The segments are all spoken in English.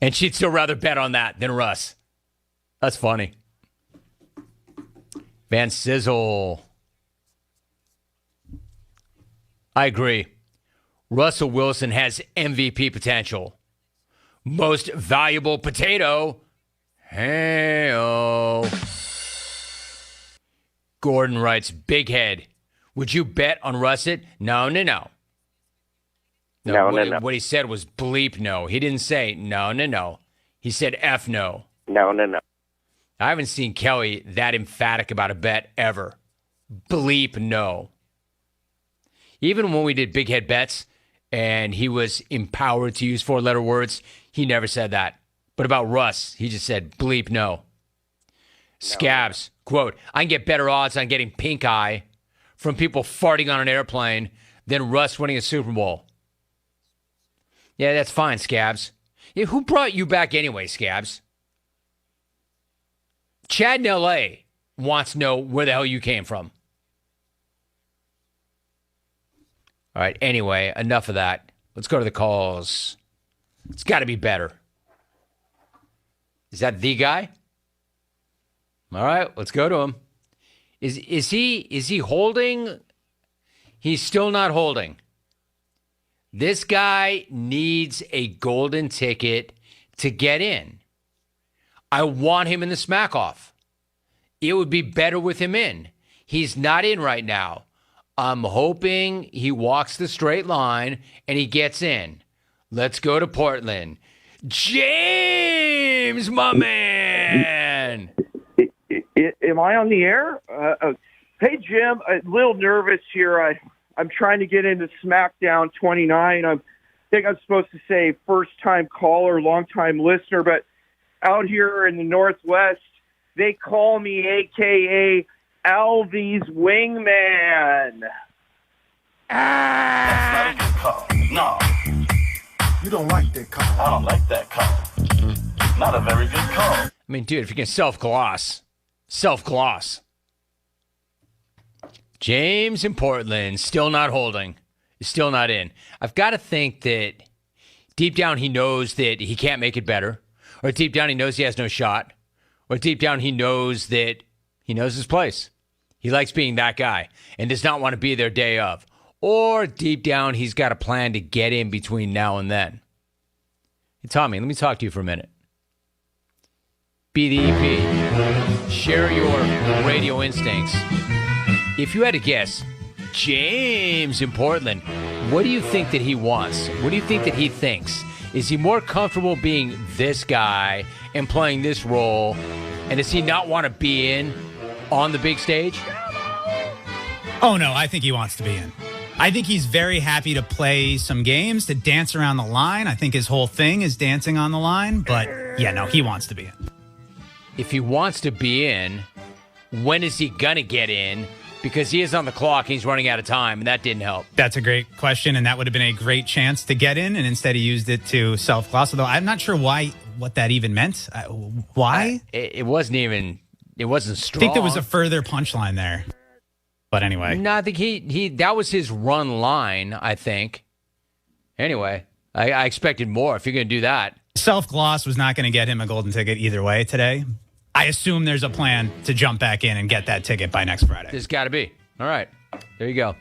And she'd still rather bet on that than Russ. That's funny. Van Sizzle. I agree. Russell Wilson has MVP potential. Most valuable potato. Hey-o. Gordon writes, big head. Would you bet on Russet? No. No. What he said was bleep no. He didn't say no. He said F no. No. I haven't seen Kelly that emphatic about a bet ever. Bleep no. Even when we did big head bets and he was empowered to use 4-letter words, he never said that. But about Russ, he just said bleep no. Scabs, quote, I can get better odds on getting pink eye from people farting on an airplane than Russ winning a Super Bowl. Yeah, that's fine, Scabs. Yeah, who brought you back anyway, Scabs? Chad in L.A. wants to know where the hell you came from. All right, anyway, enough of that. Let's go to the calls. It's got to be better. Is that the guy? All right, let's go to him. Is he holding? He's still not holding. This guy needs a golden ticket to get in. I want him in the smack off. It would be better with him in. He's not in right now. I'm hoping he walks the straight line and he gets in. Let's go to Portland. James, my man. Am I on the air? Hey, Jim, a little nervous here. I'm trying to get into SmackDown 29. I think I'm supposed to say first-time caller, long-time listener, but out here in the Northwest, they call me a.k.a. Alvy's Wingman. That's not a good call. No. You don't like that call. I don't like that call. Not a very good call. I mean, dude, if you can self-gloss. James in Portland, still not holding. Still not in. I've got to think that deep down he knows that he can't make it better. Or deep down he knows he has no shot. Or deep down he knows that he knows his place. He likes being that guy and does not want to be there day of. Or deep down he's got a plan to get in between now and then. Hey, Tommy, let me talk to you for a minute. Be the EP. Share your radio instincts. If you had to guess, James in Portland, what do you think that he wants? What do you think that he thinks? Is he more comfortable being this guy and playing this role? And does he not want to be in on the big stage? Oh, no, I think he wants to be in. I think he's very happy to play some games, to dance around the line. I think his whole thing is dancing on the line. But, yeah, no, he wants to be in. If he wants to be in, when is he going to get in? Because he is on the clock and he's running out of time, and that didn't help. That's a great question, and that would have been a great chance to get in, and instead he used it to self-gloss. Although I'm not sure what that even meant. Why? It wasn't strong. I think there was a further punchline there. But anyway. No, I think he that was his run line, I think. Anyway, I expected more if you're going to do that. Self-gloss was not going to get him a golden ticket either way today. I assume there's a plan to jump back in and get that ticket by next Friday. There's got to be. All right. There you go.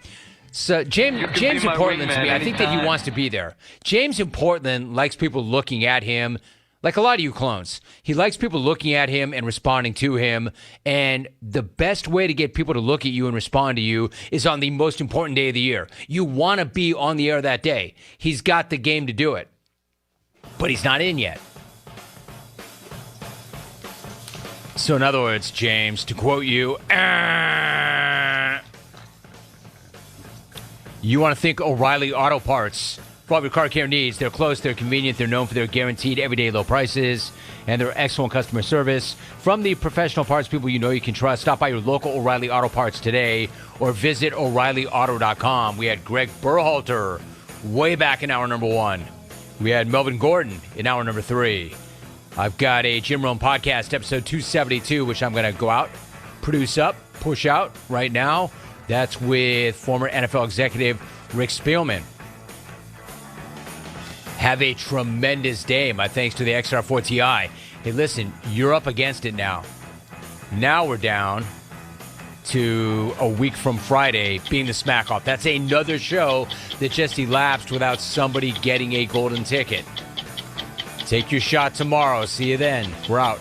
So James in Portland, to me, I think that he wants to be there. James in Portland likes people looking at him like a lot of you clones. He likes people looking at him and responding to him. And the best way to get people to look at you and respond to you is on the most important day of the year. You want to be on the air that day. He's got the game to do it. But he's not in yet. So in other words, James, to quote you, you want to think O'Reilly Auto Parts for all your car care needs. They're close, they're convenient, they're known for their guaranteed everyday low prices and their excellent customer service. From the professional parts people you know you can trust, stop by your local O'Reilly Auto Parts today or visit O'ReillyAuto.com. We had Greg Berhalter way back in hour number 1. We had Melvin Gordon in hour number 3. I've got a Jim Rome podcast, episode 272, which I'm going to go out, produce up, push out right now. That's with former NFL executive Rick Spielman. Have a tremendous day. My thanks to the XR4 Ti. Hey, listen, you're up against it now. Now we're down to a week from Friday being the Smack Off. That's another show that just elapsed without somebody getting a golden ticket. Take your shot tomorrow. See you then. We're out.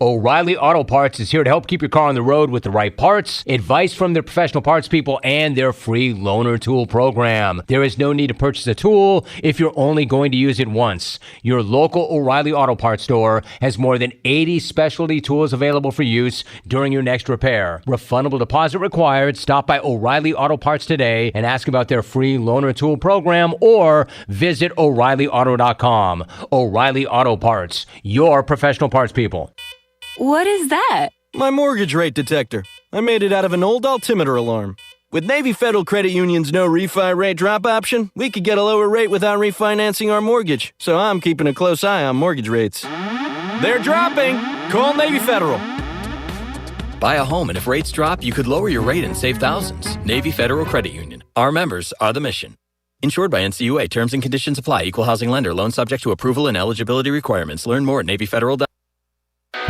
O'Reilly Auto Parts is here to help keep your car on the road with the right parts, advice from their professional parts people, and their free loaner tool program. There is no need to purchase a tool if you're only going to use it once. Your local O'Reilly Auto Parts store has more than 80 specialty tools available for use during your next repair. Refundable deposit required. Stop by O'Reilly Auto Parts today and ask about their free loaner tool program, or visit O'ReillyAuto.com. O'Reilly Auto Parts, your professional parts people. What is that? My mortgage rate detector. I made it out of an old altimeter alarm. With Navy Federal Credit Union's no refi rate drop option, we could get a lower rate without refinancing our mortgage. So I'm keeping a close eye on mortgage rates. They're dropping. Call Navy Federal. Buy a home, and if rates drop, you could lower your rate and save thousands. Navy Federal Credit Union. Our members are the mission. Insured by NCUA. Terms and conditions apply. Equal housing lender. Loan subject to approval and eligibility requirements. Learn more at NavyFederal.com.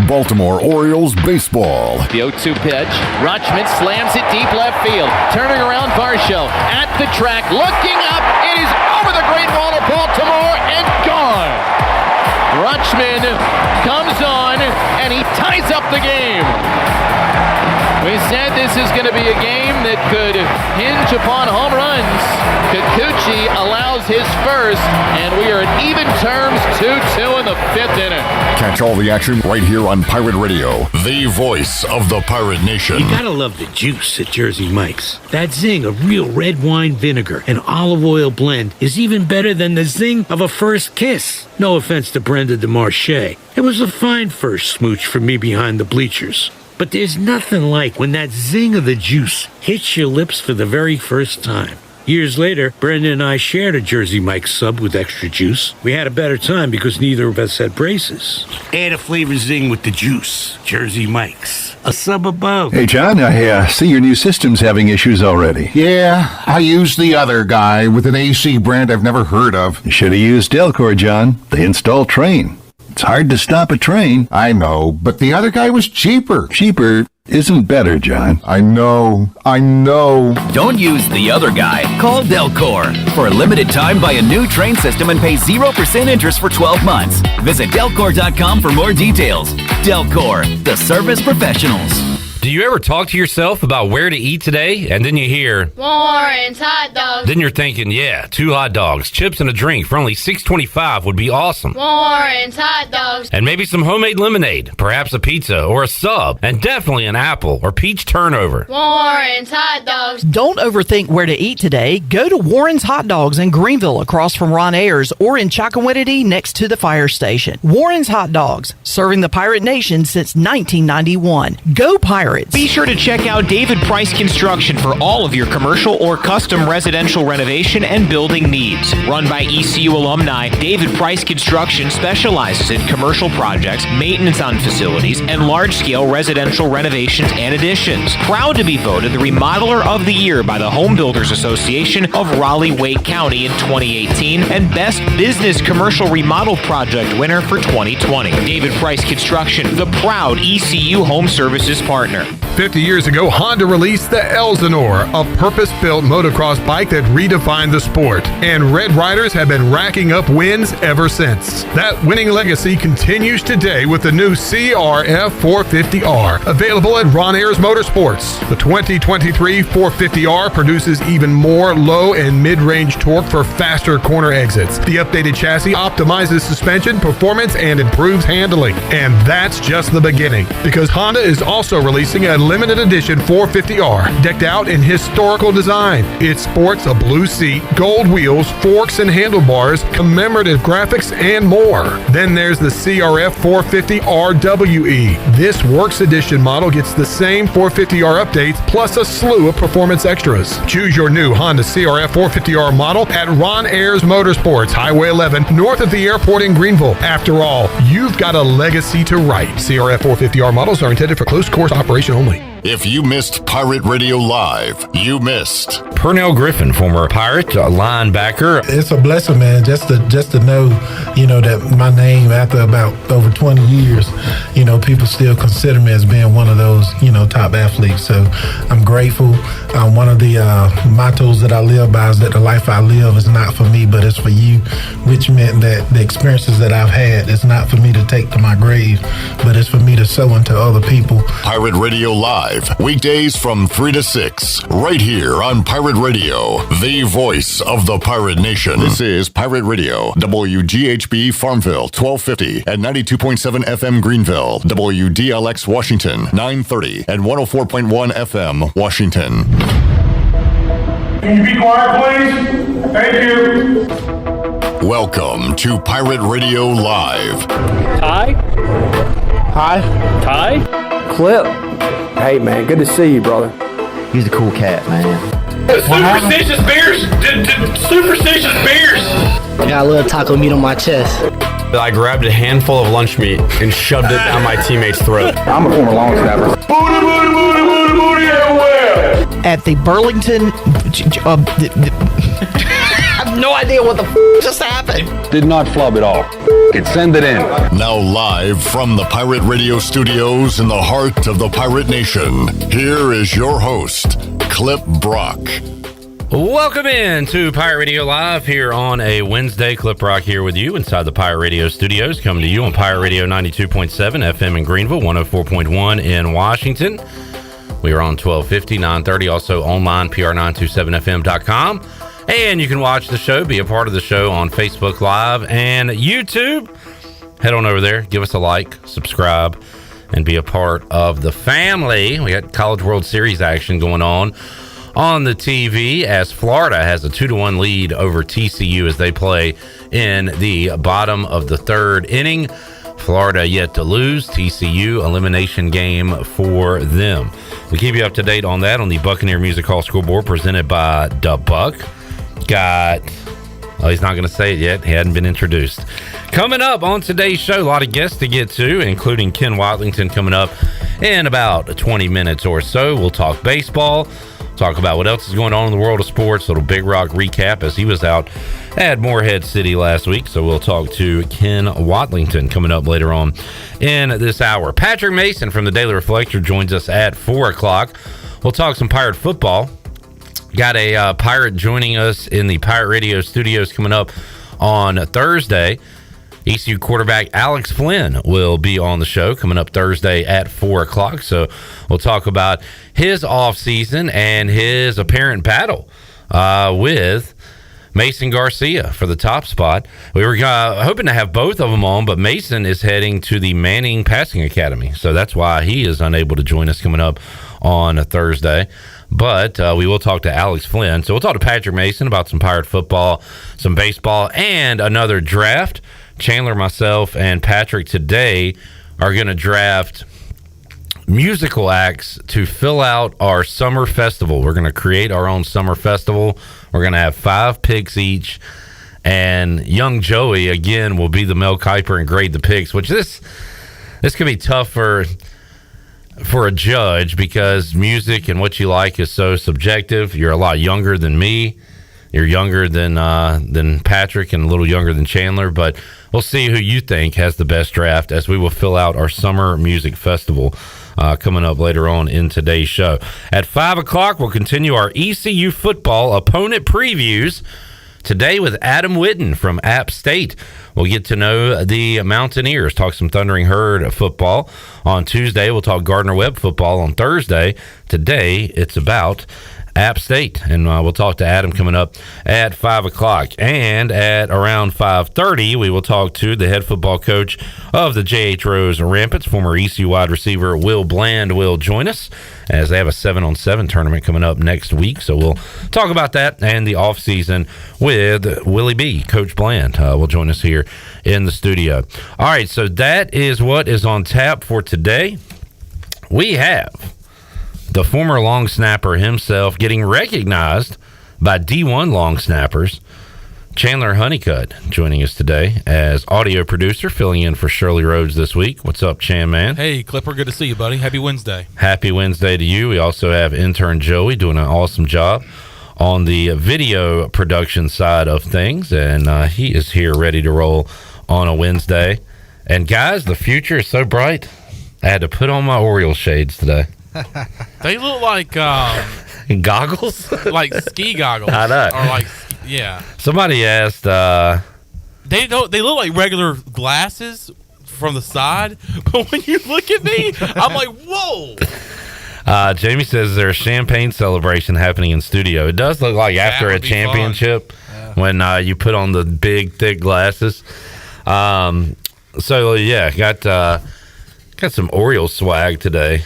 Baltimore Orioles baseball. The 0-2 pitch. Rutschman slams it deep left field. Turning around, Varsho at the track, looking up. It is over the Great Wall of Baltimore and gone. Rutschman comes on and he ties up the game. We said this is going to be a game that could hinge upon home runs. Kikuchi allows his first, and we are at even terms, 2-2 in the fifth inning. Catch all the action right here on Pirate Radio, the voice of the Pirate Nation. You gotta love the juice at Jersey Mike's. That zing of real red wine vinegar and olive oil blend is even better than the zing of a first kiss. No offense to Brenda DeMarche. It was a fine first smooch for me behind the bleachers. But there's nothing like when that zing of the juice hits your lips for the very first time. Years later, Brenda and I shared a Jersey Mike's sub with extra juice. We had a better time because neither of us had braces. Add a flavor zing with the juice. Jersey Mike's. A sub above. Hey, John, I see your new system's having issues already. Yeah, I used the other guy with an AC brand I've never heard of. You should have used Delcor, John. They install train. It's hard to stop a train. I know, but the other guy was cheaper. Cheaper isn't better, John. I know. Don't use the other guy. Call Delcor. For a limited time, buy a new train system and pay 0% interest for 12 months. Visit Delcor.com for more details. Delcor, the service professionals. Do you ever talk to yourself about where to eat today, and then you hear Warren's hot dogs? Then you're thinking, yeah, 2 hot dogs, chips, and a drink for only $6.25 would be awesome. Warren's hot dogs. And maybe some homemade lemonade, perhaps a pizza or a sub, and definitely an apple or peach turnover. Warren's hot dogs. Don't overthink where to eat today. Go to Warren's Hot Dogs in Greenville across from Ron Ayers, or in Chocowinity next to the fire station. Warren's Hot Dogs, serving the Pirate Nation since 1991. Go Pirates! Be sure to check out David Price Construction for all of your commercial or custom residential renovation and building needs. Run by ECU alumni, David Price Construction specializes in commercial projects, maintenance on facilities, and large-scale residential renovations and additions. Proud to be voted the Remodeler of the Year by the Home Builders Association of Raleigh-Wake County in 2018, and Best Business Commercial Remodel Project winner for 2020. David Price Construction, the proud ECU Home Services partner. 50 years ago, Honda released the Elsinore, a purpose-built motocross bike that redefined the sport. And Red Riders have been racking up wins ever since. That winning legacy continues today with the new CRF 450R, available at Ron Ayers Motorsports. The 2023 450R produces even more low and mid-range torque for faster corner exits. The updated chassis optimizes suspension, performance, and improves handling. And that's just the beginning, because Honda is also releasing a limited edition 450R decked out in historical design. It sports a blue seat, gold wheels, forks and handlebars, commemorative graphics, and more. Then there's the CRF 450RWE. This Works Edition model gets the same 450R updates plus a slew of performance extras. Choose your new Honda CRF 450R model at Ron Ayers Motorsports, Highway 11, north of the airport in Greenville. After all, you've got a legacy to write. CRF 450R models are intended for close course operation only. If you missed Pirate Radio Live, you missed Pernell Griffin, former Pirate linebacker. It's a blessing, man, just to know, that my name after about over 20 years, people still consider me as being one of those, top athletes. So I'm grateful. One of the mottos that I live by is that the life I live is not for me, but it's for you, which meant that the experiences that I've had is not for me to take to my grave, but it's for me to sow into other people. Pirate Radio Live, weekdays from 3 to 6, right here on Pirate Radio, the voice of the Pirate Nation. This is Pirate Radio, WGHB Farmville, 1250 and 92.7 FM Greenville, WDLX Washington, 930 and 104.1 FM Washington. Can you be quiet, please? Thank you. Welcome to Pirate Radio Live. Ty? Hi. Ty? Clip. Hey, man, good to see you, brother. He's a cool cat, man. Superstitious beers! Superstitious beers! Got a little taco meat on my chest. I grabbed a handful of lunch meat and shoved it down my teammate's throat. I'm a former long snapper. Booty, booty, booty, booty, booty, everywhere! At the Burlington... I have no idea what the just happened. Did not flub at all. Send it in. Now live from the Pirate Radio studios in the heart of the Pirate Nation, here is your host, Clip Brock. Welcome in to Pirate Radio Live here on a Wednesday. Clip Rock here with you inside the Pirate Radio studios, coming to you on Pirate Radio 92.7 FM in Greenville, 104.1 in Washington. We are on 1250, 930, also online, pr927fm.com. And you can watch the show, be a part of the show on Facebook Live and YouTube. Head on over there, give us a like, subscribe, and be a part of the family. We got College World Series action going on the TV as Florida has a 2-1 lead over TCU as they play in the bottom of the third inning. Florida yet to lose. TCU elimination game for them. We keep you up to date on that on the Buccaneer Music Hall Scoreboard presented by Da Buck. He's not going to say it yet. He hadn't been introduced. Coming up on today's show, a lot of guests to get to, including Ken Watlington coming up in about 20 minutes or so. We'll talk baseball, talk about what else is going on in the world of sports, a little Big Rock recap as he was out at Morehead City last week. So we'll talk to Ken Watlington coming up later on in this hour. Patrick Mason from the Daily Reflector joins us at 4 o'clock. We'll talk some Pirate football. Got a Pirate joining us in the Pirate Radio studios coming up on Thursday. ECU quarterback Alex Flynn will be on the show coming up Thursday at 4 o'clock. So we'll talk about his offseason and his apparent battle with Mason Garcia for the top spot. We were hoping to have both of them on, but Mason is heading to the Manning Passing Academy. So that's why he is unable to join us coming up on a Thursday. But we will talk to Alex Flynn. So we'll talk to Patrick Mason about some Pirate football, some baseball, and another draft. Chandler, myself, and Patrick today are going to draft musical acts to fill out our summer festival. We're going to create our own summer festival. We're going to have 5 picks each. And young Joey, again, will be the Mel Kiper and grade the picks, which this could be tough for a judge because music and what you like is so subjective. You're a lot younger than me. You're younger than Patrick and a little younger than Chandler, but we'll see who you think has the best draft as we will fill out our summer music festival coming up later on in today's show. At 5 o'clock, we'll continue our ECU football opponent previews. Today with Adam Witten from App State. We'll get to know the Mountaineers, talk some Thundering Herd football. On Tuesday, we'll talk Gardner-Webb football. On Thursday, today, it's about App State. And we'll talk to Adam coming up at 5 o'clock. And at around 5:30, we will talk to the head football coach of the J.H. Rose Rampants, former ECU wide receiver Will Bland will join us as they have a 7-on-7 tournament coming up next week. So we'll talk about that and the offseason with Willie B. Coach Bland will join us here in the studio. All right, so that is what is on tap for today. We have the former long snapper himself getting recognized by D1 long snappers Chandler Honeycutt joining us today as audio producer, filling in for Shirley Rhodes this week. What's up, Chan man? Hey, Clipper, good to see you, buddy. Happy Wednesday. Happy Wednesday to you. We also have intern Joey doing an awesome job on the video production side of things, and he is here ready to roll on a Wednesday. And guys, the future is so bright. I had to put on my Orioles shades today. They look like goggles, like ski goggles. I know. Or like, yeah. Somebody asked. They look like regular glasses from the side, but when you look at me, I'm like, whoa. Jamie says there's a champagne celebration happening in studio. It does look like after a championship when you put on the big, thick glasses. So yeah, got some Orioles swag today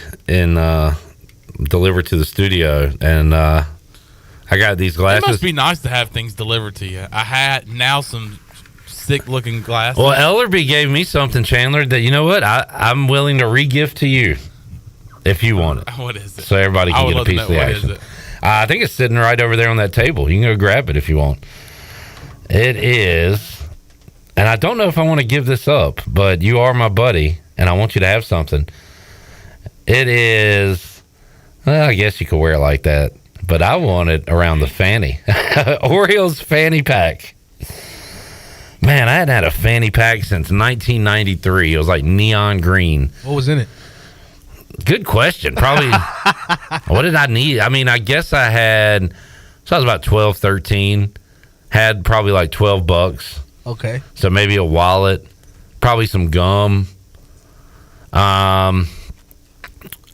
delivered to the studio, and I got these glasses. It must be nice to have things delivered to you. A hat, now some sick-looking glasses. Well, Ellerby gave me something, Chandler, that, you know what, I'm willing to re-gift to you if you want it. What is it? So everybody can get a piece of the action. What is it? I think it's sitting right over there on that table. You can go grab it if you want. It is, and I don't know if I want to give this up, but you are my buddy, and I want you to have something. It is, well, I guess you could wear it like that, but I want it around the fanny. Orioles fanny pack. Man, I hadn't had a fanny pack since 1993. It was like neon green. What was in it? Good question. Probably, what did I need? I mean, I guess I had, so I was about 12, 13. Had probably like $12. Okay. So maybe a wallet, probably some gum. I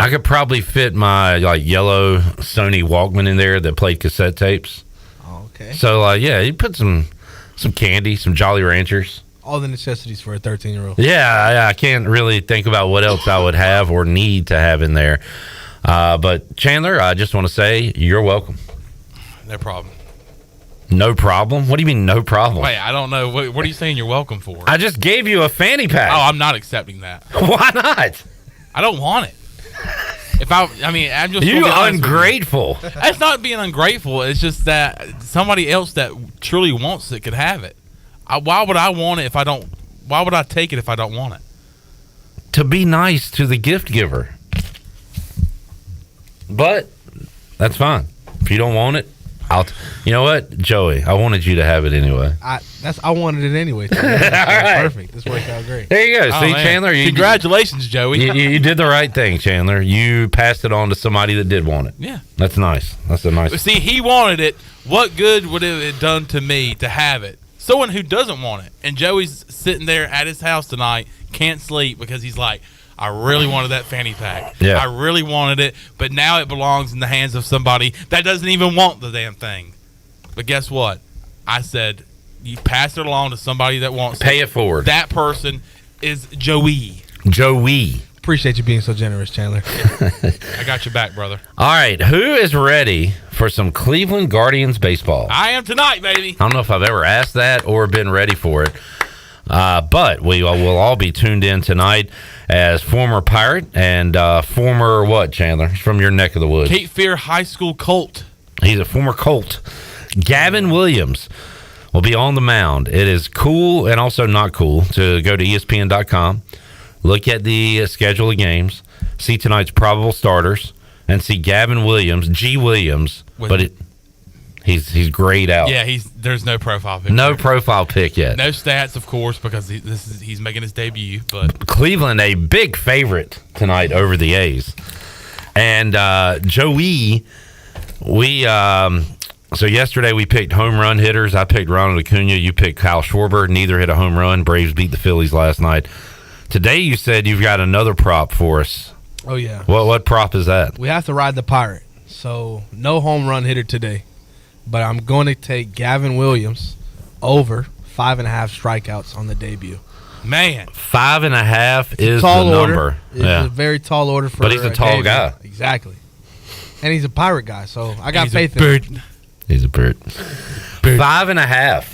could probably fit my like yellow Sony Walkman in there that played cassette tapes. Oh, okay. So yeah, you put some candy, some Jolly Ranchers. All the necessities for a 13-year-old. Yeah, I can't really think about what else I would have or need to have in there. But Chandler, I just want to say you're welcome. No problem. No problem? What do you mean no problem? Wait, I don't know. What are you saying you're welcome for? I just gave you a fanny pack. Oh, I'm not accepting that. Why not? I don't want it. I'm just. You ungrateful. That's not being ungrateful. It's just that somebody else that truly wants it could have it. Why would I want it if I don't? Why would I take it if I don't want it? To be nice to the gift giver. But that's fine. If you don't want it, you know what, Joey? I wanted you to have it anyway. I wanted it anyway. That's perfect. This worked out great. There you go. See, man. Chandler. Congratulations, Joey. You did the right thing, Chandler. You passed it on to somebody that did want it. Yeah. That's nice. That's a nice. But see, he wanted it. What good would it have done to me to have it? Someone who doesn't want it. And Joey's sitting there at his house tonight, can't sleep because he's like, I really wanted that fanny pack. Yeah. I really wanted it, but now it belongs in the hands of somebody that doesn't even want the damn thing. But guess what? I said, you pass it along to somebody that wants it. Pay it forward. That person is Joey. Joey. Appreciate you being so generous, Chandler. I got your back, brother. All right. Who is ready for some Cleveland Guardians baseball? I am tonight, baby. I don't know if I've ever asked that or been ready for it. But we will all be tuned in tonight as former Pirate and former what, Chandler? He's from your neck of the woods. Cape Fear High School Colt. He's a former Colt. Gavin Williams will be on the mound. It is cool and also not cool to go to ESPN.com, look at the schedule of games, see tonight's probable starters, and see Gavin Williams, G. Williams, he's grayed out. Yeah, there's no profile pic. No profile pic yet. No stats, of course, because he's making his debut. But Cleveland, a big favorite tonight over the A's. And Joey, so yesterday we picked home run hitters. I picked Ronald Acuna. You picked Kyle Schwarber. Neither hit a home run. Braves beat the Phillies last night. Today you said you've got another prop for us. Oh, yeah. What prop is that? We have to ride the Pirate. So no home run hitter today. But I'm going to take Gavin Williams over 5.5 strikeouts on the debut. Man. 5.5 is the number. It's a very tall order for But he's a tall debut. guy. Exactly. And he's a Pirate guy, so I got faith in him. He's a bird. 5.5.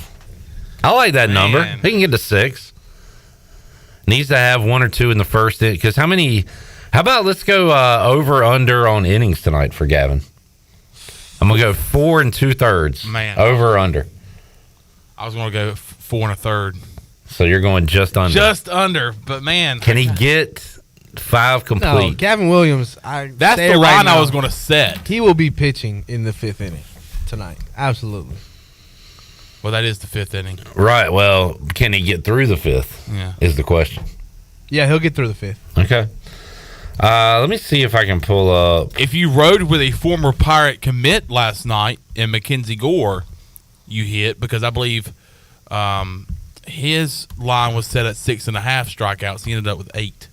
I like that number. He can get to 6. Needs to have 1 or 2 in the first inning. Because how about let's go over under on innings tonight for Gavin? I'm going to go 4 2/3. Man. Over or under. I was going to go 4 1/3. So you're going just under. Just under, but man, can he get 5 complete? No, Gavin Williams. That's the line I was going to set. He will be pitching in the 5th inning tonight. Absolutely. Well, that is the 5th inning. Right. Well, can he get through the 5th? Yeah. Is the question. Yeah, he'll get through the 5th. Okay. Let me see if I can pull up. If you rode with a former Pirate commit last night in Mackenzie Gore, you hit because I believe his line was set at 6.5 strikeouts. He ended up with 8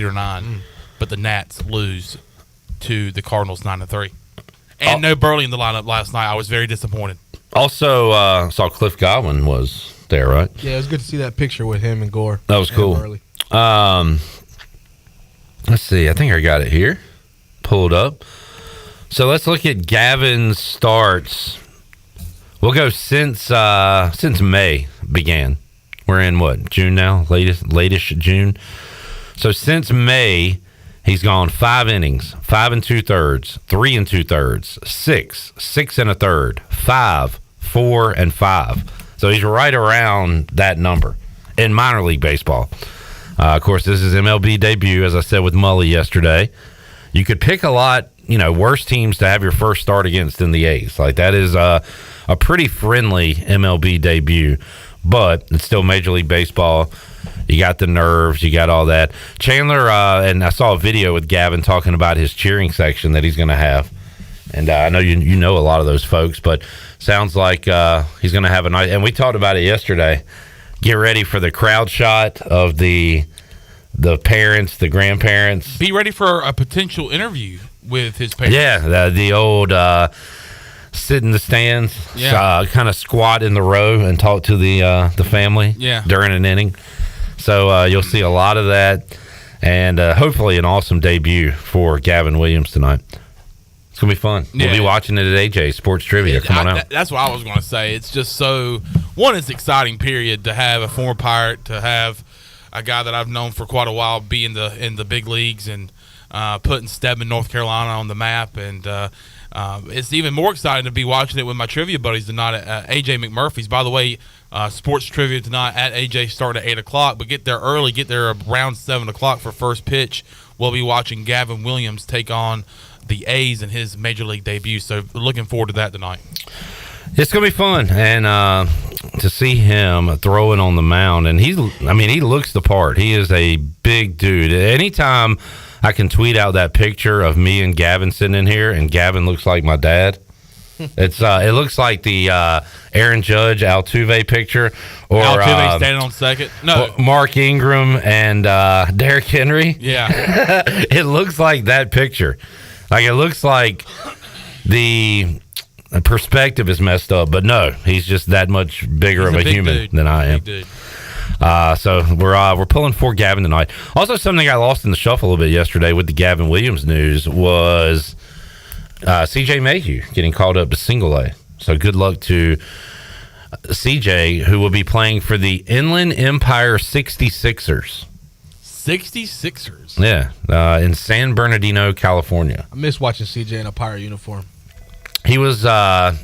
or 9. But the Nats lose to the Cardinals 9-3. And no Burley in the lineup last night. I was very disappointed. Also, saw Cliff Godwin was there, right? Yeah, it was good to see that picture with him and Gore. That was cool. Let's see. I think I got it here. Pulled up. So let's look at Gavin's starts. We'll go since May began. We're in what, June now? Latest June. So since May, he's gone 5 innings, 5 2/3, 3 2/3, 6 1/3, 5, 4 and 5. So he's right around that number in minor league baseball. Of course, this is MLB debut, as I said with Mully yesterday. You could pick a lot, worse teams to have your first start against than the A's. Like, that is a pretty friendly MLB debut, but it's still Major League Baseball. You got the nerves, you got all that. Chandler, and I saw a video with Gavin talking about his cheering section that he's going to have. And I know you know a lot of those folks, but sounds like he's going to have a nice. And we talked about it yesterday. Get ready for the crowd shot of the parents, the grandparents. Be ready for a potential interview with his parents. Yeah, the old sit in the stands, kind of squat in the row and talk to the family during an inning. So you'll see a lot of that, and hopefully an awesome debut for Gavin Williams tonight. It's going to be fun. Yeah. We'll be watching it at AJ Sports Trivia. Come on out. That's what I was going to say. It's just it's exciting period to have a former Pirate, to have a guy that I've known for quite a while be in the big leagues and putting Stedman, North Carolina on the map. And it's even more exciting to be watching it with my trivia buddies tonight at AJ McMurphy's. By the way, sports trivia tonight at AJ start at 8 o'clock, but get there early. Get there around 7 o'clock for first pitch. We'll be watching Gavin Williams take on the A's in his Major League debut. So looking forward to that tonight. It's going to be fun, and to see him throwing on the mound, and he looks the part. He is a big dude. Anytime I can tweet out that picture of me and Gavin sitting in here, and Gavin looks like my dad. It looks like the Aaron Judge Altuve picture, or Altuve standing on second. No, Mark Ingram and Derrick Henry. Yeah, it looks like that picture. Like, it looks like the perspective is messed up, but no, he's just that much bigger of a human than I am. So we're pulling for Gavin tonight. Also, something I lost in the shuffle a little bit yesterday with the Gavin Williams news was CJ Mayhew getting called up to Single A. So good luck to CJ, who will be playing for the Inland Empire 66ers. 66ers. Yeah, in San Bernardino, California. I miss watching CJ in a Pirate uniform. He was a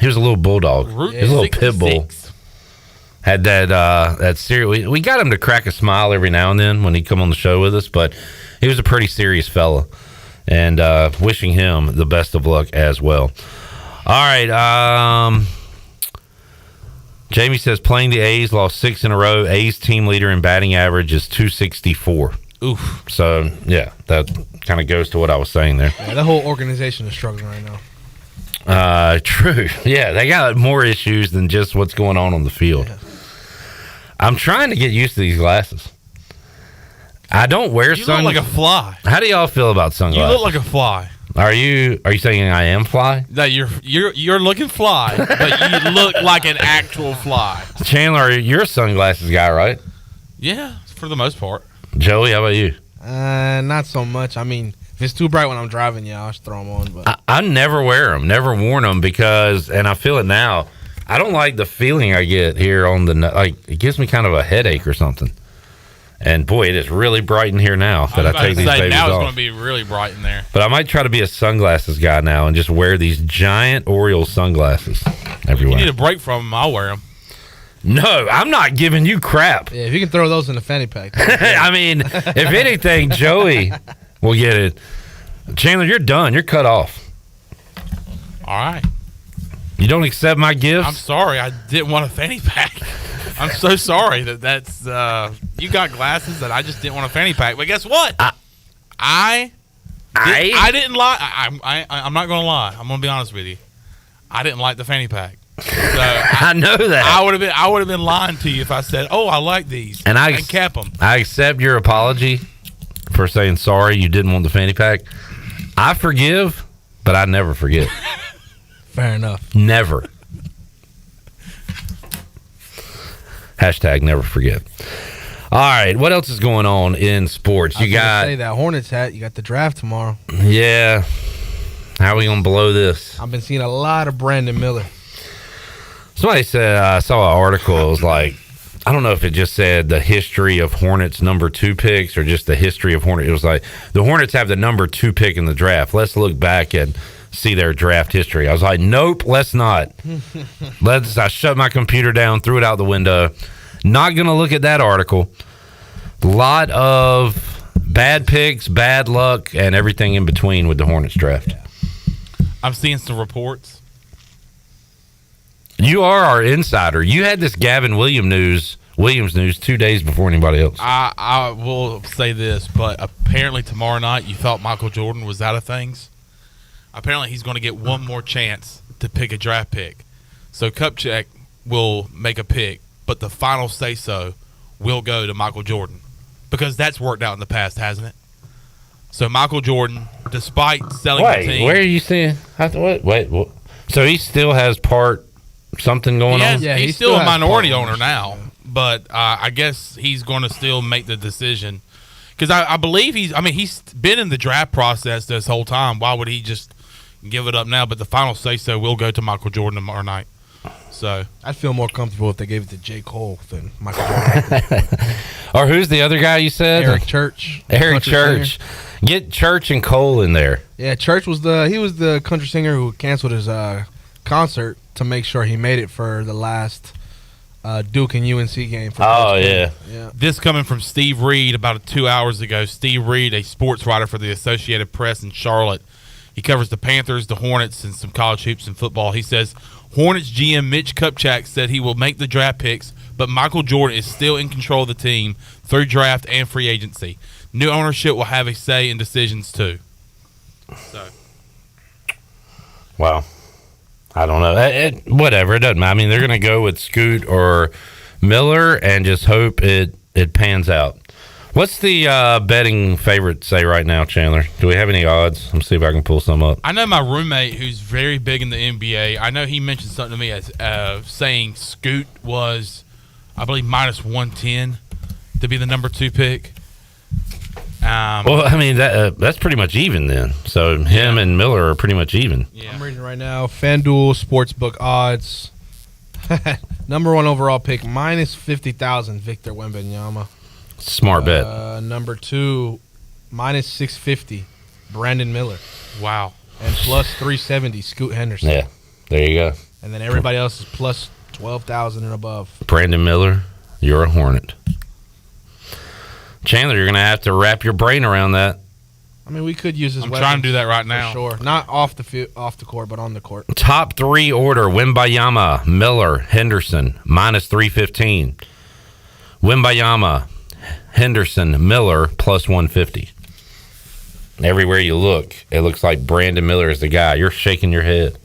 little bulldog. He was a little pit bull. Had that serious. We got him to crack a smile every now and then when he'd come on the show with us, but he was a pretty serious fella. And wishing him the best of luck as well. All right. Jamie says playing the A's, lost 6 in a row. A's team leader in batting average is 264. Oof. So, yeah, that kind of goes to what I was saying there. Yeah, the whole organization is struggling right now. True. Yeah, they got more issues than just what's going on the field. Yeah. I'm trying to get used to these glasses. I don't wear sunglasses. You look like a fly. How do y'all feel about sunglasses? You look like a fly. Are you saying I am fly? No, you're looking fly, but you look like an actual fly. Chandler, you're a sunglasses guy, right? Yeah, for the most part. Joey, how about you? Not so much. I mean, if it's too bright when I'm driving, I'll just throw them on. But I never wear them, never worn them because, and I feel it now, I don't like the feeling I get here on it gives me kind of a headache or something. And boy, it is really bright in here now that I take these babies now off. It's going to be really bright in there. But I might try to be a sunglasses guy now and just wear these giant Orioles sunglasses everywhere. You need a break from them, I'll wear them. No, I'm not giving you crap. Yeah, if you can throw those in the fanny pack. I mean, if anything, Joey will get it. Chandler, you're done. You're cut off. All right. You don't accept my gifts? I'm sorry. I didn't want a fanny pack. I'm so sorry that's you got glasses that I just didn't want a fanny pack. But guess what? I didn't lie. I'm not going to lie. I'm going to be honest with you. I didn't like the fanny pack. So I know that. I would have been lying to you if I said, "Oh, I like these," and kept them. I accept your apology for saying sorry you didn't want the fanny pack. I forgive, but I never forget. Fair enough. Never. Hashtag never forget. All right, what else is going on in sports? You got say that Hornets hat. You got the draft tomorrow. Yeah. How are we gonna blow this? I've been seeing a lot of Brandon Miller. Somebody said I saw an article. It was like, I don't know if it just said the history of Hornets number 2 picks or just the history of Hornets. It was like the Hornets have the number 2 pick in the draft. Let's look back and see their draft history. I was like, nope, let's not. I shut my computer down, threw it out the window. Not going to look at that article. A lot of bad picks, bad luck, and everything in between with the Hornets draft. Yeah. I'm seeing some reports. You are our insider. You had this Gavin Williams news 2 days before anybody else. I will say this, but apparently tomorrow night you thought Michael Jordan was out of things. Apparently he's going to get one more chance to pick a draft pick. So Kupchak will make a pick, but the final say-so will go to Michael Jordan because that's worked out in the past, hasn't it? So Michael Jordan, despite selling the team. Where are you seeing? Wait. So he still has something going on? Yeah, he's still a minority owner now, but I guess he's going to still make the decision because I believe he's been in the draft process this whole time. Why would he just give it up now? But the final say-so will go to Michael Jordan tomorrow night. So I'd feel more comfortable if they gave it to J. Cole than Michael Jordan. Or who's the other guy you said? Eric Church. Eric Church. Singer. Get Church and Cole in there. Yeah, Church was the country singer who canceled his concert to make sure he made it for the last Duke and UNC game. Yeah. This coming from Steve Reed about 2 hours ago. Steve Reed, a sports writer for the Associated Press in Charlotte. He covers the Panthers, the Hornets, and some college hoops and football. He says Hornets GM Mitch Kupchak said he will make the draft picks, but Michael Jordan is still in control of the team through draft and free agency. New ownership will have a say in decisions too. So, wow. I don't know. Whatever. It doesn't matter. I mean, they're going to go with Scoot or Miller and just hope it pans out. What's the betting favorite say right now, Chandler? Do we have any odds? Let me see if I can pull some up. I know my roommate, who's very big in the NBA, I know he mentioned something to me as saying Scoot was, I believe, minus 110 to be the number 2 pick. Well, I mean, that's pretty much even then. So him and Miller are pretty much even. Yeah. I'm reading right now. FanDuel Sportsbook odds. Number 1 overall pick, minus 50,000, Victor Wembanyama. Smart bet. Number 2, minus 650, Brandon Miller. Wow. And plus 370, Scoot Henderson. Yeah, there you go. And then everybody else is plus 12,000 and above. Brandon Miller, you're a Hornet. Chandler, you're going to have to wrap your brain around that. I mean, we could use his weapons. I'm trying to do that right now. Sure. Not off the court, but on the court. Top 3 order, Wembanyama, Miller, Henderson, minus 315. Wembanyama, Henderson, Miller, plus 150. Everywhere you look, it looks like Brandon Miller is the guy. You're shaking your head.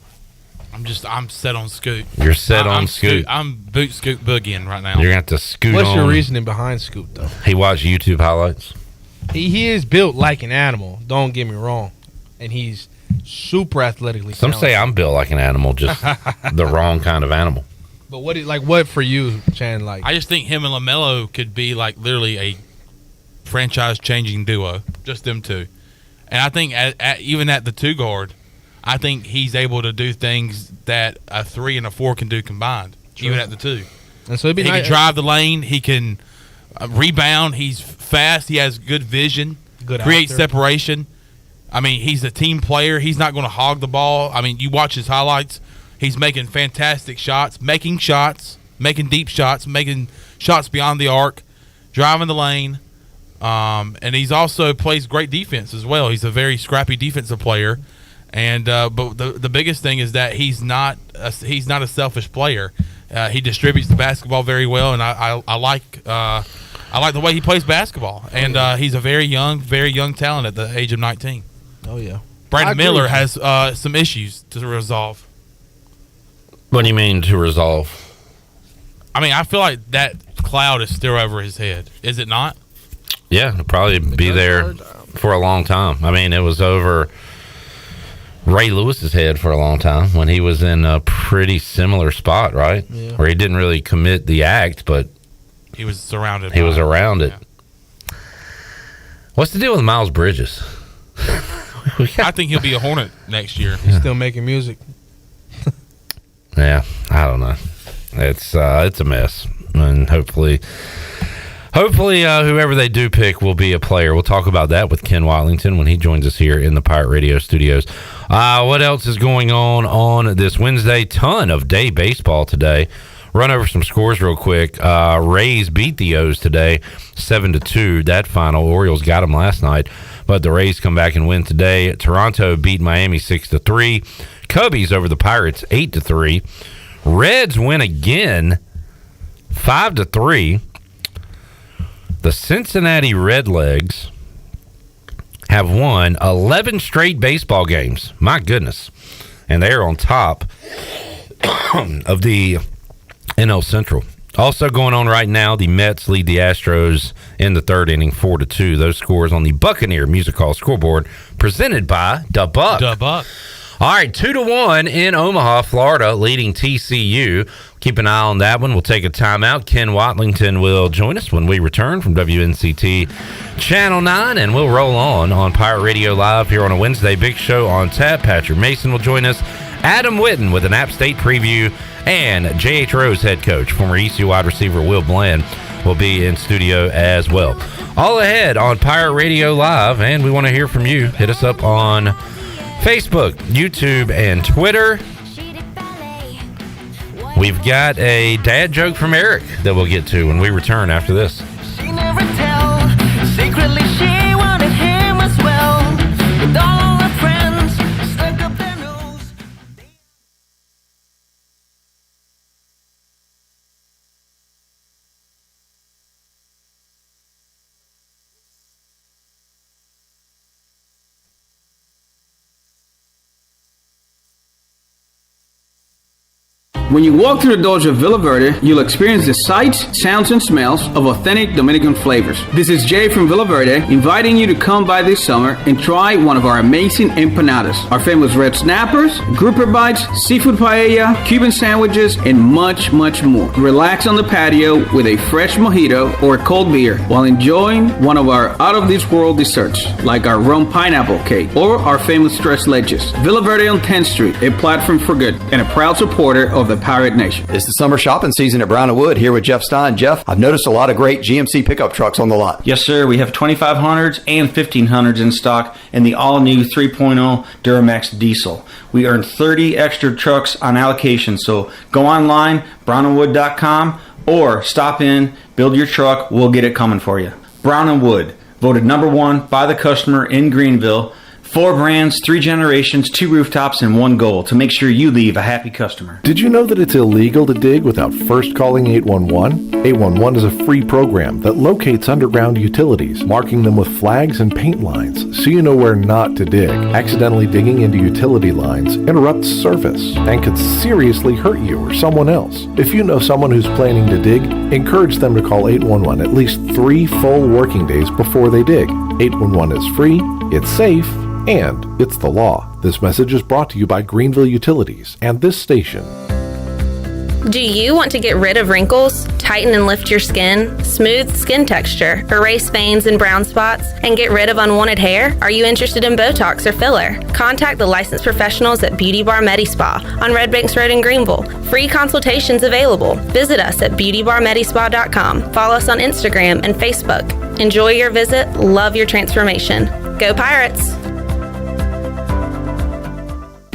I'm set on Scoot. You're set on Scoot. I'm boot Scoot boogieing right now. You're going to have to Scoot What's on. your reasoning behind Scoot, though? He watched YouTube highlights. He is built like an animal, don't get me wrong. And he's super athletically Some talented. say I'm built like an animal, just the wrong kind of animal. But what for you, Chan? Like, I just think him and LaMelo could be like literally a franchise-changing duo, just them two. And I think even at the 2 guard, I think he's able to do things that a 3 and a 4 can do combined, even at the 2. And so he can drive the lane. He can rebound. He's fast. He has good vision. Create separation. I mean, he's a team player. He's not going to hog the ball. I mean, you watch his highlights. He's making fantastic shots, making shots. making deep shots, making shots beyond the arc, driving the lane. And he's also plays great defense as well. He's a very scrappy defensive player. And but the biggest thing is that he's not a selfish player. He distributes the basketball very well, and I like the way he plays basketball. And he's a very young talent at the age of 19. Oh yeah. Brandon Miller has some issues to resolve. What do you mean to resolve? I mean, I feel like that cloud is still over his head. Is it not? Yeah, it'll probably be there for a long time. I mean, it was over Ray Lewis's head for a long time when he was in a pretty similar spot, right? Yeah. Where he didn't really commit the act, but he was surrounded. He was around it. Yeah. What's the deal with Miles Bridges? I think he'll be a Hornet next year. He's still making music. Yeah, I don't know. It's a mess, and hopefully whoever they do pick will be a player. We'll talk about that with Ken Watlington when he joins us here in the Pirate Radio studios. What else is going on this Wednesday? Ton of day baseball today. Run over some scores real quick. Rays beat the O's today, 7-2. That final. Orioles got them last night, but the Rays come back and win today. Toronto beat Miami 6-3. Cubbies over the Pirates 8-3. Reds win again 5-3. The Cincinnati Redlegs have won 11 straight baseball games. My goodness. And they're on top of the NL Central. Also going on right now, the Mets lead the Astros in the third inning 4-2. Those scores on the Buccaneer Music Hall scoreboard presented by Da Buck. Da Buck. All right, 2-1 in Omaha, Florida, leading TCU. Keep an eye on that one. We'll take a timeout. Ken Watlington will join us when we return from WNCT Channel 9, and we'll roll on Pirate Radio Live here on a Wednesday. Big show on tap. Patrick Mason will join us. Adam Witten with an App State preview, and J.H. Rose head coach, former ECU wide receiver Will Bland, will be in studio as well. All ahead on Pirate Radio Live, and we want to hear from you. Hit us up on Facebook, YouTube, and Twitter. We've got a dad joke from Eric that we'll get to when we return after this. She never tell. Secretly she wanted him as well. With all her friends stuck up their nose. When you walk through the doors of Villa Verde, you'll experience the sights, sounds, and smells of authentic Dominican flavors. This is Jay from Villa Verde, inviting you to come by this summer and try one of our amazing empanadas. Our famous red snappers, grouper bites, seafood paella, Cuban sandwiches, and much, much more. Relax on the patio with a fresh mojito or a cold beer while enjoying one of our out-of-this-world desserts, like our rum pineapple cake or our famous tres leches. Villa Verde on 10th Street, a platform for good, and a proud supporter of the Pirate Nation. It's the summer shopping season at Brown & Wood here with Jeff Stein. Jeff, I've noticed a lot of great GMC pickup trucks on the lot. Yes, sir. We have 2500s and 1500s in stock and the all-new 3.0 Duramax diesel. We earn 30 extra trucks on allocation, so go online, brownandwood.com, or stop in, build your truck, we'll get it coming for you. Brown & Wood, voted number one by the customer in Greenville. 4 brands, 3 generations, 2 rooftops, and 1 goal to make sure you leave a happy customer. Did you know that it's illegal to dig without first calling 811? 811 is a free program that locates underground utilities, marking them with flags and paint lines so you know where not to dig. Accidentally digging into utility lines interrupts service and could seriously hurt you or someone else. If you know someone who's planning to dig, encourage them to call 811 at least 3 full working days before they dig. 811 is free, it's safe, and it's the law. This message is brought to you by Greenville Utilities and this station. Do you want to get rid of wrinkles, tighten and lift your skin, smooth skin texture, erase veins and brown spots, and get rid of unwanted hair? Are you interested in Botox or filler? Contact the licensed professionals at Beauty Bar MediSpa on Red Banks Road in Greenville. Free consultations available. Visit us at beautybarmedispa.com. Follow us on Instagram and Facebook. Enjoy your visit. Love your transformation. Go Pirates!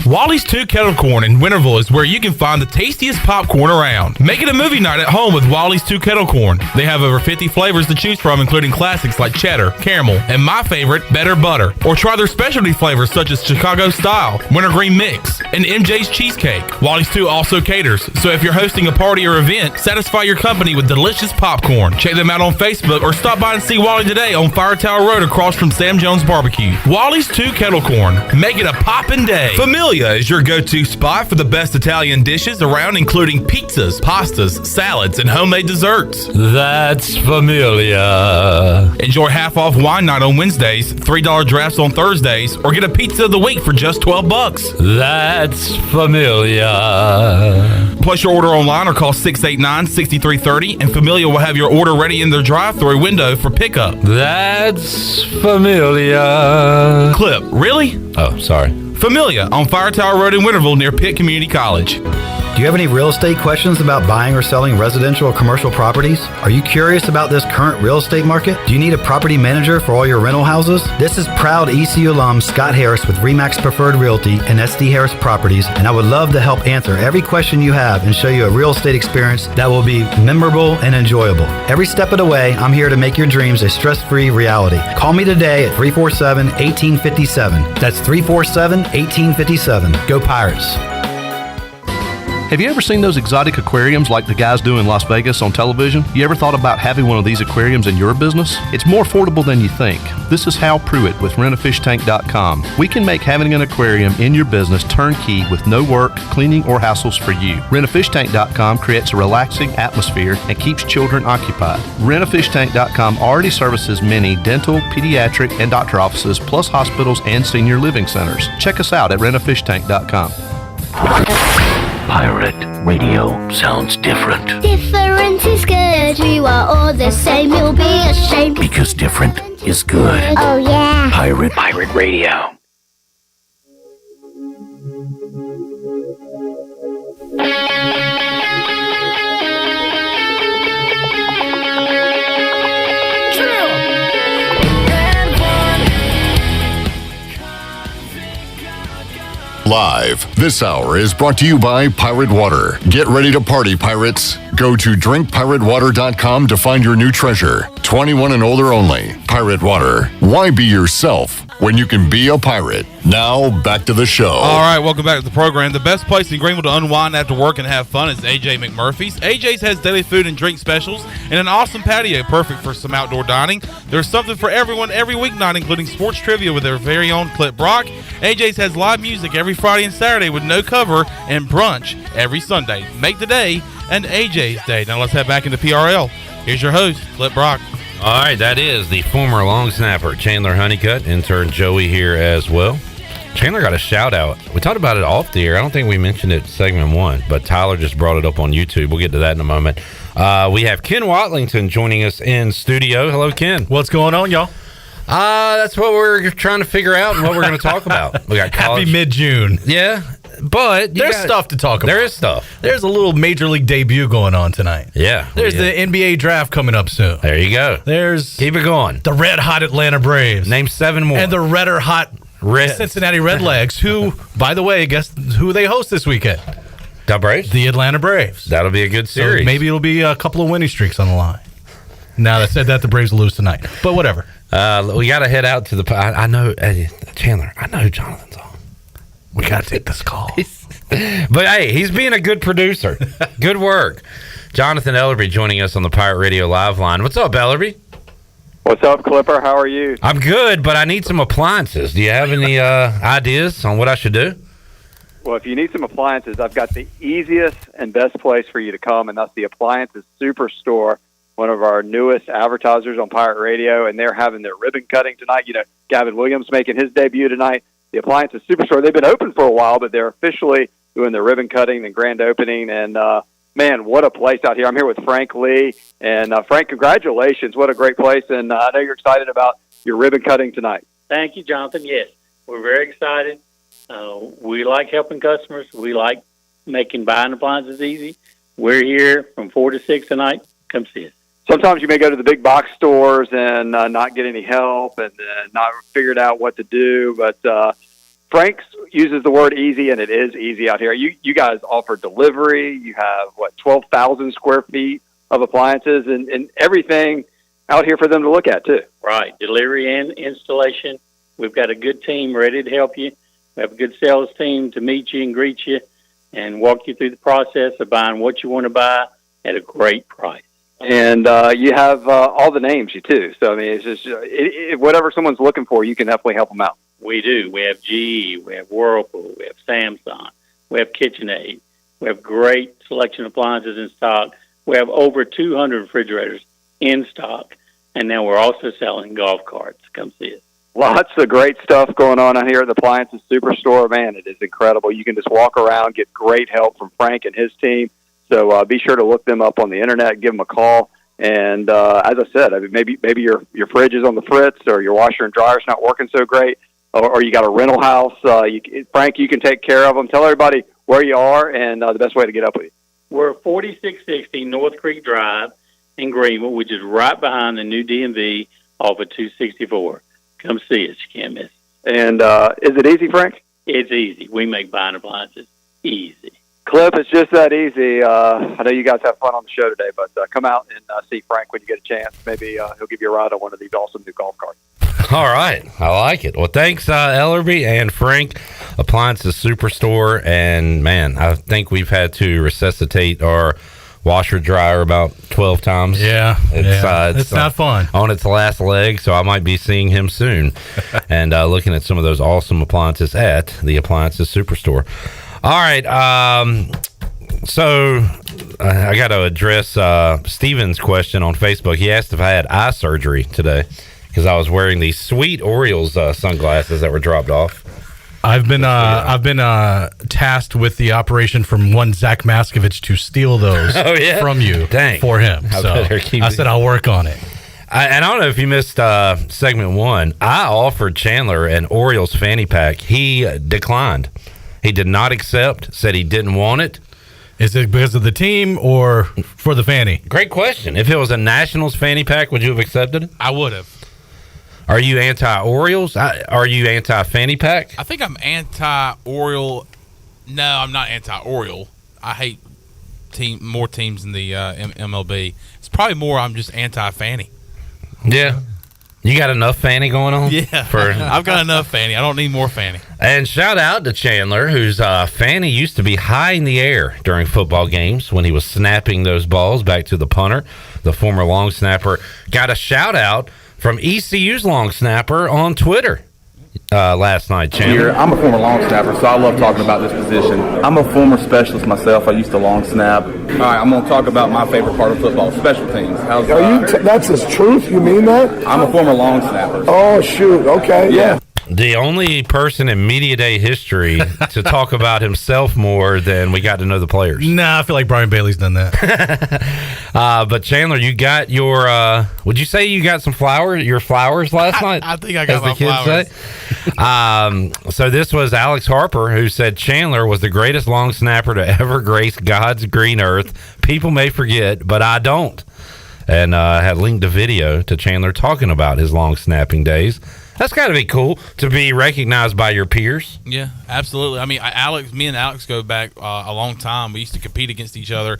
Wally's 2 Kettle Corn in Winterville is where you can find the tastiest popcorn around. Make it a movie night at home with Wally's 2 Kettle Corn. They have over 50 flavors to choose from, including classics like cheddar, caramel, and my favorite, better butter. Or try their specialty flavors such as Chicago Style, Wintergreen Mix, and MJ's Cheesecake. Wally's 2 also caters, so if you're hosting a party or event, satisfy your company with delicious popcorn. Check them out on Facebook or stop by and see Wally today on Fire Tower Road across from Sam Jones Barbecue. Wally's 2 Kettle Corn. Make it a poppin' day. Familia is your go-to spot for the best Italian dishes around, including pizzas, pastas, salads, and homemade desserts. That's Familia. Enjoy half-off wine night on Wednesdays, $3 drafts on Thursdays, or get a pizza of the week for just $12. That's Familia. Place your order online or call 689-6330, and Familia will have your order ready in their drive-thru window for pickup. That's Familia. Clip, really? Oh, sorry. Familia on Fire Tower Road in Winterville near Pitt Community College. Do you have any real estate questions about buying or selling residential or commercial properties? Are you curious about this current real estate market? Do you need a property manager for all your rental houses? This is proud ECU alum Scott Harris with RE/MAX Preferred Realty and SD Harris Properties, and I would love to help answer every question you have and show you a real estate experience that will be memorable and enjoyable. Every step of the way, I'm here to make your dreams a stress-free reality. Call me today at 347-1857. That's 347-1857. Go Pirates. Have you ever seen those exotic aquariums like the guys do in Las Vegas on television? You ever thought about having one of these aquariums in your business? It's more affordable than you think. This is Hal Pruitt with rentafishtank.com. We can make having an aquarium in your business turnkey with no work, cleaning, or hassles for you. Rentafishtank.com creates a relaxing atmosphere and keeps children occupied. Rentafishtank.com already services many dental, pediatric, and doctor offices, plus hospitals and senior living centers. Check us out at rentafishtank.com. Pirate radio sounds different. Different is good. We are all the same. You'll be ashamed. Because different is good. Oh, yeah. Pirate radio. Live. This hour is brought to you by Pirate Water. Get ready to party, pirates. Go to drinkpiratewater.com to find your new treasure. 21 and older only. Pirate Water. Why be yourself when you can be a pirate? Now, back to the show. All right, welcome back to the program. The best place in Greenville to unwind after work and have fun is AJ McMurphy's. AJ's has daily food and drink specials and an awesome patio, perfect for some outdoor dining. There's something for everyone every weeknight, including sports trivia with their very own Clip Brock. AJ's has live music every Friday and Saturday with no cover, and brunch every Sunday. Make the day an AJ's day. Now let's head back into PRL. Here's your host, Clip Brock. All right, that is the former long snapper, Chandler Honeycutt, intern Joey here as well. Chandler got a shout out. We talked about it off the air. I don't think we mentioned it in segment 1, but Tyler just brought it up on YouTube. We'll get to that in a moment. We have Ken Watlington joining us in studio. Hello, Ken. What's going on, y'all? That's what we're trying to figure out and what we're going to talk about. We got college. Happy mid-June. Yeah, but there's stuff to talk about. There is stuff. There's a little Major League debut going on tonight. Yeah. There's the NBA draft coming up soon. There you go. There's keep it going. The red-hot Atlanta Braves. Name 7 more. And the redder-hot Cincinnati Redlegs, who, by the way, guess who they host this weekend? The Braves? The Atlanta Braves. That'll be a good series. So maybe it'll be a couple of winning streaks on the line. Now that said that, the Braves will lose tonight. But whatever. We got to head out to the... I know, Chandler, I know Jonathan's on. We got to take this call. But, hey, he's being a good producer. Good work. Jonathan Ellerby joining us on the Pirate Radio Live line. What's up, Ellerby? What's up, Clipper? How are you? I'm good, but I need some appliances. Do you have any ideas on what I should do? Well, if you need some appliances, I've got the easiest and best place for you to come, and that's the Appliances Superstore, one of our newest advertisers on Pirate Radio, and they're having their ribbon cutting tonight. You know, Gavin Williams making his debut tonight. The Appliances Superstore, they've been open for a while, but they're officially doing their ribbon cutting and grand opening, and man, what a place out here. I'm here with Frank Lee, and Frank, congratulations. What a great place, and I know you're excited about your ribbon cutting tonight. Thank you, Jonathan. Yes, we're very excited. We like helping customers. We like making buying appliances easy. We're here from 4 to 6 tonight. Come see us. Sometimes you may go to the big box stores and not get any help and not figured out what to do. But Frank uses the word easy, and it is easy out here. You guys offer delivery. You have, 12,000 square feet of appliances and everything out here for them to look at, too. Right. Delivery and installation. We've got a good team ready to help you. We have a good sales team to meet you and greet you and walk you through the process of buying what you want to buy at a great price. And you have all the names, too. So, I mean, it's just whatever someone's looking for, you can definitely help them out. We do. We have GE, we have Whirlpool, we have Samsung, we have KitchenAid. We have great selection of appliances in stock. We have over 200 refrigerators in stock. And now we're also selling golf carts. Come see us. Lots of great stuff going on out here at the Appliances Superstore. Man, it is incredible. You can just walk around, get great help from Frank and his team. So be sure to look them up on the internet, give them a call. And as I said, maybe your fridge is on the fritz, or your washer and dryer is not working so great, or you got a rental house. Frank, you can take care of them. Tell everybody where you are and the best way to get up with you. We're 4660 North Creek Drive in Greenville, which is right behind the new DMV off of 264. Come see us. You can't miss it. And is it easy, Frank? It's easy. We make buying appliances easy. Cliff, it's just that easy. I know you guys have fun on the show today, but come out and see Frank when you get a chance. Maybe he'll give you a ride on one of these awesome new golf carts. All right. I like it. Well, thanks, Ellerby and Frank, Appliances Superstore. And, man, I think we've had to resuscitate our washer dryer about 12 times. Yeah. It's not fun. On its last leg, so I might be seeing him soon and looking at some of those awesome appliances at the Appliances Superstore. All right. So I got to address Steven's question on Facebook. He asked if I had eye surgery today because I was wearing these sweet Orioles sunglasses that were dropped off. I've been tasked with the operation from one Zach Maskovich to steal those from you for him. I said I'll work on it. And I don't know if you missed segment one. I offered Chandler an Orioles fanny pack. He declined. He did not accept, said he didn't want it. Is it because of the team or for the fanny? Great question. If it was a Nationals fanny pack, would you have accepted it? I would have. Are you anti-Orioles? Are you anti-fanny pack? I think I'm anti-Oriole. No, I'm not anti-Oriole. I hate more teams in the MLB. It's probably more I'm just anti-fanny. Yeah. You got enough fanny going on? Yeah. I've got enough fanny. I don't need more fanny. And shout out to Chandler, whose fanny used to be high in the air during football games when he was snapping those balls back to the punter. The former long snapper got a shout out from ECU's long snapper on Twitter last night, Chandler. I'm a former long snapper, so I love talking about this position. I'm a former specialist myself. I used to long snap. All right, I'm going to talk about my favorite part of football, special teams. That's his truth? You mean that? I'm a former long snapper. Oh, shoot. Okay. Yeah. The only person in Media Day history to talk about himself more than we got to know the players. Nah, I feel like Brian Bailey's done that. But Chandler, you got your, would you say you got some your flowers last night? I think I got my flowers. So this was Alex Harper who said Chandler was the greatest long snapper to ever grace God's green earth. People may forget, but I don't. And had linked a video to Chandler talking about his long snapping days. That's got to be cool to be recognized by your peers. Yeah, absolutely. I mean, me and Alex go back a long time. We used to compete against each other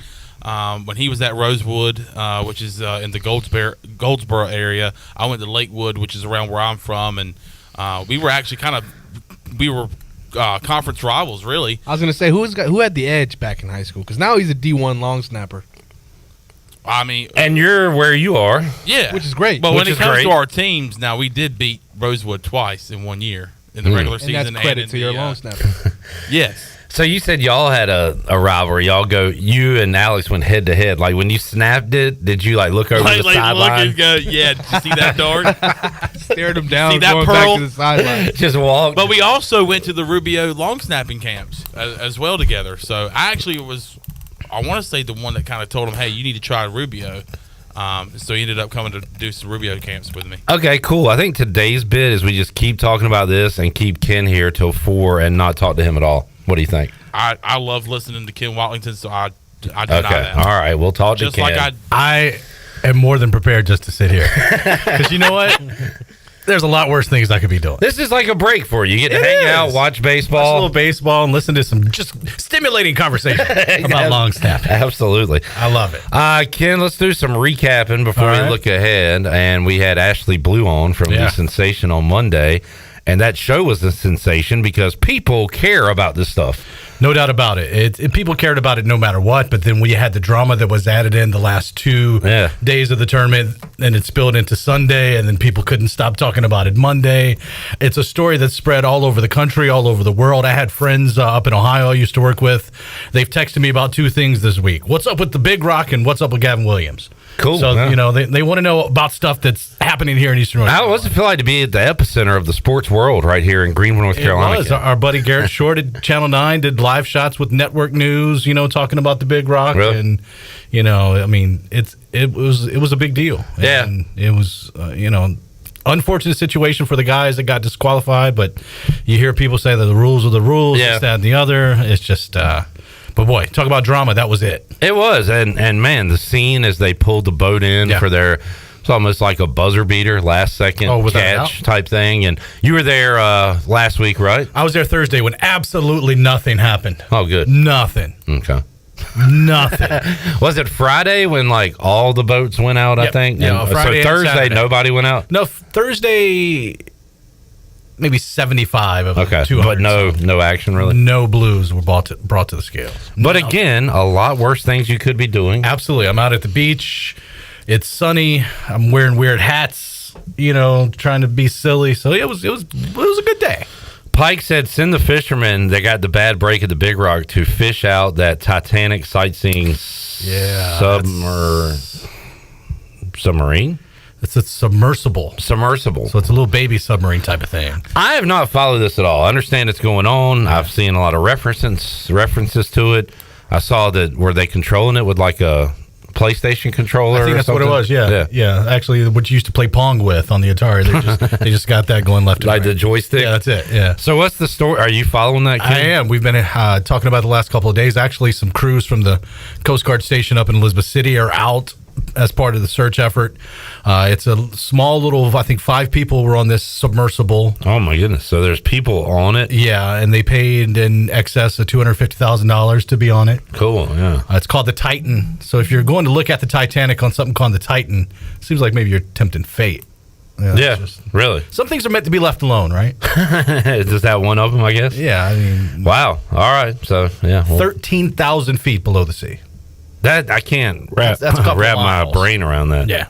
when he was at Rosewood, which is in the Goldsboro area. I went to Lakewood, which is around where I'm from, and we were actually conference rivals, really. I was going to say, who had the edge back in high school? Because now he's a D1 long snapper. I mean, and you're where you are, yeah, which is great. But when it comes to our teams, now we did beat Rosewood twice in 1 year in the regular season. And that's credit to your long snapper. Yes. So you said y'all had a rivalry. You and Alex went head to head. Like when you snapped it, did you look over the sideline? Yeah, did you see that dart? Stared him down. See that going pearl? Back to the sideline. Just walked. But we also went to the Rubio long snapping camps as well together. So I actually I want to say the one that kind of told him, hey, you need to try Rubio. So he ended up coming to do some Rubio camps with me. Okay, cool. I think today's bit is we just keep talking about this and keep Ken here till 4 and not talk to him at all. What do you think? I love listening to Ken Watlington, so I deny that. All right, we'll talk to Ken. I am more than prepared just to sit here. Because you know what? There's a lot worse things I could be doing. This is like a break for you. You get to hang out, watch baseball. Watch a little baseball and listen to some just stimulating conversation about long snap. Absolutely. I love it. Ken, let's do some recapping before we look ahead. And we had Ashley Blue on from The Sensation on Monday. And that show was a sensation because people care about this stuff. No doubt about it. People cared about it no matter what, but then we had the drama that was added in the last 2 days of the tournament, and it spilled into Sunday, and then people couldn't stop talking about it Monday. It's a story that's spread all over the country, all over the world. I had friends up in Ohio I used to work with. They've texted me about 2 things this week. What's up with the Big Rock and what's up with Gavin Williams? Cool. So, they want to know about stuff that's happening here in Eastern North Carolina. How does it feel like to be at the epicenter of the sports world right here in Greenville, North Carolina? It was. Our buddy Garrett Short at Channel 9 did live shots with Network News, talking about the Big Rock. Really? And, it was a big deal. Yeah. And it was, unfortunate situation for the guys that got disqualified, but you hear people say that the rules are the rules, this, that, and the other. It's just... But boy, talk about drama. That was it. It was. And man, the scene as they pulled the boat in for their, it's almost like a buzzer beater, last second catch type thing. And you were there last week, right? I was there Thursday when absolutely nothing happened. Oh, good. Nothing. Okay. Nothing. Was it Friday when like all the boats went out, I think? Yeah, Friday so Thursday, nobody went out? No, Thursday... Maybe 75 of them, 200. But no action, really? No blues were brought to the scales. But again, a lot worse things you could be doing. Absolutely. I'm out at the beach. It's sunny. I'm wearing weird hats, trying to be silly. So it was a good day. Pike said, send the fishermen that got the bad break at the Big Rock to fish out that Titanic sightseeing submarine. It's a submersible. So it's a little baby submarine type of thing. I have not followed this at all. I understand it's going on. I've seen a lot of references to it. I saw that were they controlling it with like a PlayStation controller? I think that's what it was. Yeah. Actually, what you used to play Pong with on the Atari, they just got that going left and right. Like the joystick. Yeah, that's it. Yeah. So what's the story? Are you following that, Ken? I am. We've been talking about the last couple of days. Actually, some crews from the Coast Guard station up in Elizabeth City are out as part of the search effort. It's a small little, I think 5 people were on this submersible. Oh my goodness. So there's people on it? Yeah, and they paid in excess of $250,000 to be on it. Cool, yeah. It's called the Titan. So if you're going to look at the Titanic on something called the Titan, it seems like maybe you're tempting fate. Really. Some things are meant to be left alone, right? Is that one of them, I guess? Yeah, I mean. Wow. All right. So, yeah. 13,000 feet below the sea. That I can't wrap that's my brain around that. Yeah.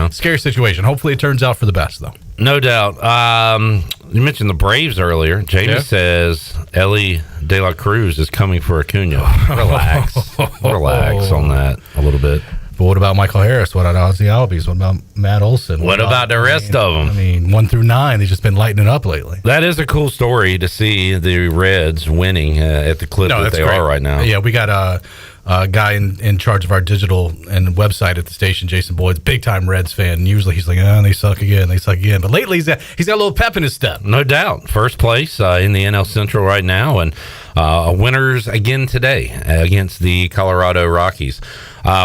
Scary situation. Hopefully it turns out for the best, though. No doubt. You mentioned the Braves earlier. Jamie says Ellie De La Cruz is coming for Acuna. Relax on that a little bit. But what about Michael Harris? What about Ozzie Albies? What about Matt Olson? What about the rest of them? I mean, 1 through 9, they've just been lighting it up lately. That is a cool story to see the Reds winning at the clip that they are right now. Yeah, we got a guy in charge of our digital and website at the station, Jason Boyd's big time Reds fan. And usually he's like, they suck again. But lately he's got a little pep in his step. No doubt. First place in the NL Central right now, and winners again today against the Colorado Rockies.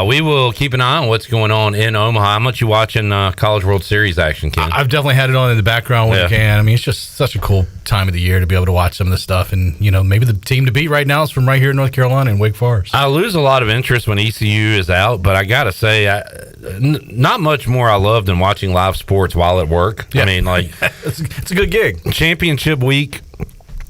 We will keep an eye on what's going on in Omaha. How much you watching College World Series action, Ken? I've definitely had it on in the background when I can. I mean, it's just such a cool time of the year to be able to watch some of this stuff. And, maybe the team to beat right now is from right here in North Carolina in Wake Forest. I lose a lot of interest when ECU is out, but I got to say, not much more I love than watching live sports while at work. Yeah. I mean, like, it's a good gig. Championship week.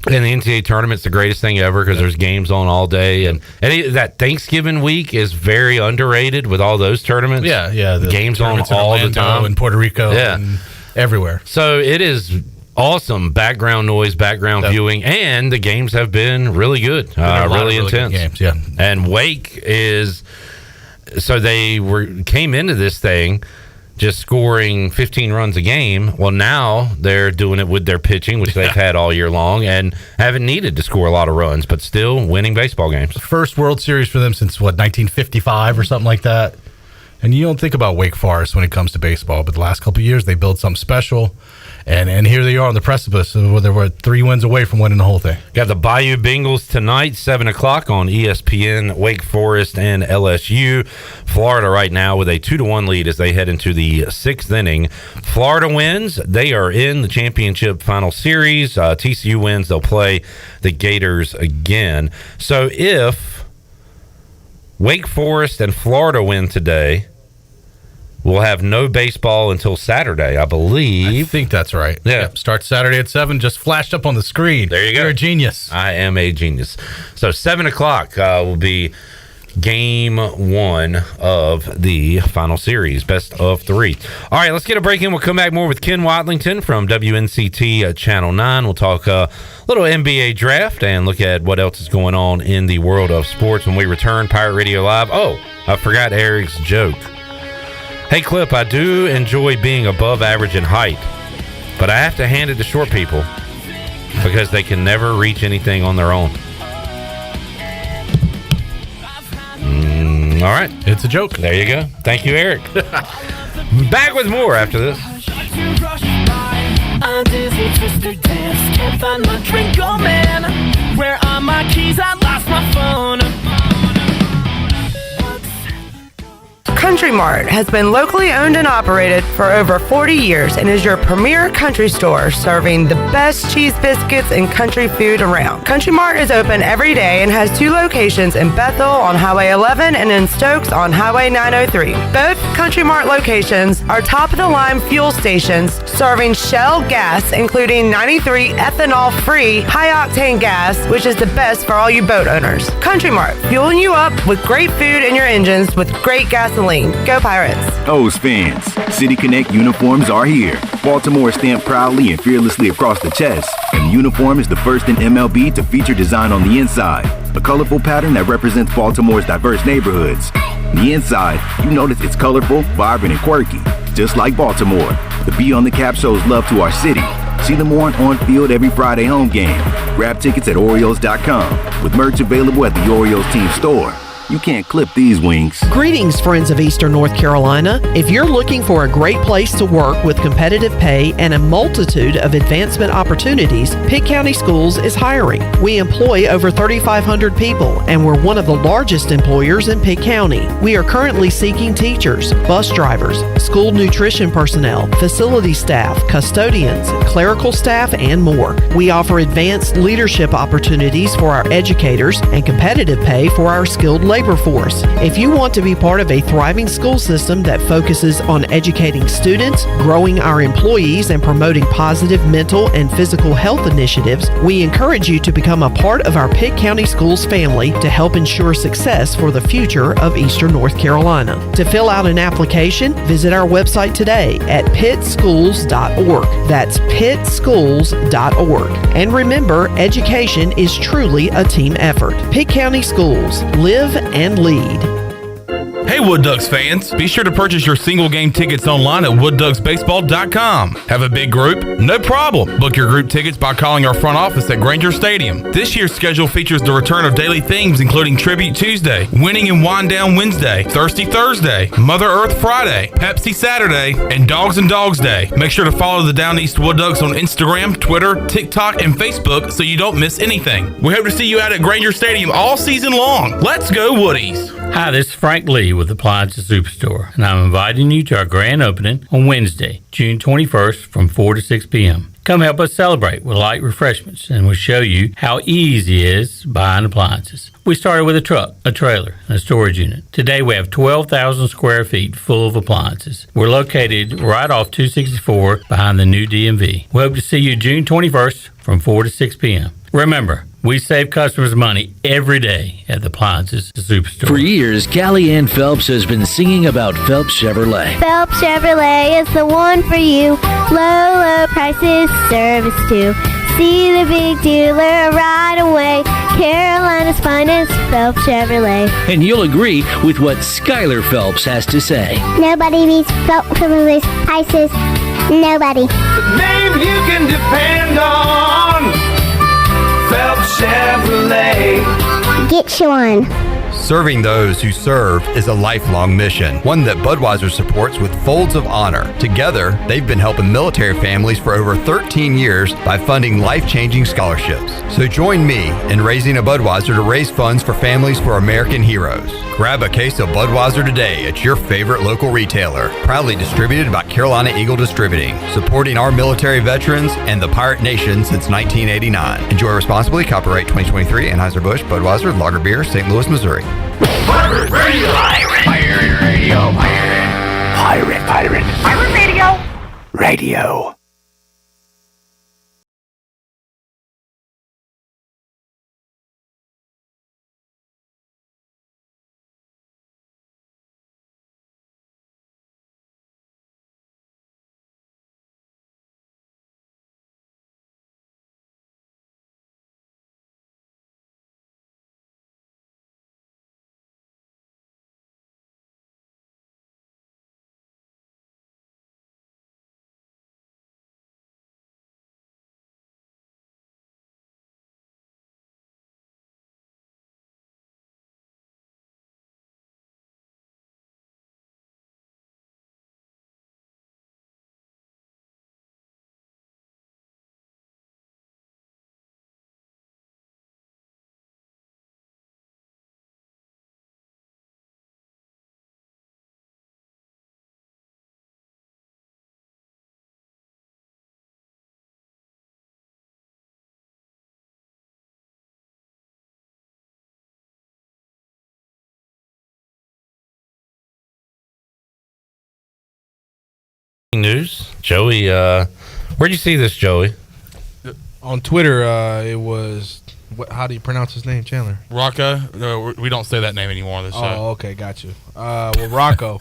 And the NCAA tournament's the greatest thing ever because there's games on all day. And that Thanksgiving week is very underrated with all those tournaments. Yeah. The games on all the time. In Puerto Rico and everywhere. So it is awesome background noise, background viewing, and the games have been really good, really intense. Games, yeah. And Wake is... So they came into this thing just scoring 15 runs a game. Well, now they're doing it with their pitching, which they've had all year long, and haven't needed to score a lot of runs, but still winning baseball games. First World Series for them since, 1955 or something like that. And you don't think about Wake Forest when it comes to baseball, but the last couple of years they built something special. And here they are on the precipice where they were 3 wins away from winning the whole thing. Got the Bayou Bengals tonight, 7 o'clock on ESPN, Wake Forest and LSU. Florida right now with a 2-1 lead as they head into the 6th inning. Florida wins. They are in the championship final series. TCU wins. They'll play the Gators again. So if Wake Forest and Florida win today, we'll have no baseball until Saturday, I believe. I think that's right. Yeah. Yep. Starts Saturday at 7, just flashed up on the screen. There you go. You're a genius. I am a genius. So 7 o'clock will be game 1 of the final series, best of 3. All right, let's get a break in. We'll come back more with Ken Watlington from WNCT Channel 9. We'll talk a little NBA draft and look at what else is going on in the world of sports when we return. Pirate Radio Live. Oh, I forgot Eric's joke. Hey, Clip, I do enjoy being above average in height, but I have to hand it to short people because they can never reach anything on their own. All right. It's a joke. There you go. Thank you, Eric. Back with more after this. Can't find my drink, oh man. Where are my keys? I lost my phone. Country Mart has been locally owned and operated for over 40 years and is your premier country store serving the best cheese biscuits and country food around. Country Mart is open every day and has 2 locations in Bethel on Highway 11 and in Stokes on Highway 903. Both Country Mart locations are top-of-the-line fuel stations serving Shell gas, including 93 ethanol-free high-octane gas, which is the best for all you boat owners. Country Mart, fueling you up with great food in your engines with great gasoline. Go Pirates! O's fans, City Connect uniforms are here. Baltimore stamped proudly and fearlessly across the chest. And the uniform is the first in MLB to feature design on the inside. A colorful pattern that represents Baltimore's diverse neighborhoods. On the inside, you notice it's colorful, vibrant, and quirky. Just like Baltimore. The B on the cap shows love to our city. See them on field every Friday home game. Grab tickets at Orioles.com. With merch available at the Orioles team store. You can't clip these wings. Greetings, friends of Eastern North Carolina. If you're looking for a great place to work with competitive pay and a multitude of advancement opportunities, Pitt County Schools is hiring. We employ over 3,500 people, and we're one of the largest employers in Pitt County. We are currently seeking teachers, bus drivers, school nutrition personnel, facility staff, custodians, clerical staff, and more. We offer advanced leadership opportunities for our educators and competitive pay for our skilled labor force. If you want to be part of a thriving school system that focuses on educating students, growing our employees, and promoting positive mental and physical health initiatives, we encourage you to become a part of our Pitt County Schools family to help ensure success for the future of Eastern North Carolina. To fill out an application, visit our website today at pittschools.org. That's pittschools.org. And remember, education is truly a team effort. Pitt County Schools. Live and lead. Hey Wood Ducks fans, be sure to purchase your single game tickets online at woodducksbaseball.com. Have a big group? No problem. Book your group tickets by calling our front office at Granger Stadium. This year's schedule features the return of daily themes including Tribute Tuesday, Winning and Wind Down Wednesday, Thirsty Thursday, Mother Earth Friday, Pepsi Saturday, and Dogs and Dogs Day. Make sure to follow the Down East Wood Ducks on Instagram, Twitter, TikTok, and Facebook so you don't miss anything. We hope to see you out at Granger Stadium all season long. Let's go Woodies! Hi, this is Frank Lee with Appliances Superstore, and I'm inviting you to our grand opening on Wednesday, June 21st from 4 to 6 p.m. Come help us celebrate with light refreshments, and we'll show you how easy it is buying appliances. We started with a truck, a trailer, and a storage unit. Today we have 12,000 square feet full of appliances. We're located right off 264 behind the new DMV. We hope to see you June 21st from 4 to 6 p.m. Remember, we save customers money every day at the Appliances Superstore. For years, Callie Ann Phelps has been singing about Phelps Chevrolet. Phelps Chevrolet is the one for you. Low prices, service too. See the big dealer right away. Carolina's finest, Phelps Chevrolet. And you'll agree with what Skylar Phelps has to say. Nobody beats Phelps Chevrolet's prices. Nobody. The name you can depend on. Phelps Chevrolet. Get you one. Serving those who serve is a lifelong mission, one that Budweiser supports with Folds of Honor. Together, they've been helping military families for over 13 years by funding life-changing scholarships. So join me in raising a Budweiser to raise funds for families for American heroes. Grab a case of Budweiser today at your favorite local retailer. Proudly distributed by Carolina Eagle Distributing, supporting our military veterans and the Pirate Nation since 1989. Enjoy responsibly. Copyright 2023 Anheuser-Busch, Budweiser, Lager Beer, St. Louis, Missouri. Pirate Radio! Pirate Radio! Pirate Radio! Radio. News, Joey. Where'd you see this, Joey? On Twitter, it was. How do you pronounce his name, Chandler? Rocco. No, we don't say that name anymore on the show. Oh, okay, got you. Well, Rocco,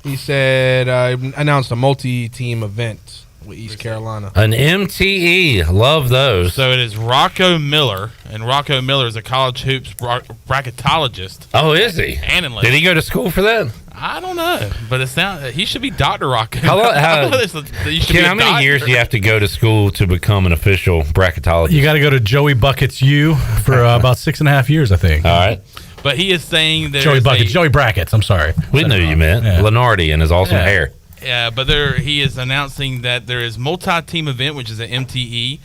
he said announced a multi-team event with East Carolina. An MTE. Love those. So it is Rocco Miller, and Rocco Miller is a college hoops bracketologist. Oh, is he? Did he go to school for that? I don't know, but he should be Dr. Rocco. How many years do you have to go to school to become an official bracketologist? You got to go to Joey Buckets U for about 6.5 years, I think. All right. But he is saying that Joey Brackets. I'm sorry. We knew you meant Lenardi and his awesome hair. Yeah, but he is announcing that there is multi-team event, which is an MTE.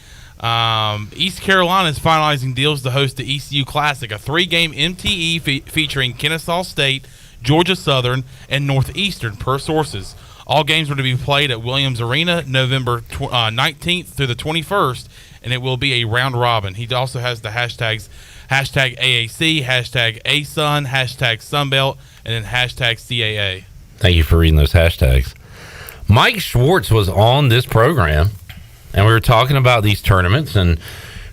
East Carolina is finalizing deals to host the ECU Classic, a 3-game MTE featuring Kennesaw State, Georgia Southern, and Northeastern, per sources. All games are to be played at Williams Arena November 19th through the 21st, and it will be a round robin. He also has the hashtags #AAC, #ASUN, #Sunbelt, and then #CAA. Thank you for reading those hashtags. Mike Schwartz was on this program, and we were talking about these tournaments. And,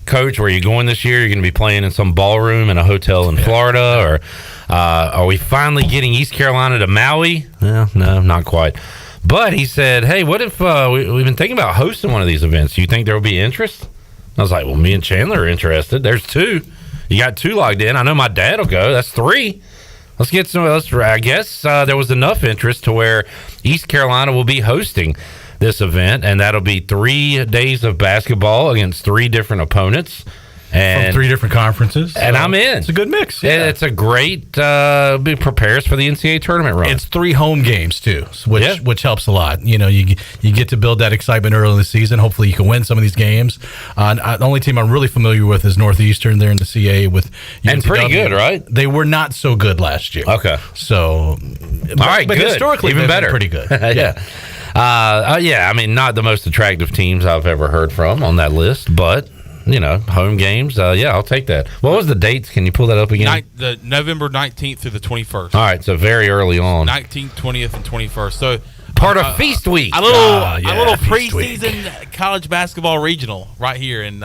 Coach, where are you going this year? You're going to be playing in some ballroom in a hotel in Florida, or are we finally getting East Carolina to Maui? No, not quite. But he said, hey, what if we've been thinking about hosting one of these events? Do you think there will be interest? I was like, well, me and Chandler are interested. There's 2. You got 2 logged in. I know my dad will go. That's 3. Let's get some. I guess there was enough interest to where East Carolina will be hosting this event, and that'll be 3 days of basketball against 3 different opponents. And from 3 different conferences. And I'm in. It's a good mix. Yeah. It's a great, prepares for the NCAA tournament run. It's 3 home games, too, which helps a lot. You know, you get to build that excitement early in the season. Hopefully you can win some of these games. The only team I'm really familiar with is Northeastern. They're in the CA with UNCW. And pretty good, right? They were not so good last year. Okay. So, all right, but good. Historically, even better. Pretty good. Yeah. I mean, not the most attractive teams I've ever heard from on that list, but home games. I'll take that. What was the dates? Can you pull that up again? The November 19th through the 21st. All right, so very early on. 19th, 20th, and 21st. So part of Feast Week. A little preseason college basketball regional right here, and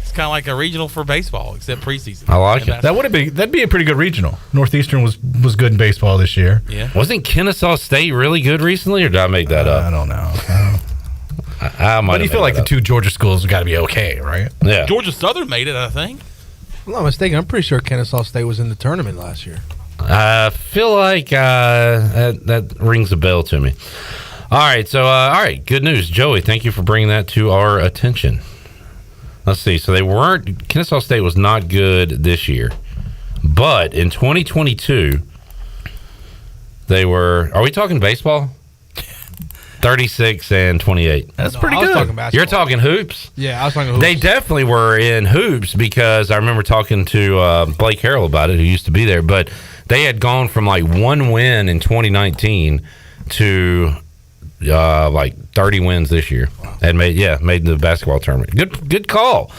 it's kind of like a regional for baseball, except preseason. I like it. That'd be a pretty good regional. Northeastern was good in baseball this year. Yeah. Wasn't Kennesaw State really good recently, or did I make that up? I don't know. But you feel like the 2 Georgia schools have got to be okay, right? Yeah. Georgia Southern made it, I think. If I'm not mistaken, I'm pretty sure Kennesaw State was in the tournament last year. I feel like that rings a bell to me. All right, so good news, Joey. Thank you for bringing that to our attention. Let's see. So Kennesaw State was not good this year. But in 2022, they were. Are we talking baseball? 36 and 28. That's pretty good. You're talking hoops? Yeah, I was talking hoops. They definitely were in hoops because I remember talking to Blake Harrell about it, who used to be there. But they had gone from like 1 win in 2019 to like 30 wins this year, and made the basketball tournament. Good call.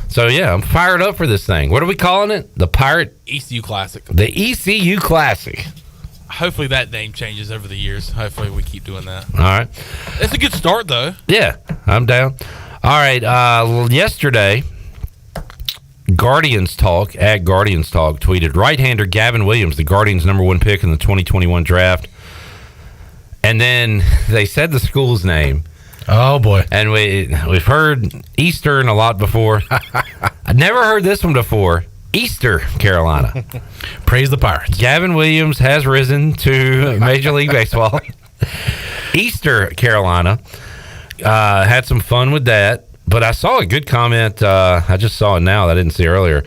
So yeah, I'm fired up for this thing. What are we calling it? The Pirate ECU Classic. The ECU Classic. Hopefully that name changes over the years. Hopefully we keep doing that. All right. It's a good start, though. Yeah, I'm down. All right. Yesterday, Guardians Talk tweeted right-hander Gavin Williams, the Guardians' #1 pick in the 2021 draft. And then they said the school's name. Oh, boy. And we've heard Eastern a lot before. I've never heard this one before. Easter, Carolina. Praise the Pirates. Gavin Williams has risen to Major League Baseball. Easter, Carolina. Had some fun with that. But I saw a good comment. I just saw it now that I didn't see earlier.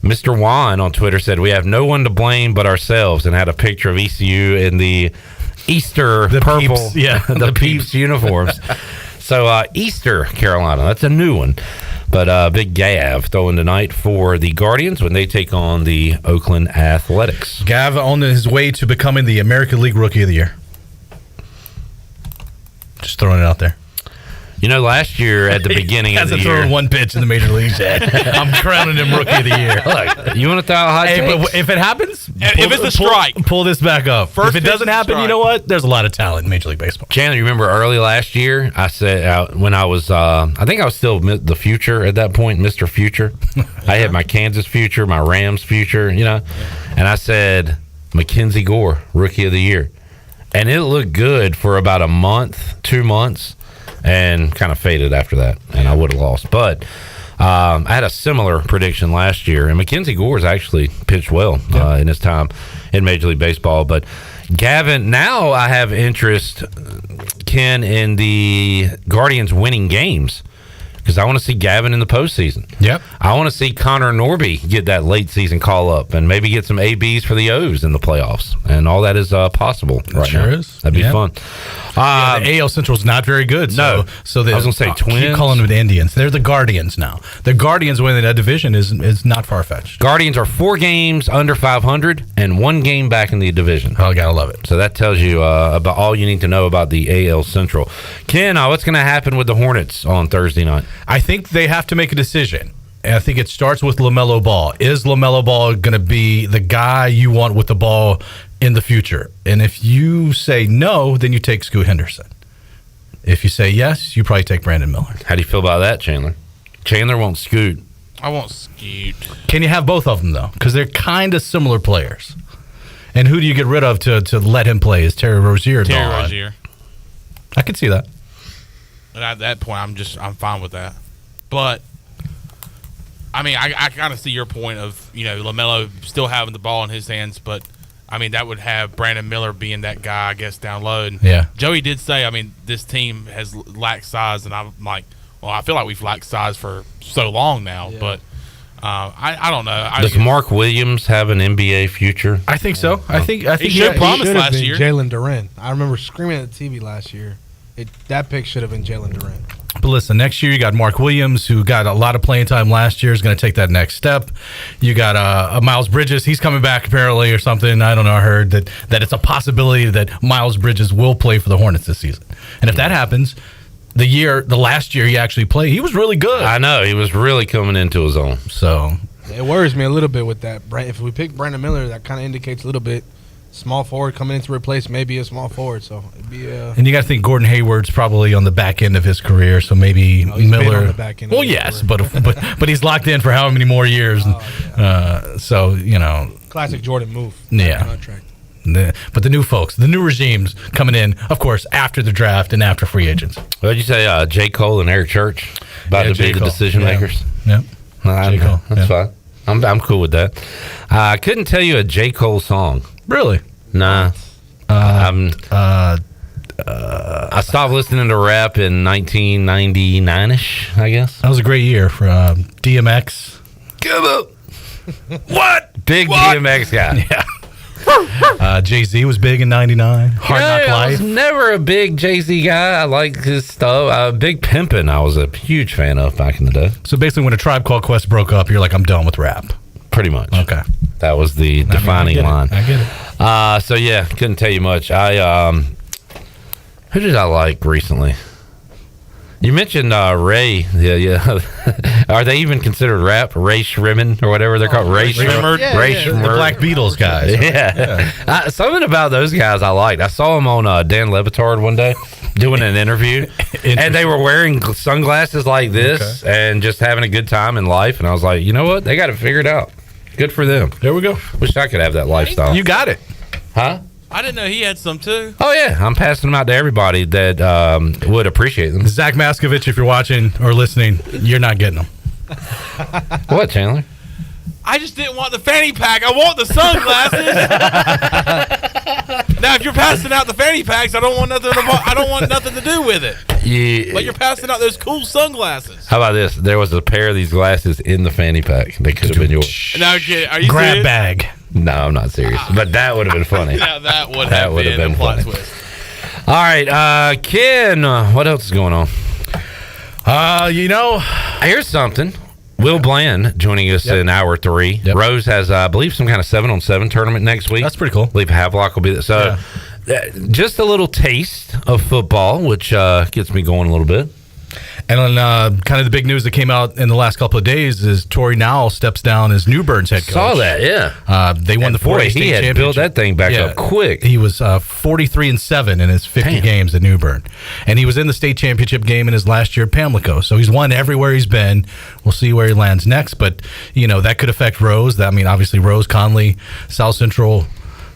Mr. Juan on Twitter said, "We have no one to blame but ourselves," and had a picture of ECU in the Easter purple, Peeps, the Peeps uniforms. So Easter, Carolina. That's a new one. But big Gav throwing tonight for the Guardians when they take on the Oakland Athletics. Gav on his way to becoming the American League Rookie of the Year. Just throwing it out there. You know, last year at the beginning of the year, hasn't thrown one pitch in the major leagues yet. I'm crowning him Rookie of the Year. Look, you want to throw a hot take? But if it happens, if it's a strike, pull this back up. First if it doesn't happen, strike. you know what? There's a lot of talent in Major League Baseball. Chandler, you remember early last year, I said when I was, I think I was still the future at that point, Mr. Future. I had my Kansas future, my Rams future, and I said Mackenzie Gore, Rookie of the Year. And it looked good for about a month, 2 months. And kind of faded after that, and I would have lost. But I had a similar prediction last year, and Mackenzie Gore's actually pitched well in his time in Major League Baseball. But Gavin, now I have interest, Ken, in the Guardians winning games because I want to see Gavin in the postseason. Yep. I want to see Connor Norby get that late season call up and maybe get some ABs for the O's in the playoffs. And all that is possible right sure now. Is. That'd be fun. The AL Central is not very good. So I was going to say Twins. Keep calling them the Indians. They're the Guardians now. The Guardians winning that division is not far-fetched. Guardians are 4 games under 500 and 1 game back in the division. Oh, gotta love it. So that tells you about all you need to know about the AL Central. Ken, what's going to happen with the Hornets on Thursday night? I think they have to make a decision. And I think it starts with LaMelo Ball. Is LaMelo Ball going to be the guy you want with the ball in the future? And if you say no, then you take Scoot Henderson. If you say yes, you probably take Brandon Miller. How do you feel about that, Chandler? Chandler won't Scoot. I won't Scoot. Can you have both of them, though? Because they're kind of similar players. And who do you get rid of to let him play? Is Terry Rozier gone? Terry Rozier. I can see that. And at that point, I'm fine with that. But I mean, I kind of see your point of LaMelo still having the ball in his hands, but I mean that would have Brandon Miller being that guy, I guess, down low. And yeah. Joey did say, I mean, this team has lacked size, and I'm like, well, I feel like we've lacked size for so long now, but. I don't know. Does Mark Williams have an NBA future? I think so. I think he showed promise last year. Jalen Duren. I remember screaming at the TV last year. That pick should have been Jalen Duren. But listen, next year you got Mark Williams, who got a lot of playing time last year, is going to take that next step. You got Miles Bridges. He's coming back apparently or something. I don't know. I heard that it's a possibility that Miles Bridges will play for the Hornets this season. And if that happens, the last year he actually played, he was really good. I know. He was really coming into his own. So it worries me a little bit with that. If we pick Brandon Miller, that kind of indicates a little bit. Small forward coming in to replace maybe a small forward, so it'd be and you got to think Gordon Hayward's probably on the back end of his career, so maybe Miller. On the back end well, yes, but he's locked in for how many more years? So classic Jordan move. Yeah. Contract. But the new folks, the new regimes coming in, of course, after the draft and after free agents. What did you say? J. Cole and Eric Church about to be the decision makers. Yeah, J. Cole. That's fine. I'm cool with that. I couldn't tell you a J. Cole song. Really? Nah. I stopped listening to rap in 1999-ish, I guess. That was a great year for DMX. Give up. What? Big DMX guy. Yeah. Jay-Z was big in 99. Hard Knock I was Life. never a big Jay-Z guy. I like his stuff. Big Pimpin' I was a huge fan of back in the day. So basically when A Tribe Called Quest broke up, you're like, I'm done with rap. Pretty much. Okay. That was the defining line. I get it. So yeah, couldn't tell you much. Who did I like recently? You mentioned Ray. Yeah. Are they even considered rap? Ray Shrimmin or whatever they're called. Ray Shrimmer. Ray Shrimmer. The Black Beatles guys. Yeah. Something about those guys I liked. I saw them on Dan Le Batard one day doing an interview, and they were wearing sunglasses like this and just having a good time in life. And I was like, you know what? They got it figured out. Good for them. There we go. Wish I could have that lifestyle. You got it. Huh? I didn't know he had some too. Oh yeah, I'm passing them out to everybody that would appreciate them. Zach Maskovich, if you're watching or listening, you're not getting them. What, Chandler? I just didn't want the fanny pack. I want the sunglasses. Now, if you're passing out the fanny packs, I don't want nothing to do with it. Yeah. But you're passing out those cool sunglasses. How about this? There was a pair of these glasses in the fanny pack. They could have been yours. Now, are you Grab serious? bag. No, I'm not serious. But that would have been funny. Yeah, that would have been a plot twist. All right, Ken, what else is going on? Here's something. Will Bland joining us in hour 3. Yep. Rose has, I believe, some kind of 7-on-7 tournament next week. That's pretty cool. I believe Havelock will be there. So, just a little taste of football, which gets me going a little bit. And then kind of the big news that came out in the last couple of days is Torrey Nowell steps down as New Bern's head coach. Saw that, yeah. They won the 4A state championship. He had built that thing back up quick. He was 43-7 in his 50 games at New Bern. And he was in the state championship game in his last year at Pamlico. So he's won everywhere he's been. We'll see where he lands next. But, that could affect Rose. Obviously, Rose, Conley, South Central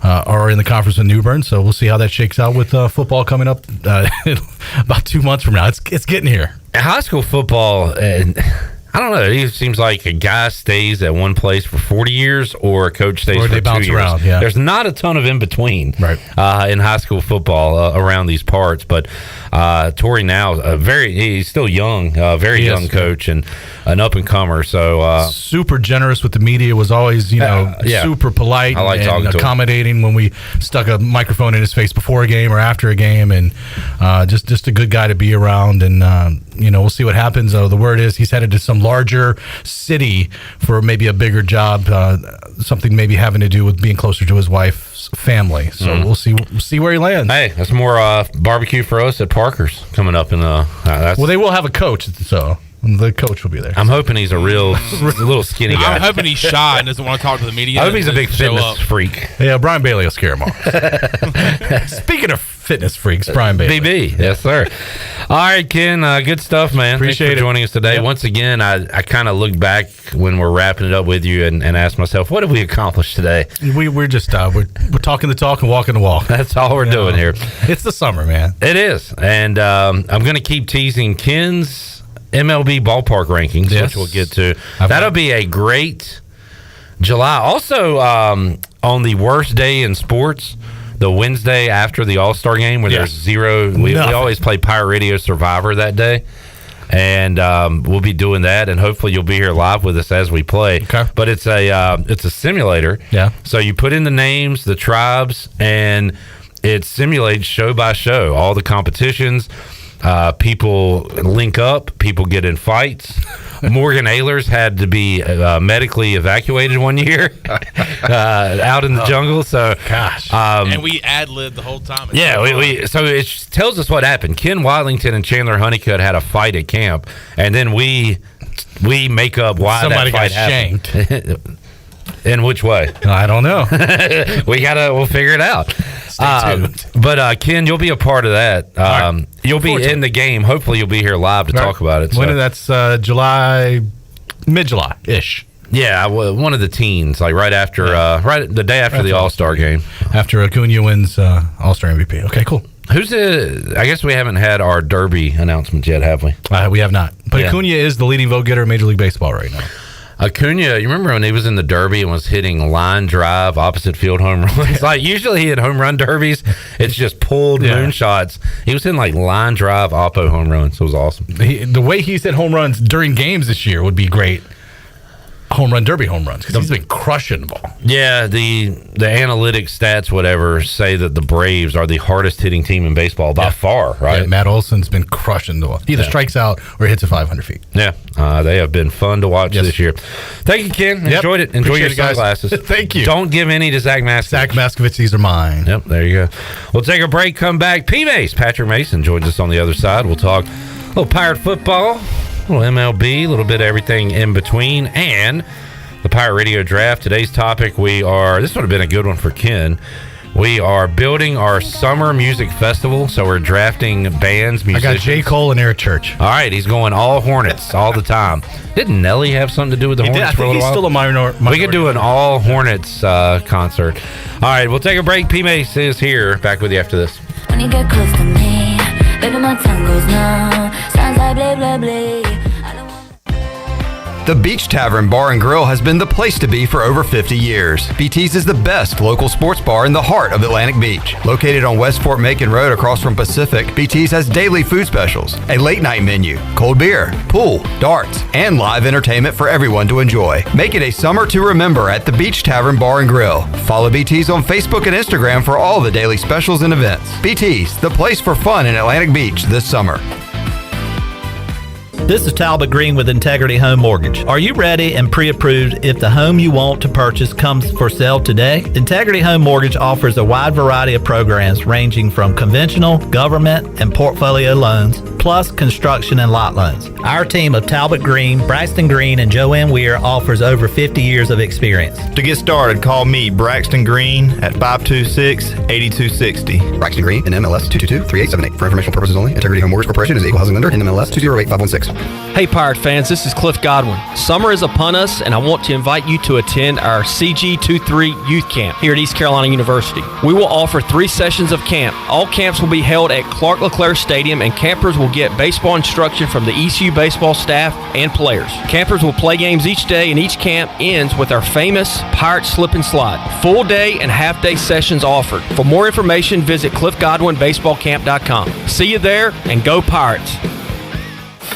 are in the conference with New Bern. So we'll see how that shakes out with football coming up about 2 months from now. It's getting here. High school football, I don't know. It seems like a guy stays at one place for 40 years or a coach stays for 2 years. Bounce around, yeah. There's not a ton of in between in high school football around these parts. But Torrey now, he's still young, very young coach and an up and comer. So super generous with the media, was always super polite and accommodating when we stuck a microphone in his face before a game or after a game, and just a good guy to be around. And we'll see what happens. The word is he's headed to some larger city for maybe a bigger job, something maybe having to do with being closer to his wife's family. So we'll see where he lands. Hey, that's more barbecue for us at Parker's coming up in well, they will have a coach, so the coach will be there. I'm hoping he's a little skinny guy. I'm hoping he's shy and doesn't want to talk to the media. I hope he's a big fitness freak. Yeah, Brian Bailey will scare him off. Speaking of fitness freaks, Brian Bailey. BB, yes, sir. All right, Ken, good stuff, man. Appreciate Thanks for joining us today. Yep. Once again, I kind of look back when we're wrapping it up with you and ask myself, what have we accomplished today? We're just we're talking the talk and walking the walk. That's all we're doing here. It's the summer, man. It is, and I'm going to keep teasing Ken's MLB ballpark rankings, which we'll get to. That'll be a great July. Also, on the worst day in sports, the Wednesday after the All-Star game where there's zero. We always play Pirate Radio Survivor that day. And we'll be doing that, and hopefully you'll be here live with us as we play. Okay. But it's a simulator. Yeah. So you put in the names, the tribes, and it simulates show by show all the competitions. People link up. People get in fights. Morgan Ehlers had to be medically evacuated one year out in the jungle. So, gosh, and we ad-libbed the whole time. So it tells us what happened. Ken Watlington and Chandler Honeycutt had a fight at camp, and then we make up why somebody that fight got happened. In which way? I don't know. We'll figure it out. Stay tuned. But Ken, you'll be a part of that. Right. You'll be in the game. Hopefully, you'll be here live to talk about it. When that's July, mid-July ish. Yeah, one of the teens, like right after, the day after the All-Star game, after Acuna wins All-Star MVP. Okay, cool. I guess we haven't had our Derby announcements yet, have we? We have not. But Acuna is the leading vote getter in Major League Baseball right now. Acuna, you remember when he was in the Derby and was hitting line drive, opposite field home runs? Like usually he had home run derbies. It's just pulled moonshots. He was hitting like line drive, oppo home runs. It was awesome. The way he's hit home runs during games this year would be great. home run derby home runs because he's been crushing the ball. Yeah, the analytics stats, whatever, say that the Braves are the hardest hitting team in baseball by far, right? Yeah, Matt Olson's been crushing the ball. He either strikes out or hits it 500 feet. Yeah, they have been fun to watch this year. Thank you, Ken. Enjoyed it. Enjoy your sunglasses. Thank you. Don't give any to Zach Maskovich. Zach Maskovich, these are mine. Yep, there you go. We'll take a break, come back. P-Mace, Patrick Mason, joins us on the other side. We'll talk a little Pirate football, a little MLB, a little bit of everything in between, and the Pirate Radio Draft. Today's topic, this would have been a good one for Ken. We are building our summer music festival, so we're drafting bands, musicians. I got J. Cole and Eric Church. All right, he's going all Hornets all the time. Didn't Nelly have something to do with the Hornets for a little while? He's still a minority. We could do an all Hornets concert. All right, we'll take a break. P-Mace is here. Back with you after this. When you get close to me, baby, my tongue goes numb. Sounds like blah, blah, blah. The Beach Tavern Bar and Grill has been the place to be for over 50 years. BT's is the best local sports bar in the heart of Atlantic Beach. Located on West Fort Macon Road across from Pacific, BT's has daily food specials, a late night menu, cold beer, pool, darts, and live entertainment for everyone to enjoy. Make it a summer to remember at the Beach Tavern Bar and Grill. Follow BT's on Facebook and Instagram for all the daily specials and events. BT's, the place for fun in Atlantic Beach this summer. This is Talbot Green with Integrity Home Mortgage. Are you ready and pre-approved if the home you want to purchase comes for sale today? Integrity Home Mortgage offers a wide variety of programs ranging from conventional, government, and portfolio loans, plus construction and lot loans. Our team of Talbot Green, Braxton Green, and Joanne Weir offers over 50 years of experience. To get started, call me, Braxton Green, at 526-8260. Braxton Green, NMLS 222-3878. For informational purposes only, Integrity Home Mortgage Corporation is an equal housing lender, NMLS 208516. Hey Pirate fans, this is Cliff Godwin. Summer is upon us, and I want to invite you to attend our CG23 Youth Camp here at East Carolina University. We will offer 3 sessions of camp. All camps will be held at Clark LeClaire Stadium, and campers will get baseball instruction from the ECU baseball staff and players. Campers will play games each day, and each camp ends with our famous Pirate Slip and Slide. Full day and half day sessions offered. For more information, visit cliffgodwinbaseballcamp.com. See you there, and go Pirates!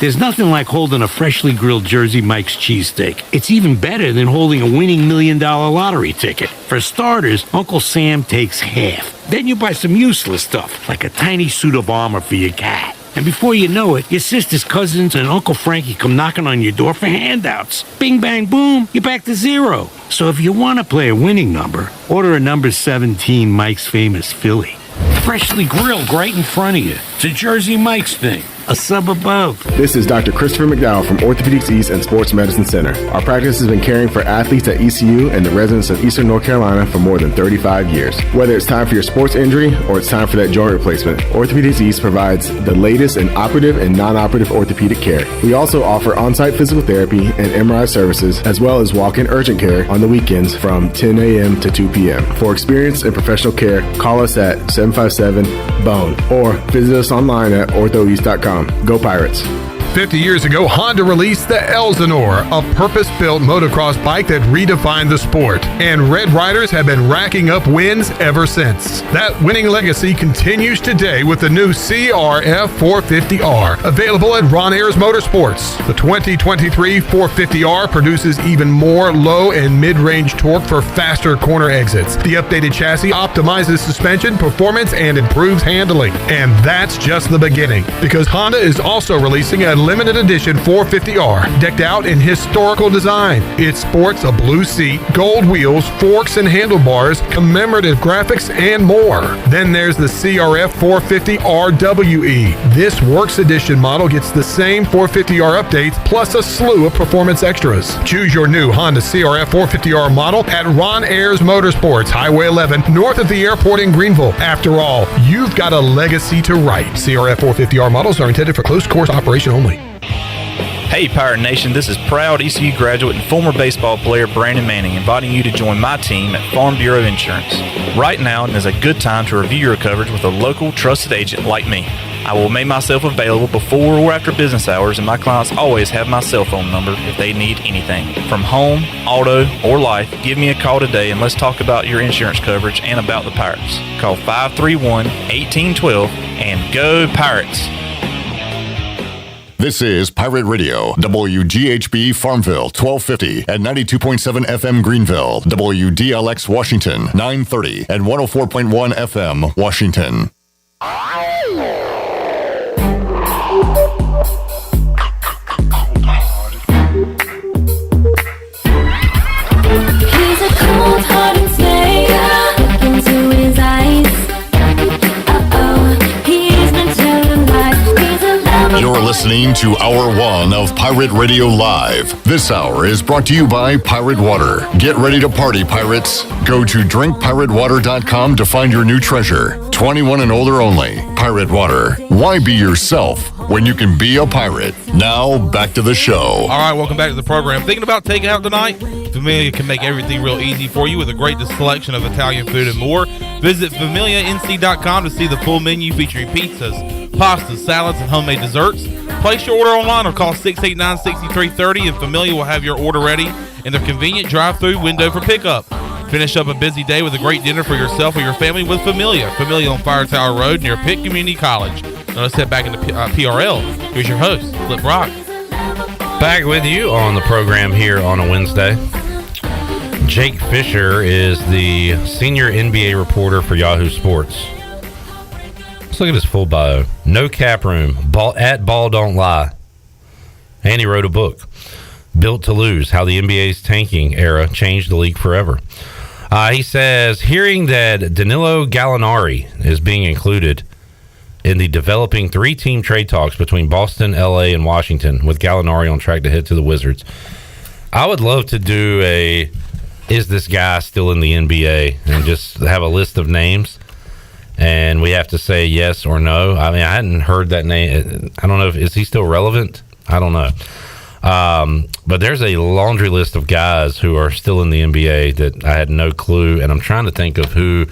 There's nothing like holding a freshly grilled Jersey Mike's cheesesteak. It's even better than holding a winning $1 million lottery ticket. For starters, Uncle Sam takes half. Then you buy some useless stuff, like a tiny suit of armor for your cat. And before you know it, your sister's cousins and Uncle Frankie come knocking on your door for handouts. Bing, bang, boom, you're back to zero. So if you want to play a winning number, order a number 17 Mike's Famous Philly. Freshly grilled right in front of you. It's a Jersey Mike's thing. A sub above. This is Dr. Christopher McDowell from Orthopedics East and Sports Medicine Center. Our practice has been caring for athletes at ECU and the residents of Eastern North Carolina for more than 35 years. Whether it's time for your sports injury or it's time for that joint replacement, Orthopedics East provides the latest in operative and non-operative orthopedic care. We also offer on-site physical therapy and MRI services, as well as walk-in urgent care on the weekends from 10 a.m. to 2 p.m. For experience and professional care, call us at 757-BONE or visit us online at orthoeast.com. Go Pirates. 50 years ago, Honda released the Elsinore, a purpose-built motocross bike that redefined the sport. And Red Riders have been racking up wins ever since. That winning legacy continues today with the new CRF 450R, available at Ron Ayers Motorsports. The 2023 450R produces even more low and mid-range torque for faster corner exits. The updated chassis optimizes suspension, performance, and improves handling. And that's just the beginning, because Honda is also releasing a limited edition 450R decked out in historical design. It sports a blue seat, gold wheels, forks and handlebars, commemorative graphics, and more. Then there's the CRF 450RWE. This Works Edition model gets the same 450R updates plus a slew of performance extras. Choose your new Honda CRF 450R model at Ron Ayers Motorsports, Highway 11, north of the airport in Greenville. After all, you've got a legacy to write. CRF 450R models are intended for close course operation only. Hey Pirate Nation, this is proud ECU graduate and former baseball player Brandon Manning inviting you to join my team at Farm Bureau Insurance. Right now is a good time to review your coverage with a local trusted agent like me. I will make myself available before or after business hours, and my clients always have my cell phone number if they need anything. From home, auto, or life, give me a call today and let's talk about your insurance coverage and about the Pirates. Call 531-1812 and go Pirates! This is Pirate Radio, WGHB Farmville, 1250 and 92.7 FM Greenville, WDLX Washington, 930 and 104.1 FM Washington. He's a cold-hearted snake. Look into his eyes. Uh-oh, he's been telling lies. He's a lover. You're listening to Hour 1 of Pirate Radio Live. This hour is brought to you by Pirate Water. Get ready to party, pirates. Go to drinkpiratewater.com to find your new treasure. 21 and older only. Pirate Water. Why be yourself when you can be a pirate? Now, back to the show. All right, welcome back to the program. Thinking about taking out tonight? Familia can make everything real easy for you with a great selection of Italian food and more. Visit FamiliaNC.com to see the full menu featuring pizzas, pastas, salads, and homemade desserts. Place your order online or call 689-6330 and Familia will have your order ready in their convenient drive-through window for pickup. Finish up a busy day with a great dinner for yourself or your family with Familia. Familia on Fire Tower Road near Pitt Community College. Now let's head back into PRL. Here's your host, Flip Brock. Back with you on the program here on a Wednesday. Jake Fisher is the senior NBA reporter for Yahoo Sports. Let's look at his full bio. No cap room. Ball don't lie. And he wrote a book, Built to Lose, How the NBA's Tanking Era Changed the League Forever. He says, hearing that Danilo Gallinari is being included in the developing three-team trade talks between Boston, LA, and Washington, with Gallinari on track to head to the Wizards. I would love to do is this guy still in the NBA, and just have a list of names, and we have to say yes or no. I mean, I hadn't heard that name. I don't know is he still relevant? I don't know. But there's a laundry list of guys who are still in the NBA that I had no clue, and I'm trying to think of who.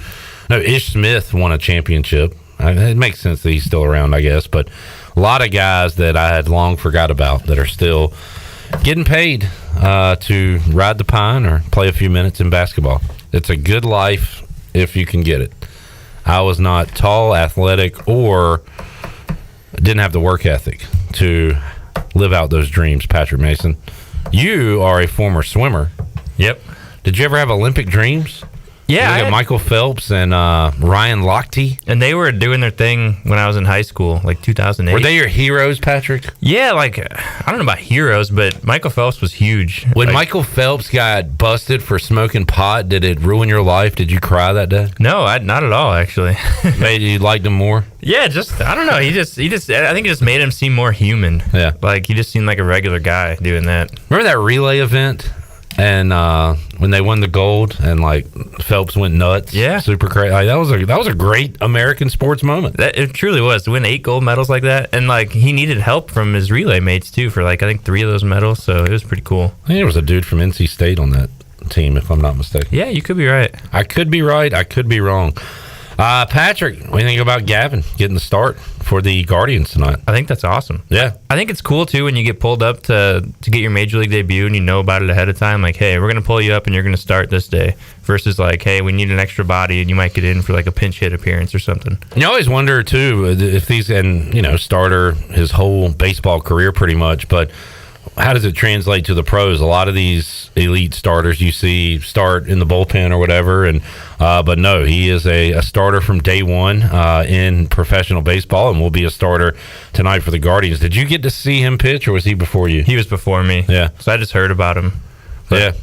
No, Ish Smith won a championship. It makes sense that he's still around, I guess, but a lot of guys that I had long forgot about that are still getting paid to ride the pine or play a few minutes in basketball. It's a good life if you can get it. I was not tall, athletic, or didn't have the work ethic to live out those dreams, Patrick Mason. You are a former swimmer. Yep. Did you ever have Olympic dreams? Yeah. You got Michael Phelps and Ryan Lochte. And they were doing their thing when I was in high school, like 2008. Were they your heroes, Patrick? Yeah, like, I don't know about heroes, but Michael Phelps was huge. When Michael Phelps got busted for smoking pot, did it ruin your life? Did you cry that day? No, not at all, actually. Maybe you liked him more? Yeah, just, I don't know. He just, I think it just made him seem more human. Yeah. Like, he just seemed like a regular guy doing that. Remember that relay event? And when they won the gold and like Phelps went nuts, yeah, super crazy. Like, that was a great American sports moment. It truly was to win 8 gold medals like that, and like he needed help from his relay mates too for like I think 3 of those medals. So it was pretty cool. I think there was a dude from NC State on that team, if I'm not mistaken. Yeah, you could be right. I could be right. I could be wrong. Patrick, what do you think about Gavin getting the start for the Guardians tonight? I think that's awesome. Yeah. I think it's cool, too, when you get pulled up to get your Major League debut and you know about it ahead of time. Like, hey, we're going to pull you up and you're going to start this day. Versus like, hey, we need an extra body and you might get in for like a pinch hit appearance or something. You always wonder, too, if these, and, starter his whole baseball career pretty much, but how does it translate to the pros? A lot of these elite starters you see start in the bullpen or whatever, and but no, he is a starter from day one in professional baseball and will be a starter tonight for the Guardians. Did you get to see him pitch, or was he before you? He was before me. Yeah. So I just heard about him. But,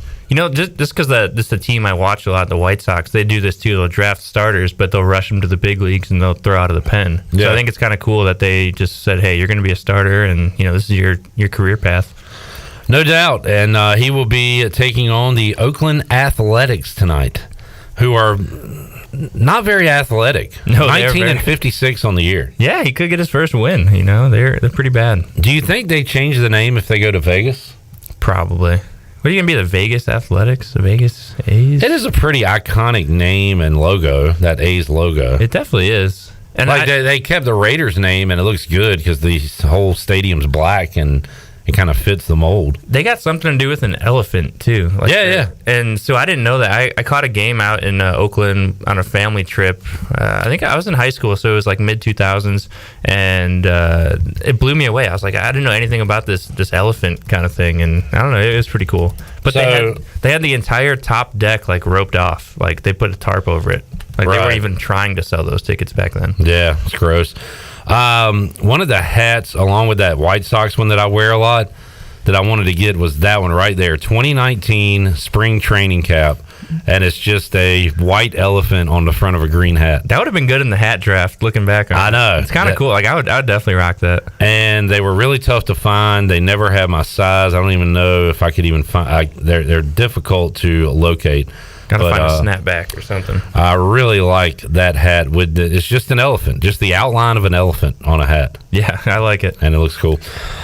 just because this is the team I watch a lot, the White Sox, they do this too. They'll draft starters, but they'll rush them to the big leagues and they'll throw out of the pen. Yeah. So I think it's kind of cool that they just said, hey, you're going to be a starter and, this is your career path. No doubt. And he will be taking on the Oakland Athletics tonight, who are not very athletic. No, 19 and 56 on the year. Yeah, he could get his first win. They're pretty bad. Do you think they change the name if they go to Vegas? Probably. What are you going to be, the Vegas Athletics? The Vegas A's? It is a pretty iconic name and logo, that A's logo. It definitely is. And they kept the Raiders name, and it looks good because the whole stadium's black, and it kind of fits the mold. They got something to do with an elephant too. Yeah. And so I didn't know that. I caught a game out in Oakland on a family trip. I think I was in high school, so it was like mid 2000s, and it blew me away. I was like, I didn't know anything about this elephant kind of thing, and I don't know, it was pretty cool. But they had the entire top deck like roped off. Like they put a tarp over it. Like they weren't even trying to sell those tickets back then. Yeah, it's gross. One of the hats, along with that White Sox one that I wear a lot, that I wanted to get was that one right there, 2019 spring training cap, and it's just a white elephant on the front of a green hat. That would have been good in the hat draft. Looking back on it. I know, it's kind of cool. Like I would definitely rock that. And they were really tough to find. They never had my size. I don't even know if I could even find. They're difficult to locate. Gotta find a snapback or something. I really like that hat. It's just an elephant, just the outline of an elephant on a hat. Yeah, I like it. And it looks cool.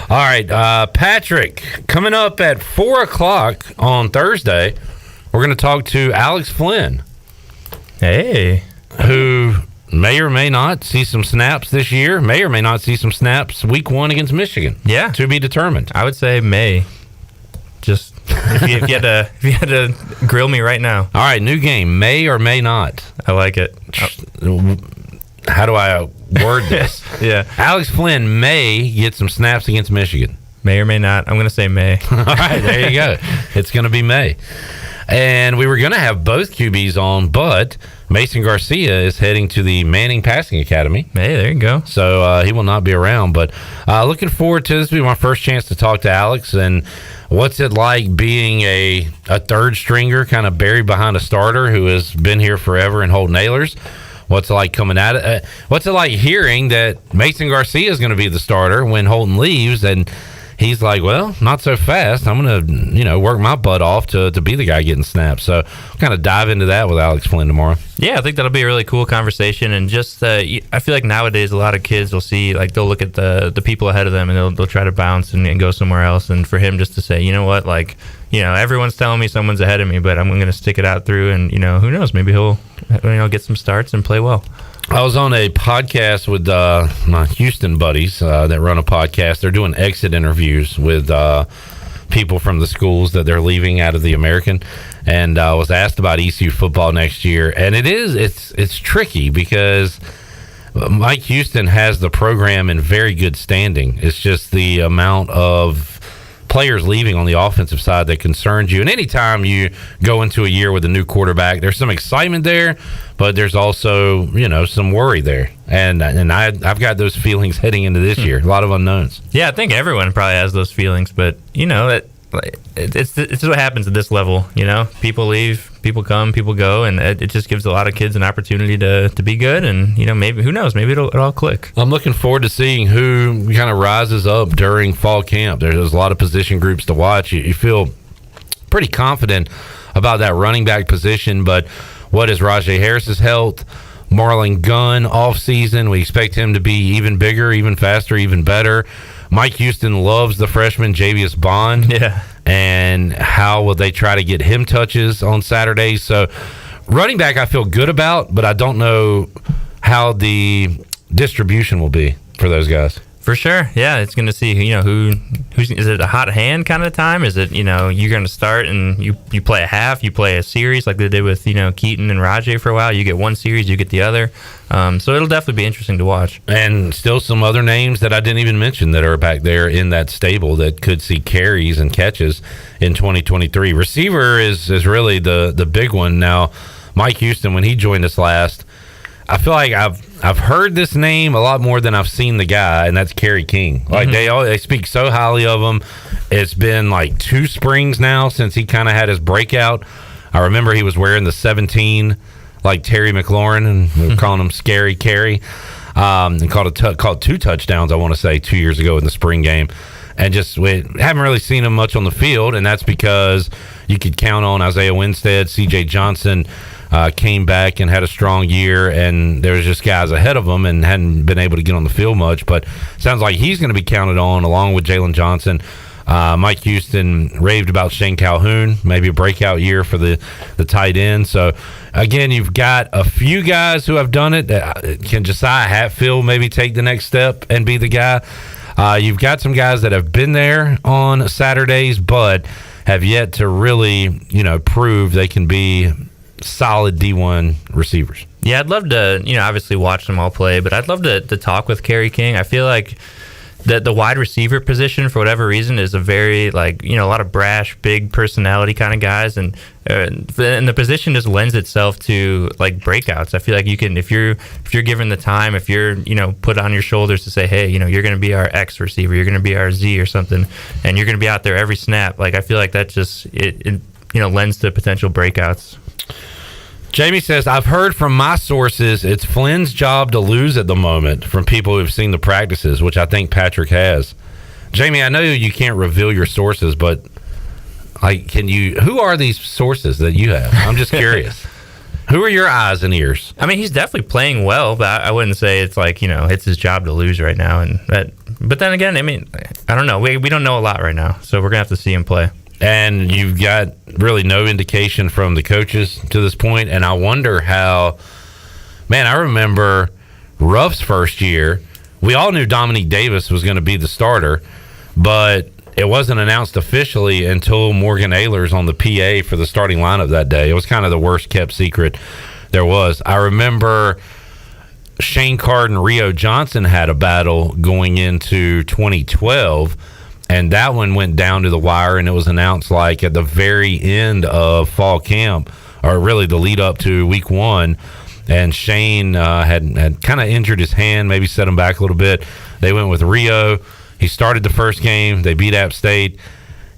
All right, Patrick, coming up at 4 o'clock on Thursday, we're going to talk to Alex Flynn. Hey. Who may or may not see some snaps this year, may or may not see some snaps week 1 against Michigan. Yeah. To be determined. I would say may. Just if you had to grill me right now. All right, new game, may or may not. I like it. How do I word this? Yeah. Alex Flynn may get some snaps against Michigan. May or may not. I'm going to say may. All right, there you go. It's going to be May. And we were going to have both QBs on, but Mason Garcia is heading to the Manning Passing Academy. Hey, there you go. So he will not be around. But looking forward to this. Will be my first chance to talk to Alex. And what's it like being a third stringer, kind of buried behind a starter who has been here forever in Holton Ahlers? What's it like coming at it? What's it like hearing that Mason Garcia is going to be the starter when Holton leaves? And he's like, well, not so fast. I'm going to, work my butt off to be the guy getting snaps. So I'll kind of dive into that with Alex Flynn tomorrow. Yeah, I think that'll be a really cool conversation. And just, I feel like nowadays a lot of kids will see, like they'll look at the people ahead of them and they'll try to bounce and go somewhere else. And for him just to say, you know what, like, everyone's telling me someone's ahead of me, but I'm going to stick it out through. And, who knows, maybe he'll, get some starts and play well. I was on a podcast with my Houston buddies that run a podcast. They're doing exit interviews with people from the schools that they're leaving out of the American, and I was asked about ECU football next year. And it's tricky because Mike Houston has the program in very good standing. It's just the amount of players leaving on the offensive side that concerns you. And anytime you go into a year with a new quarterback, there's some excitement there, but there's also, some worry there. And I've got those feelings heading into this year. A lot of unknowns. Yeah, I think everyone probably has those feelings, but it's what happens at this level. People leave, people come, people go, and it just gives a lot of kids an opportunity to be good. And maybe, who knows, maybe it'll all click. I'm looking forward to seeing who kind of rises up during fall camp. There's a lot of position groups to watch. You feel pretty confident about that running back position, but what is Rajay Harris's health? Marlon Gunn off season. We expect him to be even bigger, even faster, even better. Mike Houston loves the freshman Javius Bond. Yeah. And how will they try to get him touches on Saturdays? So running back I feel good about, but I don't know how the distribution will be for those guys. For sure, yeah. It's going to see who's is it a hot hand kind of time? Is it you're going to start and you play a half, you play a series like they did with Keaton and Rajay for a while. You get one series, you get the other. So it'll definitely be interesting to watch. And still some other names that I didn't even mention that are back there in that stable that could see carries and catches in 2023. Receiver is really the big one now. Mike Houston, when he joined us last, I feel like I've heard this name a lot more than I've seen the guy, and that's Kerry King. Like they speak so highly of him. It's been like 2 springs now since he kind of had his breakout. I remember he was wearing the 17 like Terry McLaurin, and we were calling him Scary Kerry. And caught 2 touchdowns, I want to say, 2 years ago in the spring game. And just we haven't really seen him much on the field, and that's because you could count on Isaiah Winstead, C.J. Johnson. Came back and had a strong year, and there was just guys ahead of him and hadn't been able to get on the field much. But sounds like he's going to be counted on along with Jalen Johnson. Mike Houston raved about Shane Calhoun, maybe a breakout year for the tight end. So, again, you've got a few guys who have done it. Can Josiah Hatfield maybe take the next step and be the guy? You've got some guys that have been there on Saturdays, but have yet to really, prove they can be solid D1 receivers. Yeah, I'd love to, obviously watch them all play, but I'd love to talk with Kerry King. I feel like the wide receiver position, for whatever reason, is a very, a lot of brash, big personality kind of guys, and the position just lends itself to breakouts. I feel like you can, if you're given the time, if you're put on your shoulders to say, hey, you're going to be our X receiver, you're going to be our Z or something, and you're going to be out there every snap. I feel like that just it lends to potential breakouts. Jamie says, I've heard from my sources it's Flynn's job to lose at the moment from people who've seen the practices, which I think Patrick has. Jamie, I know you can't reveal your sources, but who are these sources that you have? I'm just curious. Who are your eyes and ears? I mean, he's definitely playing well, but I wouldn't say it's it's his job to lose right now. But then again, I mean, I don't know. We don't know a lot right now, so we're going to have to see him play. And you've got really no indication from the coaches to this point. And I wonder how, I remember Ruff's first year, we all knew Dominique Davis was going to be the starter, but it wasn't announced officially until Morgan Ehlers on the PA for the starting lineup that day. It was kind of the worst kept secret there was. I remember Shane Card and Rio Johnson had a battle going into 2012, and that one went down to the wire, and it was announced at the very end of fall camp, or really the lead up to week one. And Shane had kind of injured his hand, maybe set him back a little bit. They went with Rio. He started the first game. They beat App State.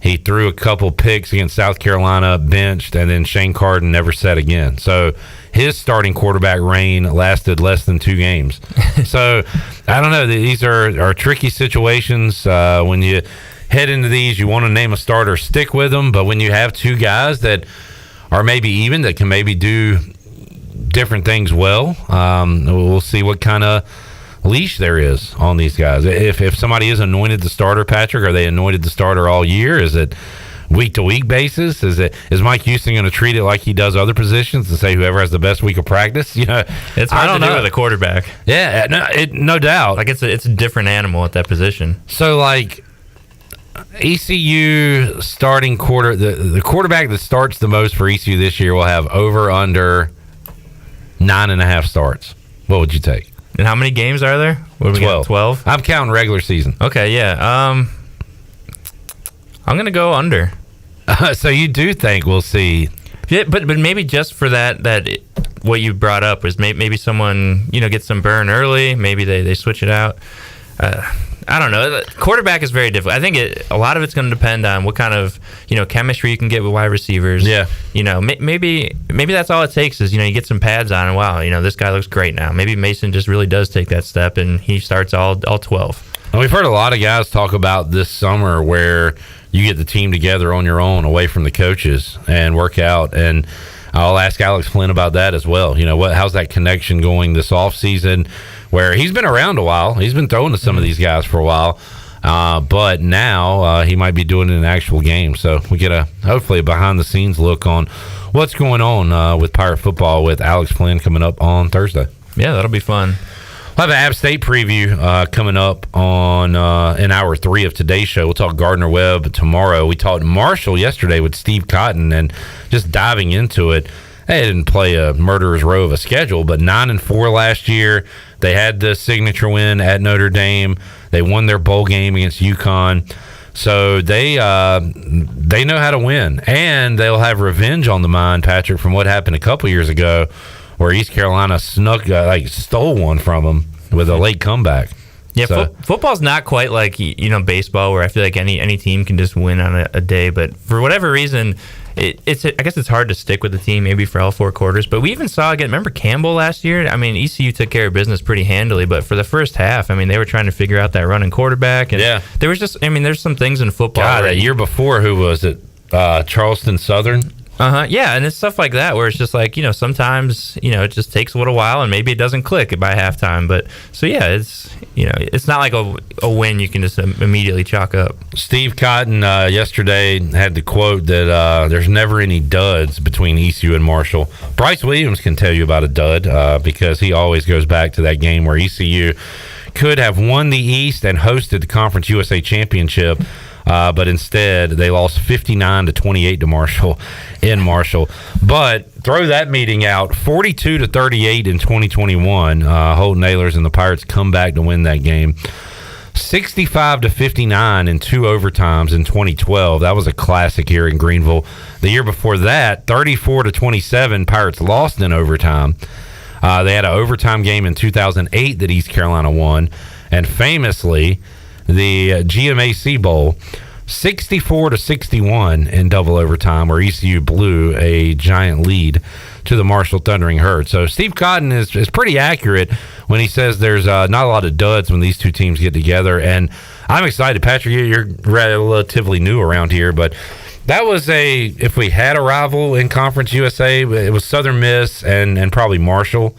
He threw a couple picks against South Carolina, benched, and then Shane Carden never set again. So his starting quarterback reign lasted less than 2 games. So I don't know. These are tricky situations. When you head into these, you want to name a starter, stick with them. But when you have 2 guys that are maybe even, that can maybe do different things well, we'll see what kind of leash there is on these guys. If somebody is anointed the starter, Patrick, are they anointed the starter all year? Is it week to week basis? Is Mike Houston going to treat it like he does other positions and say whoever has the best week of practice? It's hard to do with a quarterback. Yeah, no doubt. It's a different animal at that position. So ECU starting the quarterback that starts the most for ECU this year will have under 9.5 starts. What would you take? And how many games are there? What do we got, 12? I'm counting regular season. Okay, yeah. I'm going to go under. So you do think we'll see? Yeah, but maybe just for that what you brought up was maybe someone gets some burn early. Maybe they switch it out. I don't know. Quarterback is very difficult. I think a lot of it's going to depend on what kind of chemistry you can get with wide receivers. Yeah. Maybe that's all it takes is you get some pads on and wow, this guy looks great now. Maybe Mason just really does take that step and he starts all 12. And we've heard a lot of guys talk about this summer where you get the team together on your own, away from the coaches, and work out. And I'll ask Alex Flynn about that as well. How's that connection going this off season? Where he's been around a while. He's been throwing to some of these guys for a while. But now he might be doing it in an actual game. So we get hopefully a behind-the-scenes look on what's going on with Pirate football with Alex Flynn coming up on Thursday. Yeah, that'll be fun. We'll have an App State preview coming up on in hour 3 of today's show. We'll talk Gardner-Webb tomorrow. We talked Marshall yesterday with Steve Cotton, and just diving into it, they didn't play a murderer's row of a schedule, but 9-4 last year. They had the signature win at Notre Dame. They won their bowl game against UConn. So they know how to win, and they'll have revenge on the mind, Patrick, from what happened a couple years ago, where East Carolina stole one from them with a late comeback. Yeah, football's not quite like baseball, where I feel like any team can just win on a day. But for whatever reason, I guess it's hard to stick with the team maybe for all 4 quarters. But we even saw again. Remember Campbell last year? I mean, ECU took care of business pretty handily, but for the first half, I mean, they were trying to figure out that running quarterback. And yeah, there was there's some things in football. God, that year before, who was it? Charleston Southern. Yeah, and it's stuff like that where it's just sometimes it just takes a little while and maybe it doesn't click by halftime. But so yeah, it's not like a win you can just immediately chalk up. Steve Cotton yesterday had the quote that there's never any duds between ECU and Marshall. Bryce Williams can tell you about a dud because he always goes back to that game where ECU could have won the East and hosted the Conference USA Championship, but instead they lost 59-28 to Marshall in Marshall. But throw that meeting out, 42-38 in 2021. Holton Ahlers and the Pirates come back to win that game. 65-59 in 2 overtimes in 2012. That was a classic here in Greenville. The year before that, 34-27, Pirates lost in overtime. They had an overtime game in 2008 that East Carolina won. And famously, the GMAC Bowl, 64-61 in double overtime, where ECU blew a giant lead to the Marshall Thundering Herd. So Steve Cotton is pretty accurate when he says there's not a lot of duds when these two teams get together. And I'm excited. Patrick, you're relatively new around here, but that was if we had a rival in Conference USA, it was Southern Miss and probably Marshall.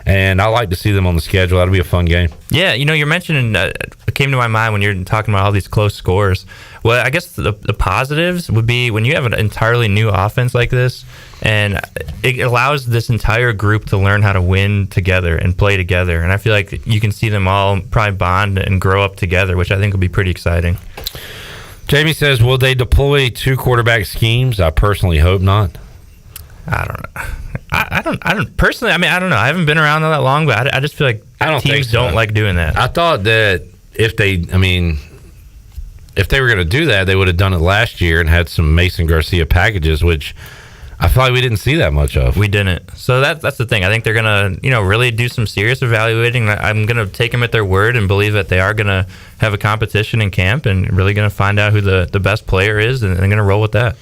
And I like to see them on the schedule. That'll be a fun game. Yeah, you're mentioning, it came to my mind when you're talking about all these close scores. Well, I guess the positives would be when you have an entirely new offense like this, and it allows this entire group to learn how to win together and play together. And I feel like you can see them all probably bond and grow up together, which I think will be pretty exciting. Jamie says, will they deploy 2 quarterback schemes? I personally hope not. I don't know. I don't personally. I mean, I don't know. I haven't been around that long, but I just feel like teams don't like doing that. I thought that if they were going to do that, they would have done it last year and had some Mason Garcia packages, which I feel like we didn't see that much of. We didn't. So that's the thing. I think they're going to, really do some serious evaluating. I'm going to take them at their word and believe that they are going to have a competition in camp and really going to find out who the best player is, and they're going to roll with that.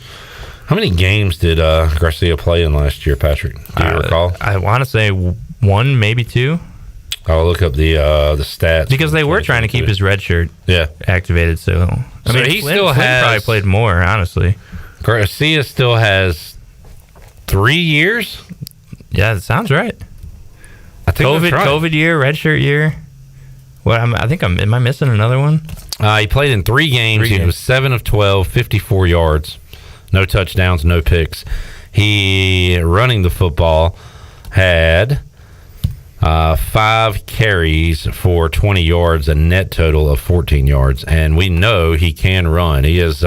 How many games did Garcia play in last year, Patrick? Do you recall? I want to say 1, maybe 2. I'll look up the stats. Because they were trying to keep his red shirt activated. So he still has probably played more, honestly. Garcia still has 3 years? Yeah, that sounds right. I think that's right. COVID year, red shirt year. What? Am I missing another one? He played in 3 games. He was 7 of 12, 54 yards. No touchdowns, no picks. He, running the football, had 5 carries for 20 yards, a net total of 14 yards. And we know he can run. He has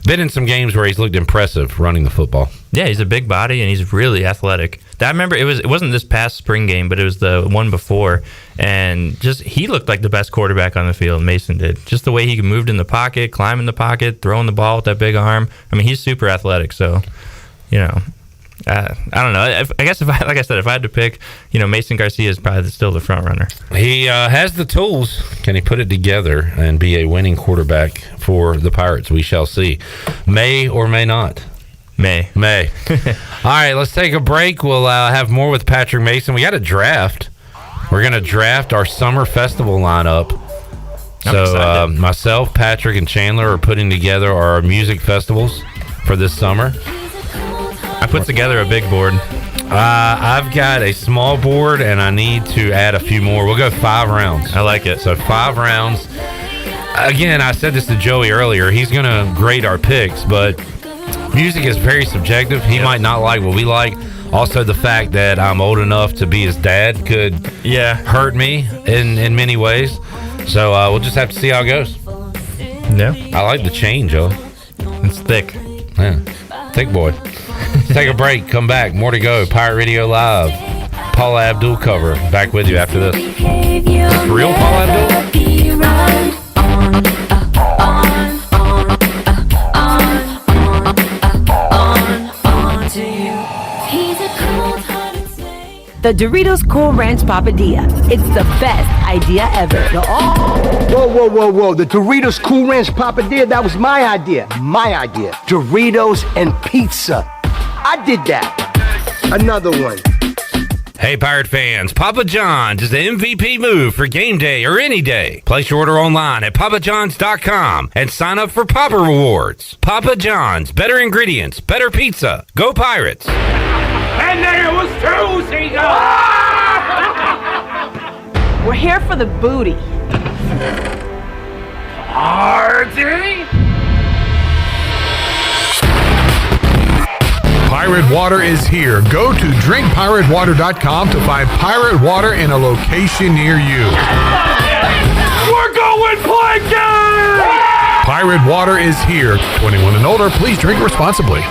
been in some games where he's looked impressive running the football. Yeah, he's a big body, and he's really athletic. I remember it wasn't this past spring game, but it was the one before. And just he looked like the best quarterback on the field, Mason did. Just the way he moved in the pocket, climbing the pocket, throwing the ball with that big arm. I mean, he's super athletic. So, I don't know. I guess if I had to pick, Mason Garcia is probably still the front runner. He has the tools. Can he put it together and be a winning quarterback for the Pirates? We shall see. May or may not. May. All right, let's take a break. We'll have more with Patrick Mason. We got a draft. We're going to draft our summer festival lineup. So myself, Patrick, and Chandler are putting together our music festivals for this summer. I put together a big board. I've got a small board, and I need to add a few more. We'll go 5 rounds. I like it. So 5 rounds. Again, I said this to Joey earlier. He's going to grade our picks, but music is very subjective. He might not like what we like. Also, the fact that I'm old enough to be his dad could hurt me in many ways. So we'll just have to see how it goes. Yeah. I like the chain, Joe. It's thick. Yeah. Thick boy. Let's take a break. Come back. More to go. Pirate Radio Live. Paula Abdul cover. Back with you after this. Real Paula Abdul? The Doritos Cool Ranch Papadilla. It's the best idea ever. Whoa. The Doritos Cool Ranch Papadilla, that was my idea. My idea. Doritos and pizza. I did that. Another one. Hey, Pirate fans, Papa John's is the MVP move for game day or any day. Place your order online at papajohns.com and sign up for Papa Rewards. Papa John's, better ingredients, better pizza. Go Pirates. And then it was 2 seagulls. We're here for the booty. Party? Pirate Water is here. Go to drinkpiratewater.com to find Pirate Water in a location near you. Water is here. 21 and older, please drink responsibly.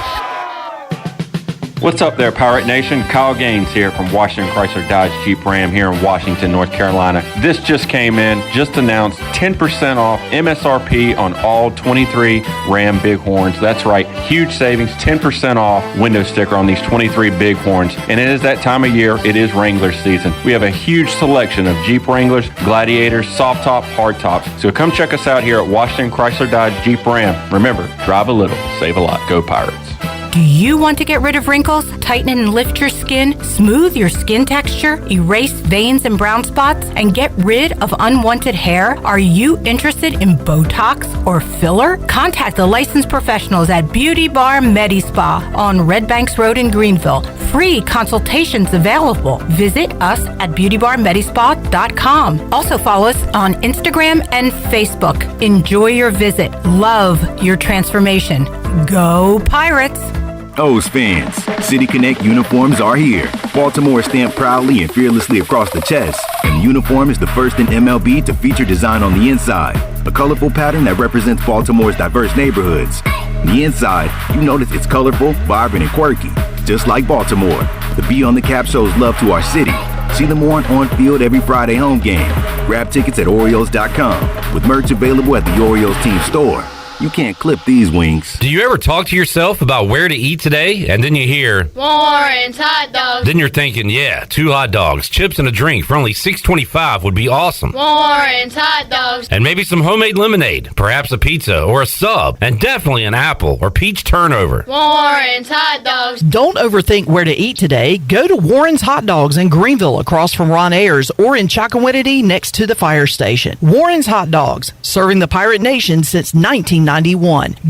What's up there, Pirate Nation? Kyle Gaines here from Washington Chrysler Dodge Jeep Ram here in Washington, North Carolina. This just came in, just announced 10% off MSRP on all 23 Ram Bighorns. That's right, huge savings, 10% off window sticker on these 23 Bighorns. And it is that time of year, it is Wrangler season. We have a huge selection of Jeep Wranglers, Gladiators, soft top, hard tops. So come check us out here at Washington Chrysler Dodge Jeep Ram. Remember, drive a little, save a lot. Go Pirates. Do you want to get rid of wrinkles, tighten and lift your skin, smooth your skin texture, erase veins and brown spots, and get rid of unwanted hair? Are you interested in Botox or filler? Contact the licensed professionals at Beauty Bar MediSpa on Red Banks Road in Greenville. Free consultations available. Visit us at beautybarmedispa.com. Also follow us on Instagram and Facebook. Enjoy your visit. Love your transformation. Go Pirates! O's fans, City Connect uniforms are here. Baltimore stamped proudly and fearlessly across the chest, and the uniform is the first in MLB to feature design on the inside, a colorful pattern that represents Baltimore's diverse neighborhoods. On the inside, you notice it's colorful, vibrant, and quirky, just like Baltimore. The B on the cap shows love to our city. See them worn on field every Friday home game. Grab tickets at Orioles.com, with merch available at the Orioles team store. You can't clip these wings. Do you ever talk to yourself about where to eat today? And then you hear Warren's hot dogs. Then you're thinking, yeah, 2 hot dogs, chips, and a drink for only $6.25 would be awesome. Warren's hot dogs. And maybe some homemade lemonade, perhaps a pizza or a sub, and definitely an apple or peach turnover. Warren's hot dogs. Don't overthink where to eat today. Go to Warren's Hot Dogs in Greenville across from Ron Ayers, or in Chocowinity next to the fire station. Warren's Hot Dogs, serving the Pirate Nation since 1991.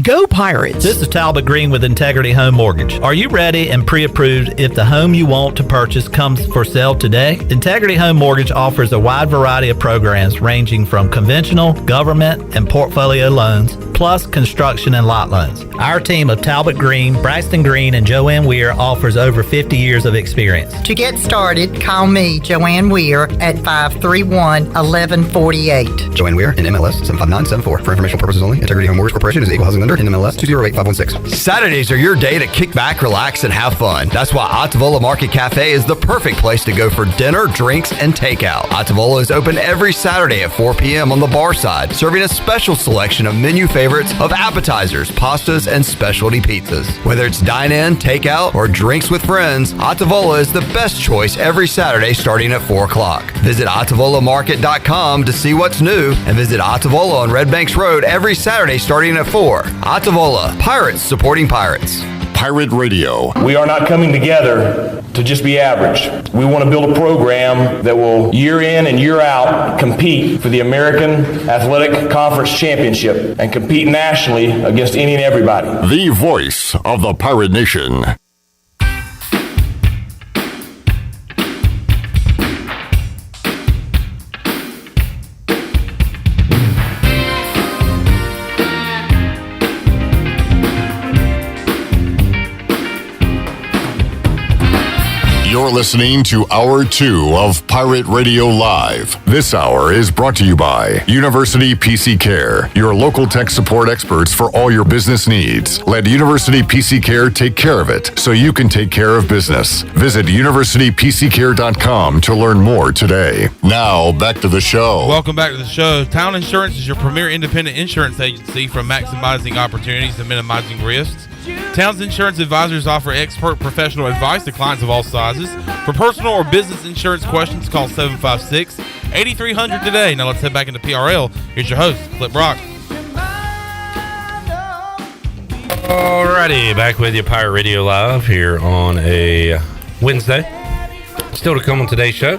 Go Pirates! This is Talbot Green with Integrity Home Mortgage. Are you ready and pre-approved if the home you want to purchase comes for sale today? Integrity Home Mortgage offers a wide variety of programs ranging from conventional, government, and portfolio loans, plus construction and lot loans. Our team of Talbot Green, Braxton Green, and Joanne Weir offers over 50 years of experience. To get started, call me, Joanne Weir, at 531-1148. Joanne Weir, in MLS 75974. For informational purposes only, Integrity Home Mortgage Corporation is an equal housing lender in MLS 208516. Saturdays are your day to kick back, relax, and have fun. That's why Ottavola Market Cafe is the perfect place to go for dinner, drinks, and takeout. Ottavola is open every Saturday at 4 p.m. on the bar side, serving a special selection of menu favorites of appetizers, pastas, and specialty pizzas. Whether it's dine-in, takeout, or drinks with friends, Ottavola is the best choice every Saturday starting at 4 o'clock. Visit OttavolaMarket.com to see what's new, and visit Ottavola on Red Banks Road every Saturday starting at 4. Ottavola, Pirates supporting Pirates. Pirate Radio. We are not coming together to just be average. We want to build a program that will year in and year out compete for the American Athletic Conference Championship and compete nationally against any and everybody. The voice of the Pirate Nation. You're listening to Hour 2 of Pirate Radio Live. This hour is brought to you by University PC Care, your local tech support experts for all your business needs. Let University PC Care take care of it so you can take care of business. Visit universitypccare.com to learn more today. Now, back to the show. Welcome back to the show. Town Insurance is your premier independent insurance agency for maximizing opportunities and minimizing risks. Town's Insurance Advisors offer expert professional advice to clients of all sizes. For personal or business insurance questions, call 756-8300 today. Now let's head back into PRL. Here's your host, Clip Brock. Alrighty, back with you, Pirate Radio Live here on a Wednesday. Still to come on today's show.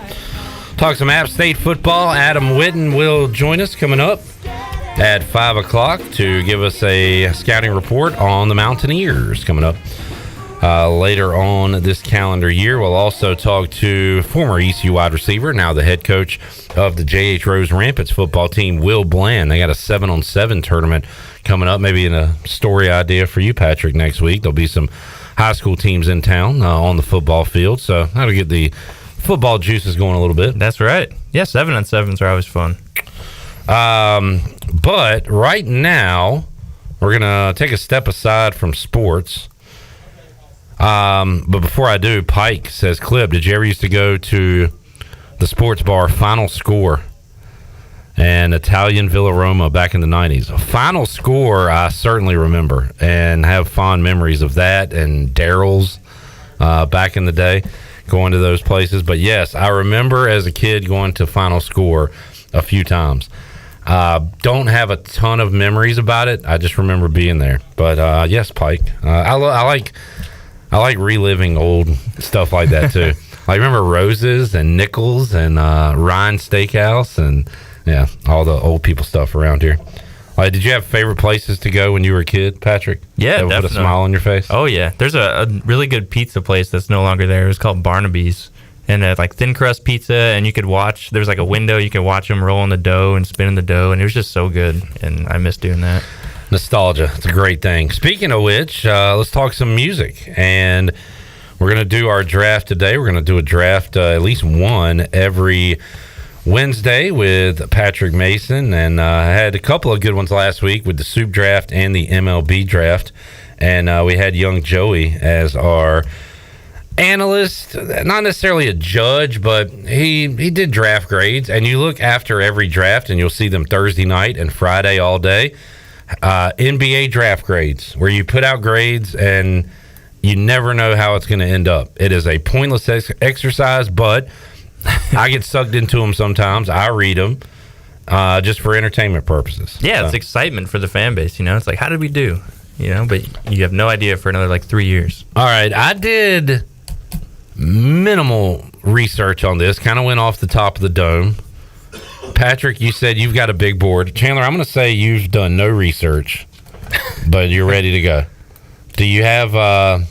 Talk some App State football. Adam Witten will join us coming up at 5 o'clock to give us a scouting report on the Mountaineers coming up later on this calendar year. We'll also talk to former ECU wide receiver, now the head coach of the J.H. Rose Rampants football team, Will Bland. They got a 7-on-7 tournament coming up, maybe in a story idea for you, Patrick, next week. There'll be some high school teams in town on the football field, so that'll get the football juices going a little bit. That's right. Yeah, 7-on-7s are always fun. But right now, We're going to take a step aside from sports. But before I do, Pike says, Clip, did you ever used to go to the sports bar Final Score and Italian Villa Roma back in the 90s? Final Score, I certainly remember and have fond memories of that and Daryl's back in the day, going to those places. But yes, I remember as a kid going to Final Score a few times. Don't have a ton of memories about it. I just remember being there. But yes, Pike. I like reliving old stuff like that too. I remember Roses and Nichols and Ryan Steakhouse and yeah, all the old people stuff around here. Did you have favorite places to go when you were a kid, Patrick? Yeah, that would definitely. put a smile on your face. Oh yeah, there's a really good pizza place that's no longer there. It was called Barnaby's, and like thin crust pizza, and you could watch. There's like a window you could watch them rolling the dough and spinning the dough, and it was just so good. And I miss doing that. Nostalgia, it's a great thing. Speaking of which, let's talk some music, and we're going to do our draft today. We're going to do a draft, at least one every Wednesday with Patrick Mason, and I had a couple of good ones last week with the Soup Draft and the MLB Draft, and we had young Joey as our analyst, not necessarily a judge, but he did draft grades, and you look after every draft and you'll see them Thursday night and Friday all day. NBA draft grades, where you put out grades and you never know how it's going to end up. It is a pointless exercise, but I get sucked into them sometimes. I read them just for entertainment purposes. Yeah, it's excitement for the fan base. It's like, how did we do? But you have no idea for another 3 years. All right, I did minimal research on this. Kind of went off the top of the dome. Patrick, you said you've got a big board. Chandler, I'm going to say you've done no research, but you're ready to go. Do you have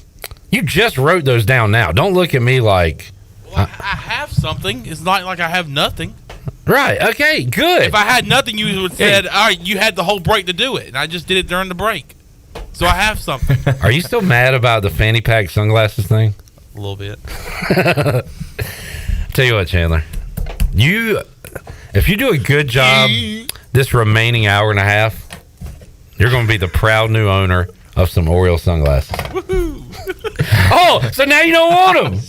you just wrote those down now. Don't look at me like... Well, I have something. It's not like I have nothing. Right. Okay, good. If I had nothing, you would have said, all right, you had the whole break to do it, and I just did it during the break. So I have something. Are you still mad about the fanny pack sunglasses thing? A little bit. Tell you what, Chandler. If you do a good job this remaining hour and a half, you're going to be the proud new owner of some Oriole sunglasses. Woohoo! Oh, so now you don't want them.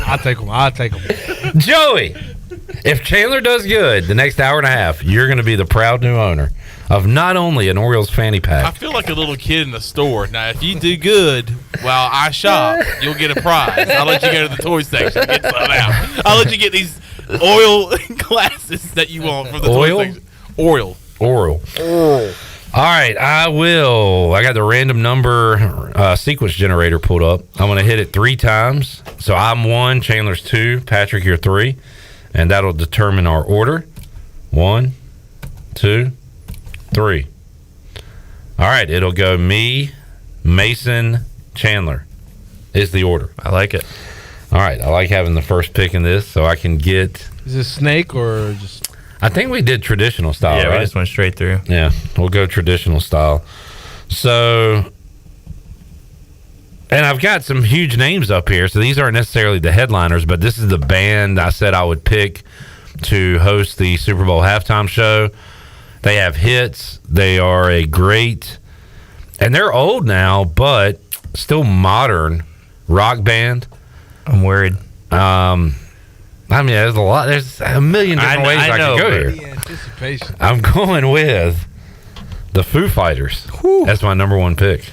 I'll take them. Joey, if Chandler does good the next hour and a half, you're going to be the proud new owner of not only an Orioles fanny pack. I feel like a little kid in the store. Now, if you do good while I shop, you'll get a prize. I'll let you go to the toy section and get some out. I'll let you get these oil glasses that you want from the toy section. Oriole. All right, I got the random number sequence generator pulled up. I'm going to hit it 3 times. So I'm 1, Chandler's 2, Patrick, you're 3. And that'll determine our order. 1, 2, 3. All right, it'll go me, Mason, Chandler is the order. I like it. All right, I like having the first pick in this so I can get... Is this snake or just... I think we did traditional style, Yeah, right? we just went straight through. Yeah, we'll go traditional style. So, and I've got some huge names up here. So these aren't necessarily the headliners, but this is the band I said I would pick to host the Super Bowl halftime show. They have hits. They are a great, and they're old now, but still modern rock band. I'm worried. I mean, there's a million different ways I could go here. The anticipation. I'm going with the Foo Fighters. That's my number 1 pick.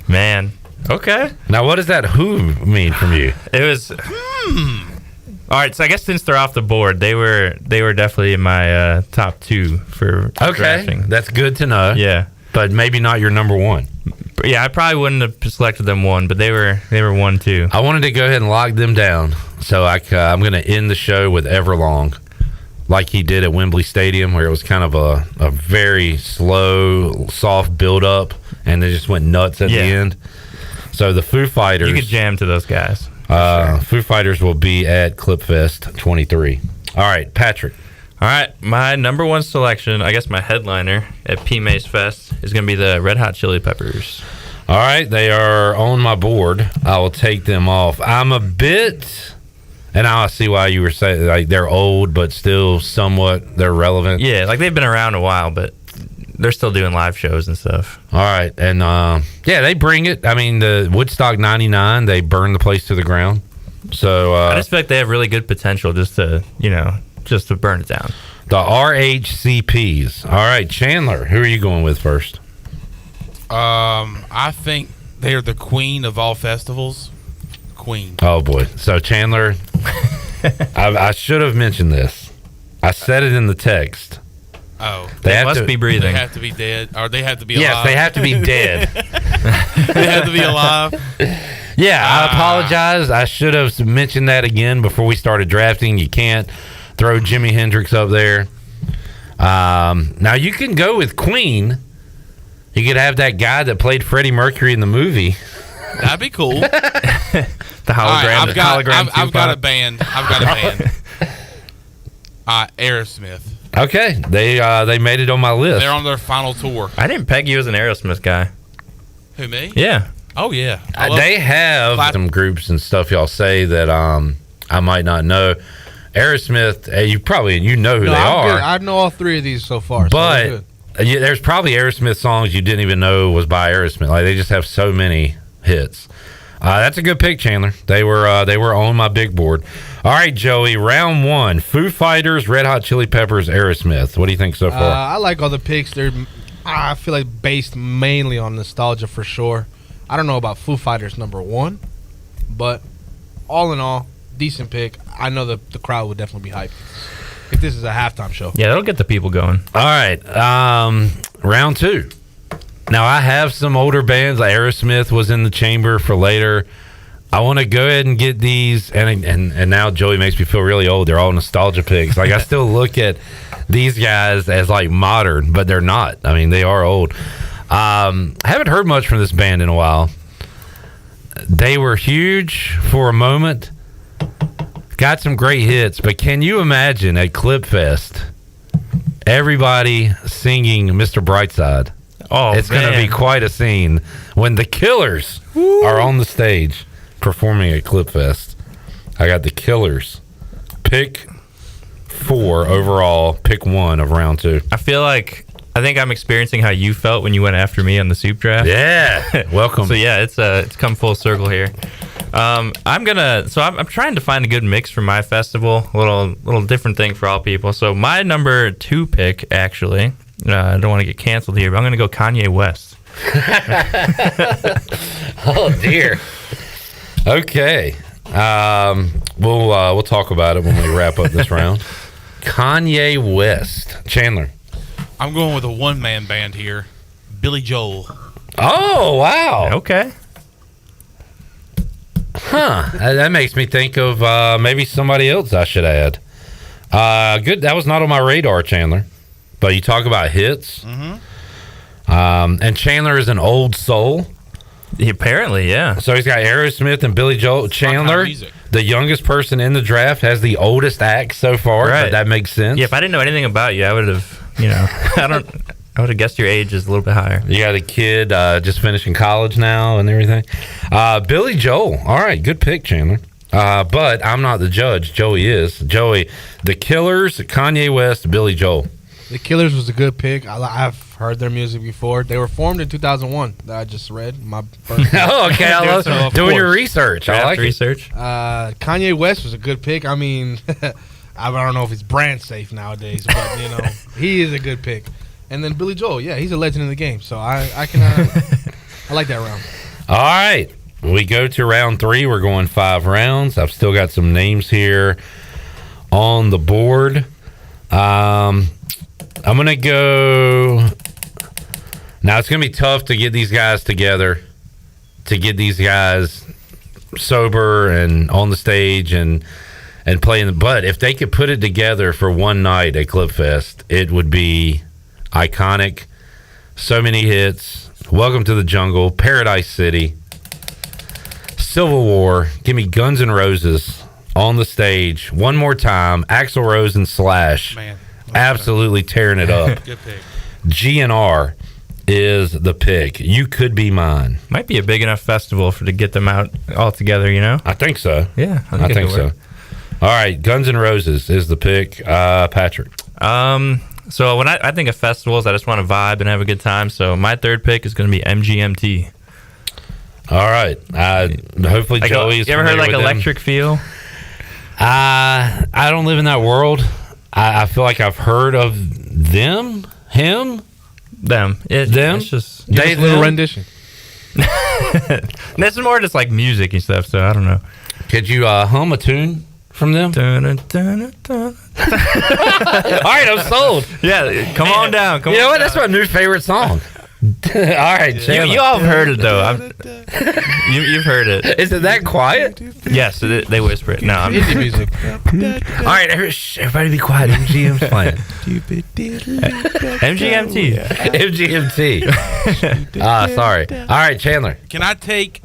Man. Okay. Now, what does that who mean from you? It was... All right, so I guess since they're off the board, they were definitely in my top 2 for drafting. That's good to know. Yeah. But maybe not your number 1. Yeah, I probably wouldn't have selected them 1, but they were 1 too. I wanted to go ahead and lock them down, so I'm going to end the show with Everlong, like he did at Wembley Stadium, where it was kind of a very slow, soft build-up, and they just went nuts at the end. So the Foo Fighters... You could jam to those guys. Sure. Foo Fighters will be at Clipfest 23. All right, Patrick. All right, my number 1 selection, I guess my headliner at PMA's Fest, is going to be the Red Hot Chili Peppers. All right, they are on my board. I will take them off. I'm a bit, and I see why you were saying like they're old, but still somewhat they're relevant. Yeah, like they've been around a while, but they're still doing live shows and stuff. All right, and yeah, they bring it. I mean, the Woodstock '99, they burned the place to the ground. So I just feel like they have really good potential just to burn it down. The RHCPs. All right, Chandler, who are you going with first? I think they're the queen of all festivals. Queen. Oh boy. So Chandler, I should have mentioned this. I said it in the text. Oh, they must be breathing. They have to be dead, or they have to be alive. Yes, they have to be dead. They have to be alive. Yeah, I apologize. I should have mentioned that again before we started drafting. You can't throw Jimi Hendrix up there. Now you can go with Queen. You could have that guy that played Freddie Mercury in the movie. That'd be cool. The hologram. Right, I've got a band. Aerosmith. Okay, they made it on my list. They're on their final tour. I didn't peg you as an Aerosmith guy. Who, me? Yeah. Oh yeah. They have some groups and stuff y'all say that I might not know. Aerosmith, you know who they are. Good. I know all three of these so far. But there's probably Aerosmith songs you didn't even know was by Aerosmith. Like they just have so many hits. That's a good pick, Chandler. They were on my big board. All right, Joey. Round 1: Foo Fighters, Red Hot Chili Peppers, Aerosmith. What do you think so far? I like all the picks. I feel like based mainly on nostalgia for sure. I don't know about Foo Fighters number 1, but all in all, decent pick. I know the crowd would definitely be hyped if this is a halftime show. Yeah, that'll get the people going. All right, round 2. Now I have some older bands. Aerosmith was in the chamber for later. I want to go ahead and get these, and now Joey makes me feel really old. They're all nostalgia picks. Like I still look at these guys as like modern, but they're not. I mean, they are old. I haven't heard much from this band in a while. They were huge for a moment. Got some great hits, but can you imagine at Clip Fest everybody singing Mr. Brightside? Oh, it's going to be quite a scene when the Killers are on the stage performing at Clip Fest. I got the Killers. Pick 4 overall. Pick 1 of round 2. I think I'm experiencing how you felt when you went after me on the soup draft. Yeah, welcome. So yeah, it's come full circle here. I'm trying to find a good mix for my festival. A little different thing for all people. So my number 2 pick, actually, I don't want to get canceled here, but I'm going to go Kanye West. Oh dear. Okay. We'll talk about it when we wrap up this round. Kanye West. Chandler. I'm going with a one-man band here. Billy Joel. Oh, wow. Okay. Huh. That makes me think of maybe somebody else I should add. Good. That was not on my radar, Chandler. But you talk about hits. Mm-hmm. And Chandler is an old soul. Apparently, yeah. So he's got Aerosmith and Billy Joel. Chandler, the youngest person in the draft, has the oldest act so far. Right. But that makes sense. Yeah, if I didn't know anything about you, I would have, I would have guessed your age is a little bit higher. You got a kid just finishing college now and everything. Billy Joel. All right, good pick, Chandler. But I'm not the judge. Joey is. Joey, the Killers, Kanye West, Billy Joel. The Killers was a good pick. I've heard their music before. They were formed in 2001. That I just read. My first oh, okay. I love doing your research. I like research. Kanye West was a good pick. I mean, I don't know if it's brand safe nowadays, but he is a good pick. And then Billy Joel, yeah, he's a legend in the game. So I like that round. All right, we go to round 3. We're going 5 rounds. I've still got some names here on the board. I'm going to go... Now, it's going to be tough to get these guys together, to get these guys sober and on the stage and playing. But if they could put it together for one night at Clip Fest, it would be iconic. So many hits. Welcome to the Jungle, Paradise City, Civil War. Give me Guns N' Roses on the stage one more time. Axl Rose and Slash. Man. Absolutely tearing it up. Good pick. GNR is the pick. You Could Be Mine. Might be a big enough festival to get them out all together, I think so. Yeah, I think so. All right, Guns N' Roses is the pick. Patrick. I'm So when I think of festivals, I just want to vibe and have a good time. So my third pick is going to be MGMT. All right. Hopefully Like, Joey's you ever heard like familiar with them. Electric Feel? I don't live in that world. I feel like I've heard of them. Them. It's just Give us a little rendition. This is more just like music and stuff. So I don't know. Could you hum a tune from them? All right, I'm sold. Yeah, come on down. You know what? That's my new favorite song. All right, You all have heard it though. You've heard it. Is it that quiet? Yes, they whisper it. No, I'm Indie music. All right, everybody be quiet. MGM's playing. MGMT. MGMT. Sorry. All right, Chandler. Can I take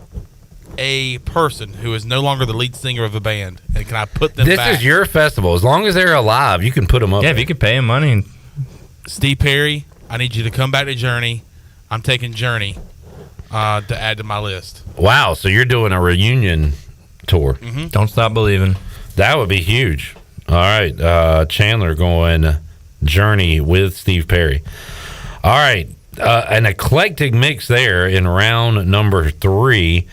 a person who is no longer the lead singer of a band, and can I put them This back? is your festival. As long as they're alive, you can put them up. Yeah, if you could pay him money. Steve Perry, I need you to come back to Journey. I'm taking Journey to add to my list. Wow, so you're doing a reunion tour. Mm-hmm. Don't Stop Believing. That would be huge. All right, Chandler going Journey with Steve Perry. All right, an eclectic mix there in round number 3.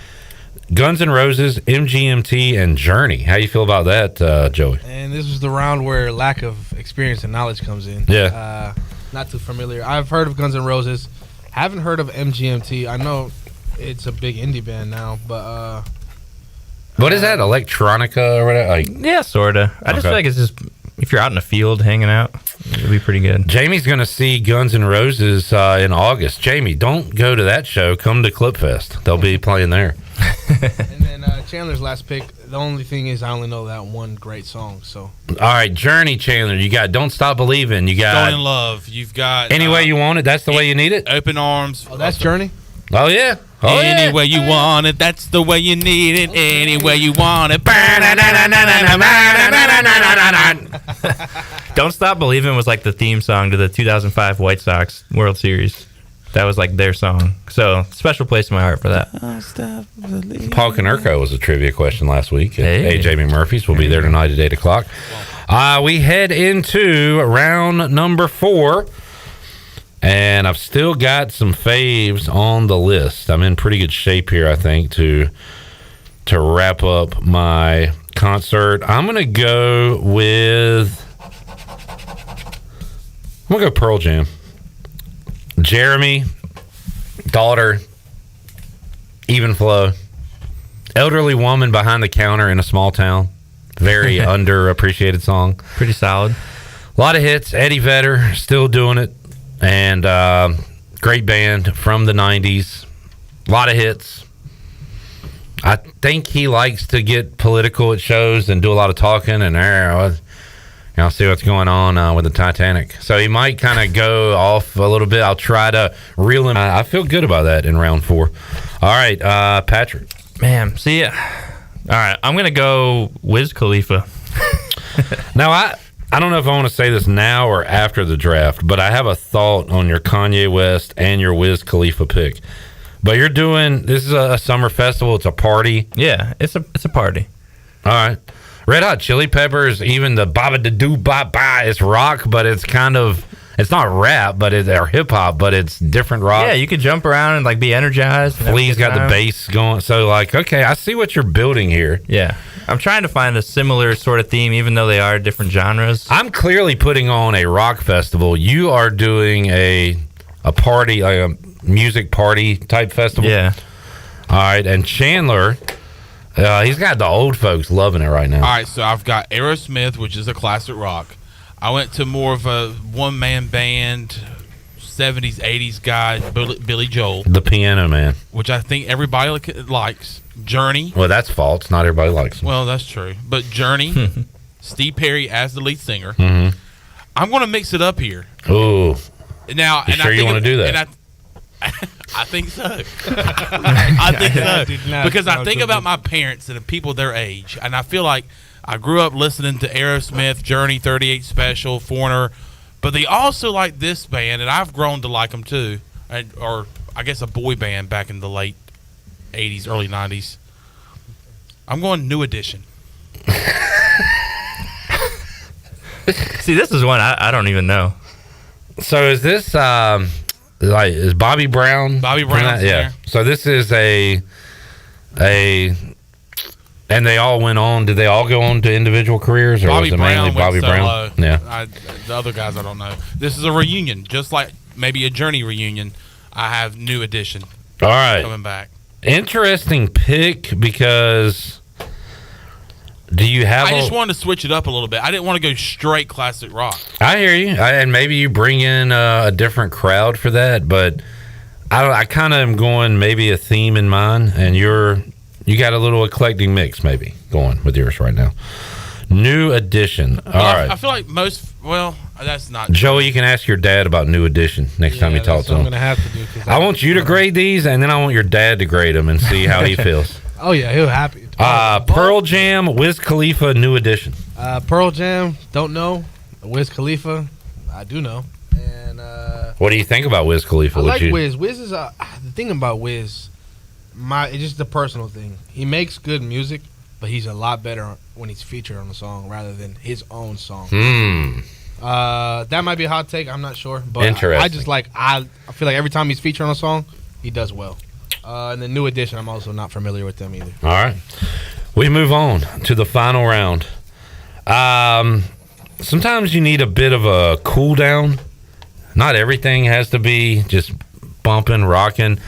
Guns N' Roses, MGMT, and Journey. How you feel about that, Joey? And this is the round where lack of experience and knowledge comes in. Yeah. Not too familiar. I've heard of Guns N' Roses. Haven't heard of MGMT. I know it's a big indie band now, but What is that? Electronica or whatever? Like, Yeah, sorta. I just feel like it's just if you're out in the field hanging out, it'd be pretty good. Jamie's going to see Guns N' Roses in August. Jamie, don't go to that show. Come to Clipfest. They'll be playing there. and then Chandler's last pick. The only thing is I only know that one great song. So All right, Journey, Chandler. You got Don't Stop Believing. You got Going in Love. You've got Any Way You Want It. That's the way you need it. Open Arms. Oh, that's Journey. Oh yeah. Any way you want it, that's the way you need it. Any way you want it. Don't Stop Believing was like the theme song to the 2005 White Sox World Series. That was like their song. So, special place in my heart for that. Paul Konerko was a trivia question last week. Hey. AJ McMurphy's will be there tonight at 8 o'clock. We head into round number 4. And I've still got some faves on the list. I'm in pretty good shape here, I think, to wrap up my concert. I'm going to go with... I'm going to go Pearl Jam. Jeremy, Daughter, Even Flow. Elderly woman behind the counter in a small town. Very underappreciated song. Pretty solid. A lot of hits. Eddie Vedder still doing it. And great band from the 90s. A lot of hits. I think he likes to get political at shows and do a lot of talking. And I'll see what's going on with the Titanic. So he might kind of go off a little bit. I'll try to reel him. I feel good about that in round 4. All right, Patrick. Man, see ya. All right, I'm going to go Wiz Khalifa. Now, I don't know if I want to say this now or after the draft, but I have a thought on your Kanye West and your Wiz Khalifa pick. But you're doing, this is a summer festival. It's a party. Yeah, it's a party. All right. Red Hot Chili Peppers, even the Baba da Doo Ba Ba, it's rock, but it's kind of, it's not rap, but it's or hip hop, but it's different rock. Yeah, you could jump around and like be energized. Flea's got the bass going. So like, okay, I see what you're building here. Yeah. I'm trying to find a similar sort of theme, even though they are different genres. I'm clearly putting on a rock festival. You are doing a party, like a music party type festival. Yeah. All right, and Chandler, he's got the old folks loving it right now. All right, so I've got Aerosmith, which is a classic rock. I went to more of a one-man band, 70s, 80s guy, Billy Joel. The Piano Man. Which I think everybody likes. Journey. Well, that's false. Not everybody likes him. Well, that's true. But Journey, Steve Perry as the lead singer. Mm-hmm. I'm going to mix it up here. Ooh. Now, You sure you want to do that? And I think so. I think so. Because I think about my parents and the people their age, and I feel like I grew up listening to Aerosmith, Journey, 38 Special, Foreigner, but they also like this band, and I've grown to like them too, or I guess a boy band back in the late 80s, early 90s. I'm going New Edition. See, this is one I don't even know. So is this is Bobby Brown? Bobby Brown, yeah. So this is a, and they all went on. Did they all go on to individual careers, or Bobby was it mainly Brown Bobby went Brown? solo. Yeah. The other guys I don't know. This is a reunion, just like maybe a Journey reunion. I have New Edition. All right. Coming back. Interesting pick because do you have? I just wanted to switch it up a little bit. I didn't want to go straight classic rock. I hear you, and maybe you bring in a different crowd for that, but I kind of am going maybe a theme in mind, and you got a little eclectic mix maybe going with yours right now. New Edition. All right. I feel like that's not Joey, you can ask your dad about New Edition next time you talk to him. I'm gonna have to do. I want you to grade these, and then I want your dad to grade them and see how he feels. Oh yeah, he'll happy. Pearl Jam, Wiz Khalifa, New Edition. Pearl Jam, don't know. Wiz Khalifa, I do know. And what do you think about Wiz Khalifa? I like Wiz. Wiz is the thing about Wiz. It's just a personal thing. He makes good music, but he's a lot better when he's featured on a song rather than his own song. That might be a hot take. I'm not sure, but I just I feel like every time he's featured on a song, he does well. And the New Edition, I'm also not familiar with them either. All right, we move on to the final round. Sometimes you need a bit of a cool down. Not everything has to be just bumping, rocking.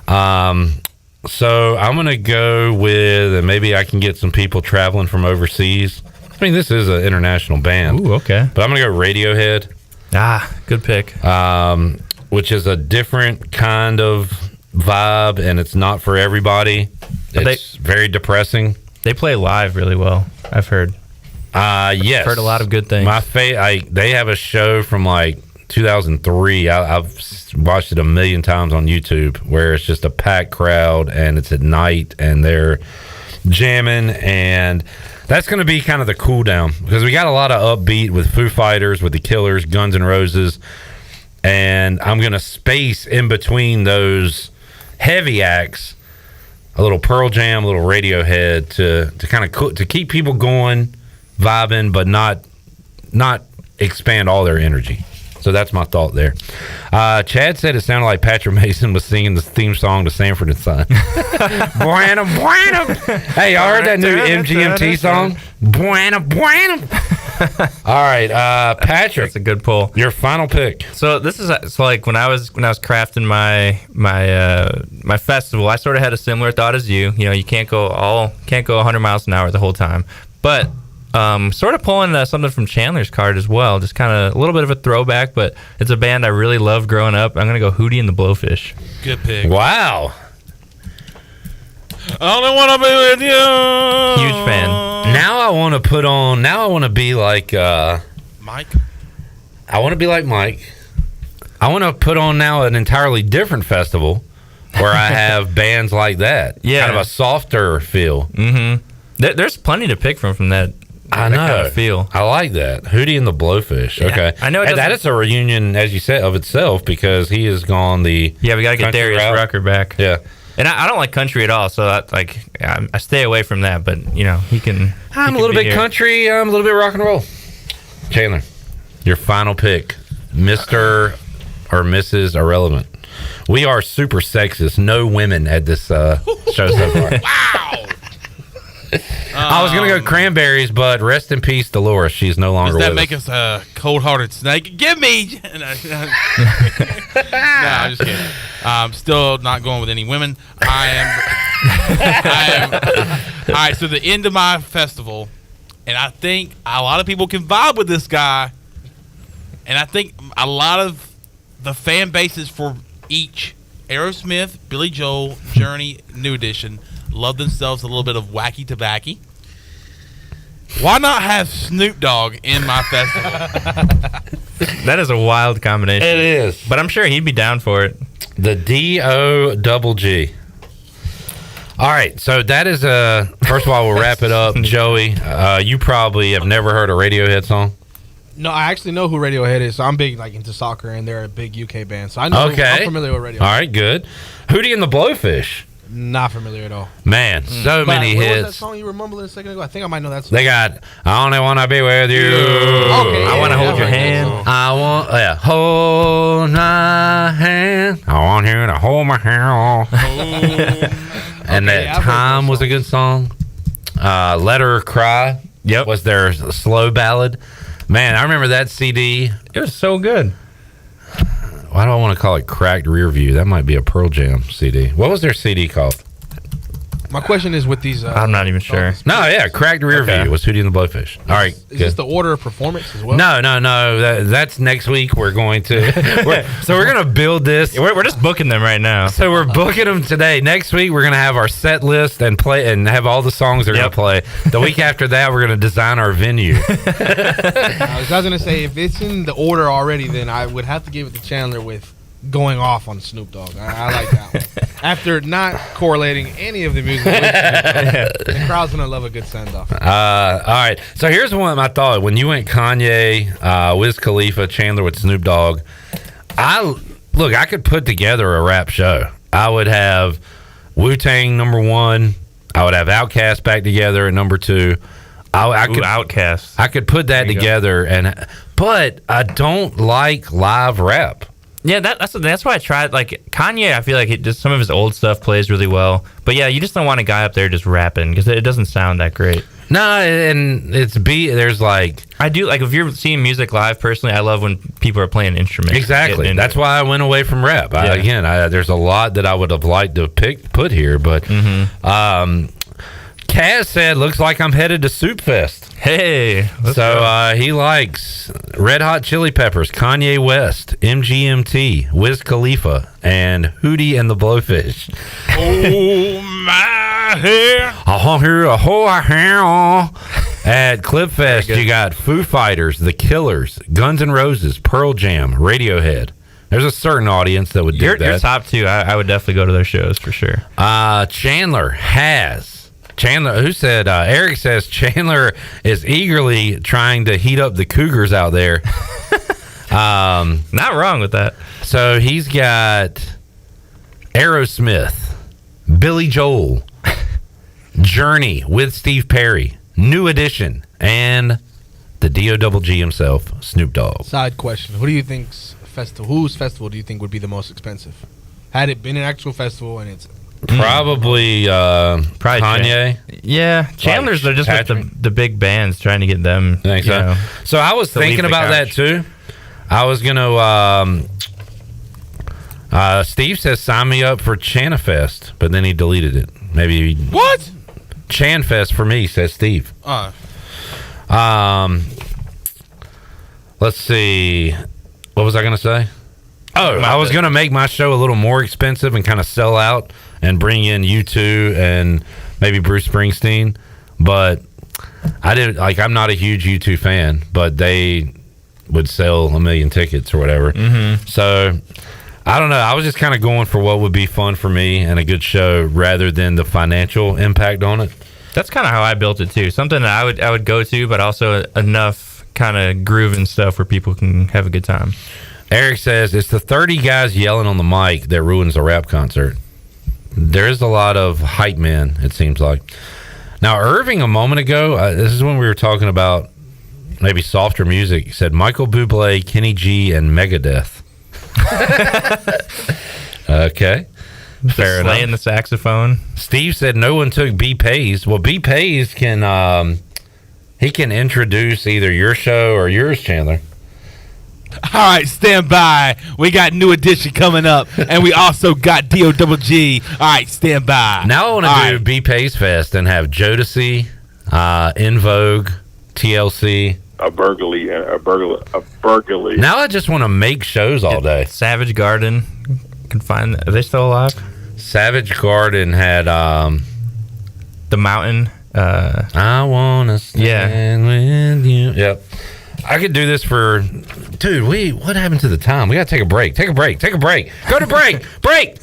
So I'm going to go with, and maybe I can get some people traveling from overseas. I mean, this is an international band. Ooh, okay. But I'm going to go Radiohead. Good pick. Which is a different kind of vibe, and it's not for everybody. It's very depressing. They play live really well, I've heard. Yes. I've heard a lot of good things. They have a show from like 2003. I've watched it a million times on YouTube, where it's just a packed crowd and it's at night and they're jamming, and that's going to be kind of the cool down because we got a lot of upbeat with Foo Fighters, with the Killers, Guns N' Roses, and I'm going to space in between those heavy acts a little Pearl Jam, a little Radiohead to kind of to keep people going, vibing, but not expand all their energy. So that's my thought there. Chad said it sounded like Patrick Mason was singing the theme song to Sanford and Son. Buena, buena. Hey, y'all heard that new MGMT song? Buena, buena. All right, Patrick. That's a good pull. Your final pick. So this is like when I was crafting my festival, I sort of had a similar thought as you. You know, you can't go 100 miles an hour the whole time, but sort of pulling something from Chandler's card as well. Just kind of a little bit of a throwback, but it's a band I really loved growing up. I'm gonna go Hootie and the Blowfish. Good pick. Wow. I only want to be with you. Huge fan. Now I want to be like Mike. I want to be like Mike. I want to put on now an entirely different festival where I have bands like that. Yeah. Kind of a softer feel. Mm-hmm. There's plenty to pick from that. I know. Kind of feel. I like that. Hootie and the Blowfish. Yeah. Okay. I know and that is a reunion, as you said, of itself, because he has gone the we got to get Darius Rucker back. Yeah. And I don't like country at all, so I stay away from that. But you know, he can. I'm a little bit country. I'm a little bit rock and roll. Chandler, your final pick, Mr. or Mrs. Irrelevant. We are super sexist. No women at this show so far. Wow. I was gonna go Cranberries, but rest in peace, Dolores. She's no longer Does that with make us a cold-hearted snake? Give me. No, I'm just kidding. I'm still not going with any women. I am. All right. So the end of my festival, and I think a lot of people can vibe with this guy, and I think a lot of the fan bases for each Aerosmith, Billy Joel, Journey, New Edition love themselves a little bit of wacky tobacco. Why not have Snoop Dogg in my festival? That is a wild combination. It is. But I'm sure he'd be down for it. The D-O-double-G. All right, so that is first of all, we'll wrap it up. Joey, you probably have never heard a Radiohead song. No, I actually know who Radiohead is. So I'm big into soccer, and they're a big UK band. So I know. Okay. I'm familiar with Radiohead. All right, good. Hootie and the Blowfish. Not familiar at all. Man, so But many what was that hits. song you were mumbling a second ago? I think I might know that song. They got I only wanna be with you. Okay, I wanna hold your hand. I want hold my hand. I want you to hold my hand. And Okay, that I've heard time that was a good song. Let Her Cry. Yep. Was their slow ballad. Man, I remember that CD. It was so good. Why do I want to call it Cracked Rear View? That might be a Pearl Jam CD. What was their CD called? My question is with these. I'm not even sure. No, yeah, Cracked Rear View was Hootie and the Blowfish. All right. Is this the order of performance as well? No. That's next week. We're going to. We're going to build this. We're just booking them right now. So we're booking them today. Next week we're going to have our set list and play and have all the songs they're going to play. The week after that we're going to design our venue. I was going to say if it's in the order already, then I would have to give it to Chandler with Going Off on Snoop Dogg. I like that one. After not correlating any of the music, with the crowd's gonna love a good send off. All right. So here's one I thought when you went Kanye, Wiz Khalifa, Chandler with Snoop Dogg. I could put together a rap show. I would have Wu-Tang #1. I would have Outkast back together at #2. I could Outkast. I could put that together, but I don't like live rap. Yeah, that's why I tried. Like Kanye, I feel like some of his old stuff plays really well. But yeah, you just don't want a guy up there just rapping because it doesn't sound that great. No, and there's like I do like if you're seeing music live. Personally, I love when people are playing instruments. Exactly. That's why I went away from rap. Yeah. There's a lot that I would have liked to put here, but Kaz said, "Looks like I'm headed to Soup Fest." Hey, he likes Red Hot Chili Peppers, Kanye West, MGMT, Wiz Khalifa, and Hootie and the Blowfish. Oh my hair! I hear a whole hair. At Clip Fest, you got Foo Fighters, The Killers, Guns N' Roses, Pearl Jam, Radiohead. There's a certain audience that would do that. Your top two, I would definitely go to those shows for sure. Chandler, who said, Eric says Chandler is eagerly trying to heat up the Cougars out there. Not wrong with that. So he's got Aerosmith, Billy Joel, Journey with Steve Perry, New Edition, and the D.O.G. himself, Snoop Dogg. Side question: who do you think's festival? Whose festival do you think would be the most expensive? Had it been an actual festival and it's Probably Kanye. Yeah, Chandler's they're just with the big bands trying to get them. Think so. So I was thinking about that too. I was gonna. Steve says sign me up for Chanafest, but then he deleted it. Maybe what? Chanfest for me, says Steve. Let's see. What was I gonna say? Oh, I was going to make my show a little more expensive and kind of sell out and bring in U2 and maybe Bruce Springsteen. But I'm not a huge U2 fan, but they would sell 1 million tickets or whatever. Mm-hmm. So I don't know. I was just kind of going for what would be fun for me and a good show rather than the financial impact on it. That's kind of how I built it too. Something that I would go to, but also enough kind of groove and stuff where people can have a good time. Eric says, it's the 30 guys yelling on the mic that ruins a rap concert. There's a lot of hype men, it seems like. Now, Irving, a moment ago, this is when we were talking about maybe softer music, he said Michael Bublé, Kenny G, and Megadeth. Okay. Fair enough. Slaying the saxophone. Steve said no one took B. Pays. Well, B. Pays can introduce either your show or yours, Chandler. All right, stand by. We got New Edition coming up, and we also got D.O.G. All right, stand by. Now I want to do B. Pays Fest and have Jodeci, In Vogue, TLC. A burglary. Now I just want to make shows all day. Savage Garden. Can find. Are they still alive? Savage Garden had The Mountain. I wanna stand with you. Yep. I could do this for, dude. What happened to the time? We gotta take a break. Take a break. Go to break. break.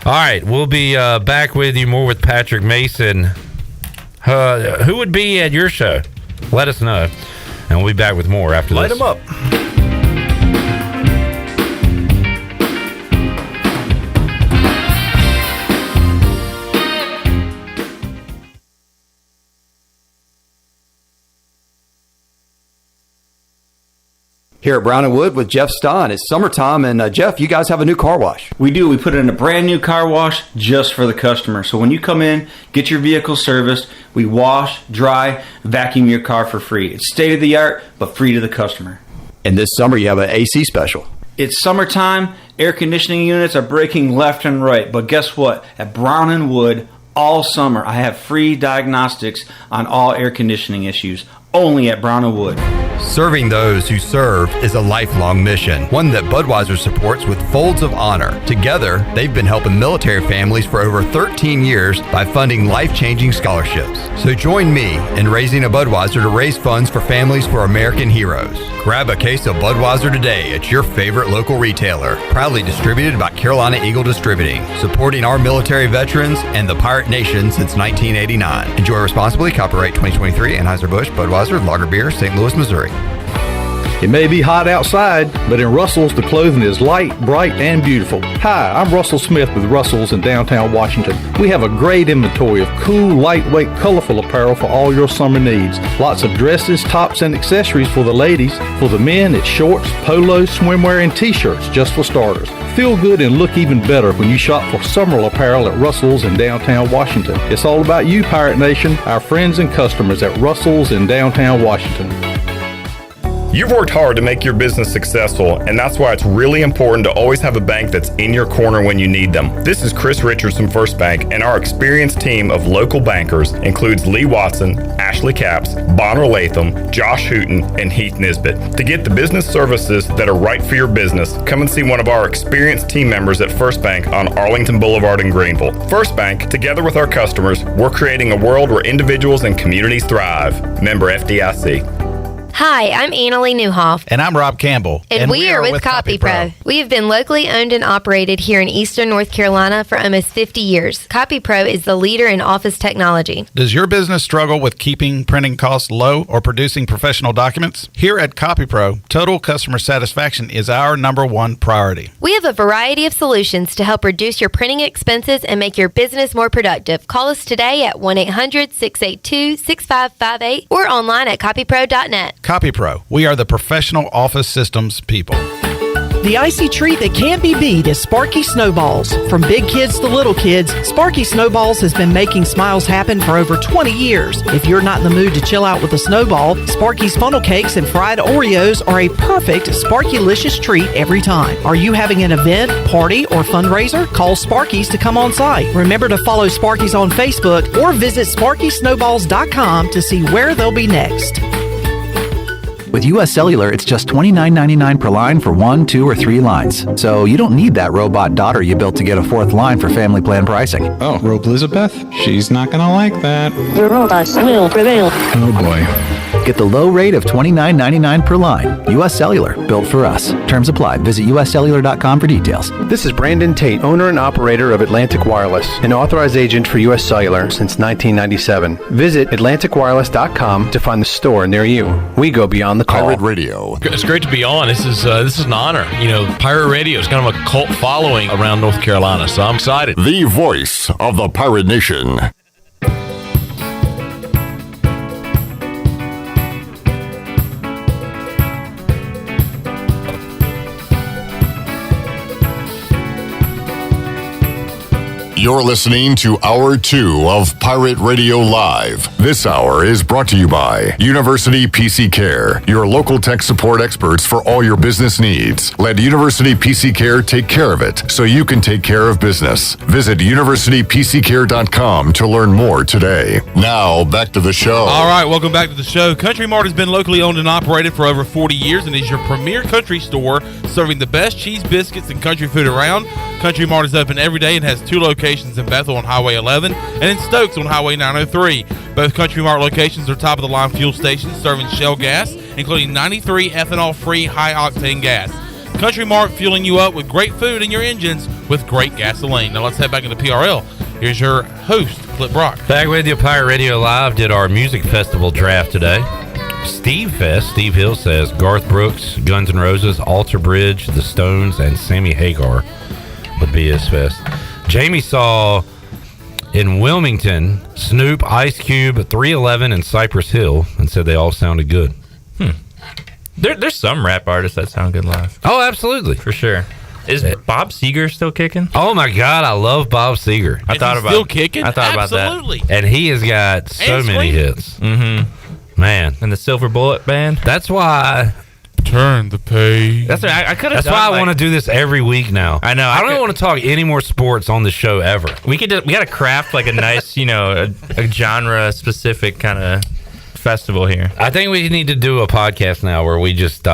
All right, we'll be back with you more with Patrick Mason. Who would be at your show? Let us know, and we'll be back with more after Light this. them up. Here at Brown & Wood with Jeff Stahn. It's summertime, and Jeff, you guys have a new car wash. We do. We put in a brand new car wash just for the customer. So when you come in, get your vehicle serviced, we wash, dry, vacuum your car for free. It's state of the art, but free to the customer. And this summer, you have an AC special. It's summertime. Air conditioning units are breaking left and right. But guess what? At Brown & Wood, all summer, I have free diagnostics on all air conditioning issues. Only at Brown & Wood. Serving those who serve is a lifelong mission, one that Budweiser supports with Folds of Honor. Together, they've been helping military families for over 13 years by funding life-changing scholarships. So join me in raising a Budweiser to raise funds for families for American heroes. Grab a case of Budweiser today at your favorite local retailer. Proudly distributed by Carolina Eagle Distributing, supporting our military veterans and the Pirate Nation since 1989. Enjoy responsibly. Copyright 2023 Anheuser-Busch Budweiser Lager Beer, St. Louis, Missouri. It may be hot outside, but in Russell's, the clothing is light, bright, and beautiful. Hi, I'm Russell Smith with Russell's in downtown Washington. We have a great inventory of cool, lightweight, colorful apparel for all your summer needs. Lots of dresses, tops, and accessories for the ladies. For the men, it's shorts, polos, swimwear, and t-shirts, just for starters. Feel good and look even better when you shop for summer apparel at Russell's in downtown Washington. It's all about you, Pirate Nation, our friends and customers at Russell's in downtown Washington. You've worked hard to make your business successful, and that's why it's really important to always have a bank that's in your corner when you need them. This is Chris Richards from First Bank, and our experienced team of local bankers includes Lee Watson, Ashley Capps, Bonner Latham, Josh Hooten, and Heath Nisbet. To get the business services that are right for your business, come and see one of our experienced team members at First Bank on Arlington Boulevard in Greenville. First Bank, together with our customers, we're creating a world where individuals and communities thrive. Member FDIC. Hi, I'm Annalie Newhoff. And I'm Rob Campbell. And we are with CopyPro. We have been locally owned and operated here in Eastern North Carolina for almost 50 years. CopyPro is the leader in office technology. Does your business struggle with keeping printing costs low or producing professional documents? Here at CopyPro, total customer satisfaction is our #1 priority. We have a variety of solutions to help reduce your printing expenses and make your business more productive. Call us today at 1-800-682-6558 or online at copypro.net. CopyPro, we are the professional office systems people. The icy treat that can't be beat is Sparky Snowballs. From big kids to little kids, Sparky Snowballs has been making smiles happen for over 20 years. If you're not in the mood to chill out with a snowball, Sparky's funnel cakes and fried Oreos are a perfect Sparky-licious treat every time. Are you having an event, party, or fundraiser? Call Sparky's to come on site. Remember to follow Sparky's on Facebook or visit SparkySnowballs.com to see where they'll be next. With U.S. Cellular, it's just $29.99 per line for 1, 2, or 3 lines. So you don't need that robot daughter you built to get a 4th line for family plan pricing. Oh, Rope Elizabeth? She's not going to like that. The robots will prevail. Oh, boy. Get the low rate of $29.99 per line. U.S. Cellular, built for us. Terms apply. Visit uscellular.com for details. This is Brandon Tate, owner and operator of Atlantic Wireless, an authorized agent for U.S. Cellular since 1997. Visit atlanticwireless.com to find the store near you. We go beyond the call. Pirate Radio. It's great to be on. This is an honor. You know, Pirate Radio is kind of a cult following around North Carolina, so I'm excited. The voice of the Pirate Nation. You're listening to Hour 2 of Pirate Radio Live. This hour is brought to you by University PC Care, your local tech support experts for all your business needs. Let University PC Care take care of it so you can take care of business. Visit universitypccare.com to learn more today. Now, back to the show. All right, welcome back to the show. Country Mart has been locally owned and operated for over 40 years and is your premier country store serving the best cheese, biscuits, and country food around. Country Mart is open every day and has 2 locations in Bethel on Highway 11 and in Stokes on Highway 903. Both Country Mart locations are top-of-the-line fuel stations serving Shell gas, including 93 ethanol-free high-octane gas. Country Mart fueling you up with great food in your engines with great gasoline. Now let's head back into PRL. Here's your host, Clip Brock. Back with you, Pirate Radio Live. Did our music festival draft today. Steve Fest, Steve Hill says Garth Brooks, Guns N' Roses, Alter Bridge, The Stones, and Sammy Hagar would be his fest. Jamie saw in Wilmington Snoop, Ice Cube, 311, and Cypress Hill and said they all sounded good. There's some rap artists that sound good live. Oh, absolutely. For sure. Is Bob Seger still kicking? Oh my God, I love Bob Seger. I thought about still kicking? I thought Absolutely. about that. And he has got so many hits. Mm-hmm. Man. And the Silver Bullet Band. That's why turn the page. That's what I could have. That's why I want to do this every week now. I know. I don't want to talk any more sports on the show ever. We got to craft like a nice, a genre specific kind of festival here. I think we need to do a podcast now where we just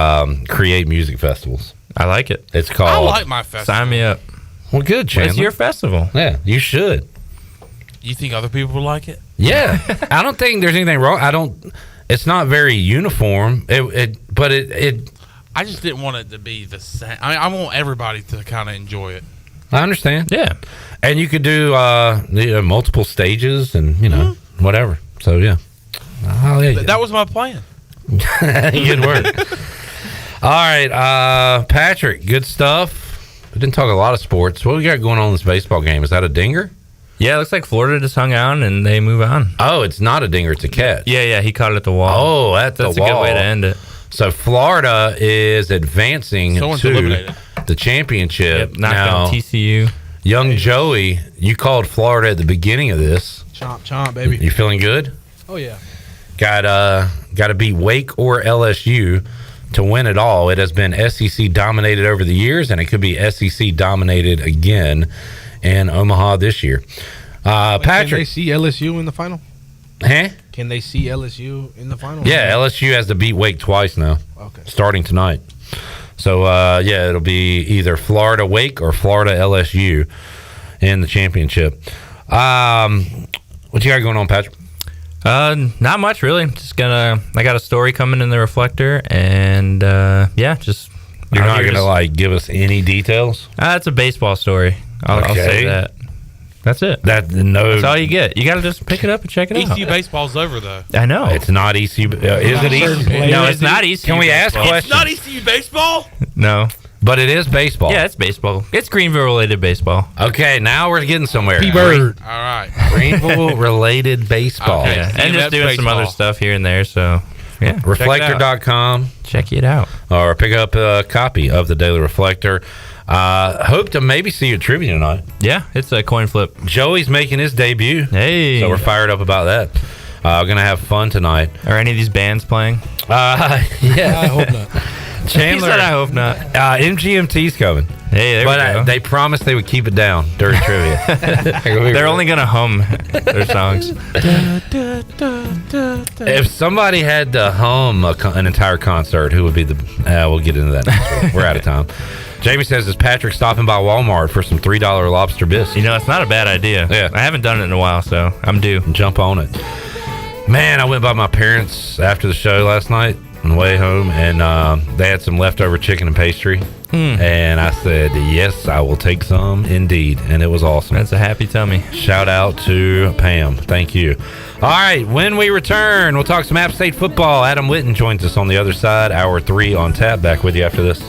create music festivals. I like it. It's called. I like my festival. Sign me up. Well, good, Chandler. It's your festival. Yeah, you should. You think other people will like it? Yeah, I don't think there's anything wrong. It's not very uniform. But I just didn't want it to be the same. I mean, I want everybody to kind of enjoy it. I understand. Yeah, and you could do multiple stages and whatever. So yeah, that was my plan. Good work. All right, Patrick, good stuff. We didn't talk a lot of sports. What we got going on in this baseball game? Is that a dinger? Yeah, it looks like Florida just hung out and they move on. Oh, it's not a dinger, it's a catch. Yeah, he caught it at the wall. Oh, that's a good way to end it. So Florida is advancing to the championship. Yep, knocked out TCU. Young Joey, you called Florida at the beginning of this. Chomp, baby. You feeling good? Oh, yeah. Got to beat Wake or LSU to win it all. It has been SEC dominated over the years, and it could be SEC dominated again in Omaha this year. Patrick, can they see LSU in the final? Huh? Can they see LSU in the final? Yeah, LSU has to beat Wake twice now. Okay. Starting tonight. So, it'll be either Florida Wake or Florida LSU in the championship. What you got going on, Patrick? Not much, really. I got a story coming in the Reflector, and just. You're not going to give us any details? It's a baseball story. I'll say that. That's it. That's all you get. You got to just pick it up and check it out. ECU baseball's over, though. I know. It's not ECU. Is it ECU? No, it's not ECU. Can we ask questions? It's not ECU baseball? No. But it is baseball. Yeah, it's baseball. It's Greenville-related baseball. Okay, now we're getting somewhere. P-Bird. All right. Greenville-related baseball. Okay. Yeah. And just doing some other stuff here and there, so... Yeah, Reflector.com. Check it out. Or pick up a copy of the Daily Reflector. Hope to maybe see you at trivia tonight. Yeah, it's a coin flip. Joey's making his debut. Hey. So we're fired up about that. We're going to have fun tonight. Are any of these bands playing? Yeah. I hope not. Chandler, he said I hope not. MGMT's coming. Hey, there we go. They promised they would keep it down during trivia. They're only going to hum their songs. If somebody had to hum an entire concert, who would be the... we'll get into that next week. We're out of time. Jamie says, is Patrick stopping by Walmart for some $3 lobster biscuits? It's not a bad idea. Yeah. I haven't done it in a while, so I'm due. Jump on it. Man, I went by my parents after the show last night on the way home, and they had some leftover chicken and pastry. And I said, yes, I will take some indeed. And it was awesome. That's a happy tummy. Shout out to Pam. Thank you. All right, when we return, we'll talk some App State football. Adam Witten joins us on the other side. Hour 3 on tap. Back with you after this.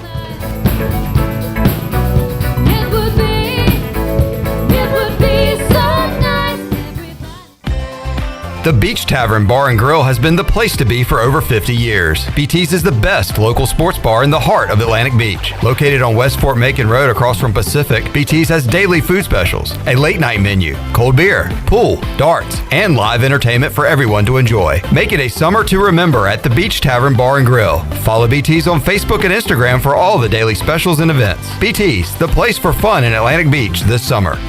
The Beach Tavern Bar and Grill has been the place to be for over 50 years. BT's is the best local sports bar in the heart of Atlantic Beach. Located on West Fort Macon Road across from Pacific, BT's has daily food specials, a late night menu, cold beer, pool, darts, and live entertainment for everyone to enjoy. Make it a summer to remember at the Beach Tavern Bar and Grill. Follow BT's on Facebook and Instagram for all the daily specials and events. BT's, the place for fun in Atlantic Beach this summer.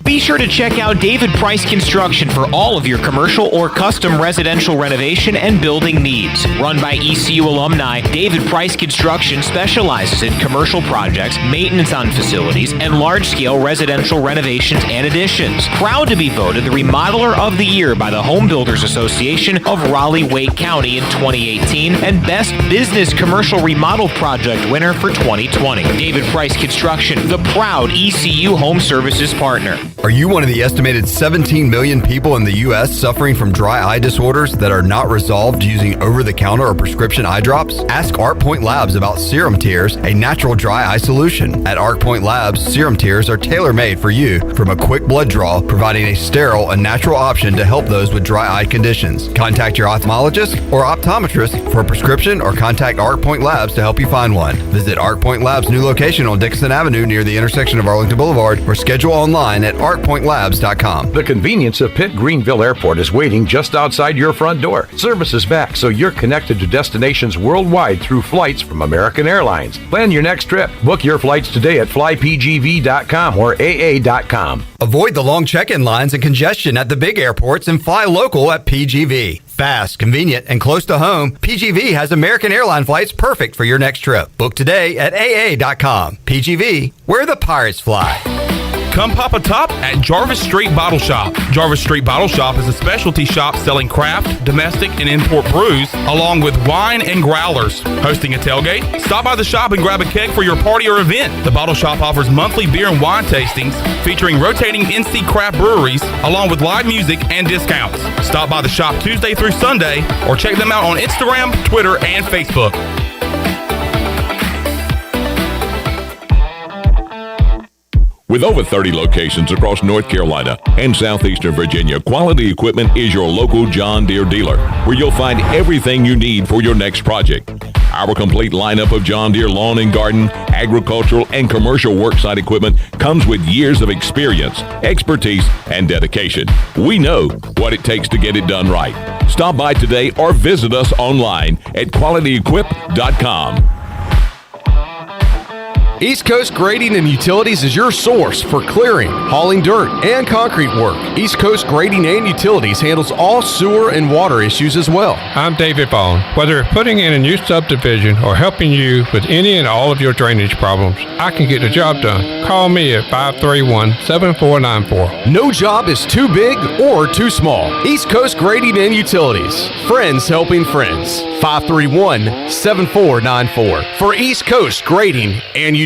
Be sure to check out David Price Construction for all of your commercial or custom residential renovation and building needs. Run by ECU alumni, David Price Construction specializes in commercial projects, maintenance on facilities, and large-scale residential renovations and additions. Proud to be voted the Remodeler of the Year by the Home Builders Association of Raleigh-Wake County in 2018 and Best Business Commercial Remodel Project winner for 2020. David Price Construction, the proud ECU Home Services partner. Are you one of the estimated 17 million people in the U.S. suffering from dry eye disorders that are not resolved using over-the-counter or prescription eye drops? Ask ArcPoint Labs about Serum Tears, a natural dry eye solution. At ArcPoint Labs, Serum Tears are tailor-made for you from a quick blood draw, providing a sterile and natural option to help those with dry eye conditions. Contact your ophthalmologist or optometrist for a prescription or contact ArcPoint Labs to help you find one. Visit ArcPoint Labs' new location on Dixon Avenue near the intersection of Arlington Boulevard or schedule online at arcpointlabs.com. The convenience of Pitt Greenville Airport is waiting just outside your front door. Service is back, so you're connected to destinations worldwide through flights from American Airlines. Plan your next trip. Book your flights today at flypgv.com or aa.com. Avoid the long check-in lines and congestion at the big airports and fly local at PGV. Fast, convenient, and close to home, PGV has American airline flights perfect for your next trip. Book today at aa.com. PGV, where the pirates fly. Come pop a top at Jarvis Street Bottle Shop. Jarvis Street Bottle Shop is a specialty shop selling craft, domestic, and import brews, along with wine and growlers. Hosting a tailgate? Stop by the shop and grab a keg for your party or event. The Bottle Shop offers monthly beer and wine tastings featuring rotating NC craft breweries, along with live music and discounts. Stop by the shop Tuesday through Sunday, or check them out on Instagram, Twitter, and Facebook. With over 30 locations across North Carolina and southeastern Virginia, Quality Equipment is your local John Deere dealer, where you'll find everything you need for your next project. Our complete lineup of John Deere lawn and garden, agricultural, and commercial worksite equipment comes with years of experience, expertise, and dedication. We know what it takes to get it done right. Stop by today or visit us online at qualityequip.com. East Coast Grading and Utilities is your source for clearing, hauling dirt, and concrete work. East Coast Grading and Utilities handles all sewer and water issues as well. I'm David Vaughn. Whether putting in a new subdivision or helping you with any and all of your drainage problems, I can get the job done. Call me at 531-7494. No job is too big or too small. East Coast Grading and Utilities. Friends helping friends. 531-7494 for East Coast Grading and Utilities.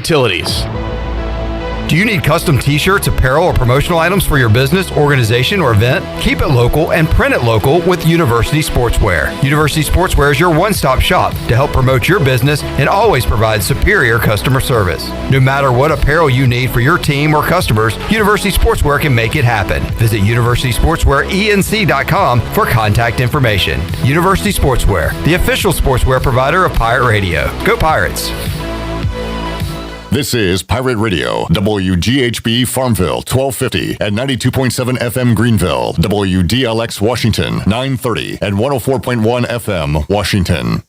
Do you need custom t-shirts, apparel, or promotional items for your business, organization, or event? Keep it local and print it local with University Sportswear. University Sportswear is your one-stop shop to help promote your business and always provide superior customer service. No matter what apparel you need for your team or customers, University Sportswear can make it happen. Visit universitysportswearenc.com for contact information. University Sportswear, the official sportswear provider of Pirate Radio. Go Pirates! This is Pirate Radio, WGHB Farmville, 1250 and 92.7 FM Greenville, WDLX Washington, 930 and 104.1 FM Washington.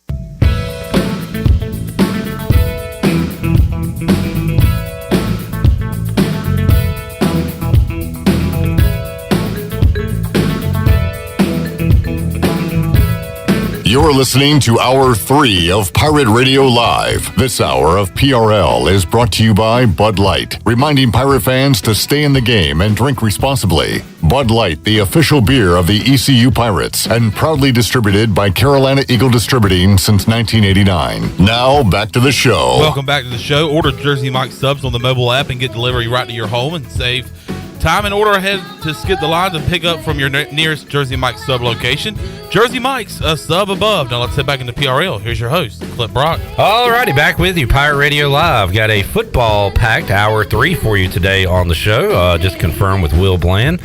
You're listening to Hour 3 of Pirate Radio Live. This hour of PRL is brought to you by Bud Light, reminding Pirate fans to stay in the game and drink responsibly. Bud Light, the official beer of the ECU Pirates, and proudly distributed by Carolina Eagle Distributing since 1989. Now, back to the show. Welcome back to the show. Order Jersey Mike's subs on the mobile app and get delivery right to your home and save time and order ahead to skip the lines and pick up from your nearest Jersey Mike's sub location. Jersey Mike's, a sub above. Now let's head back into PRL. Here's your host, Clip Brock. Alrighty, back with you, Pirate Radio Live. Got a football-packed Hour 3 for you today on the show. Just confirmed with Will Bland,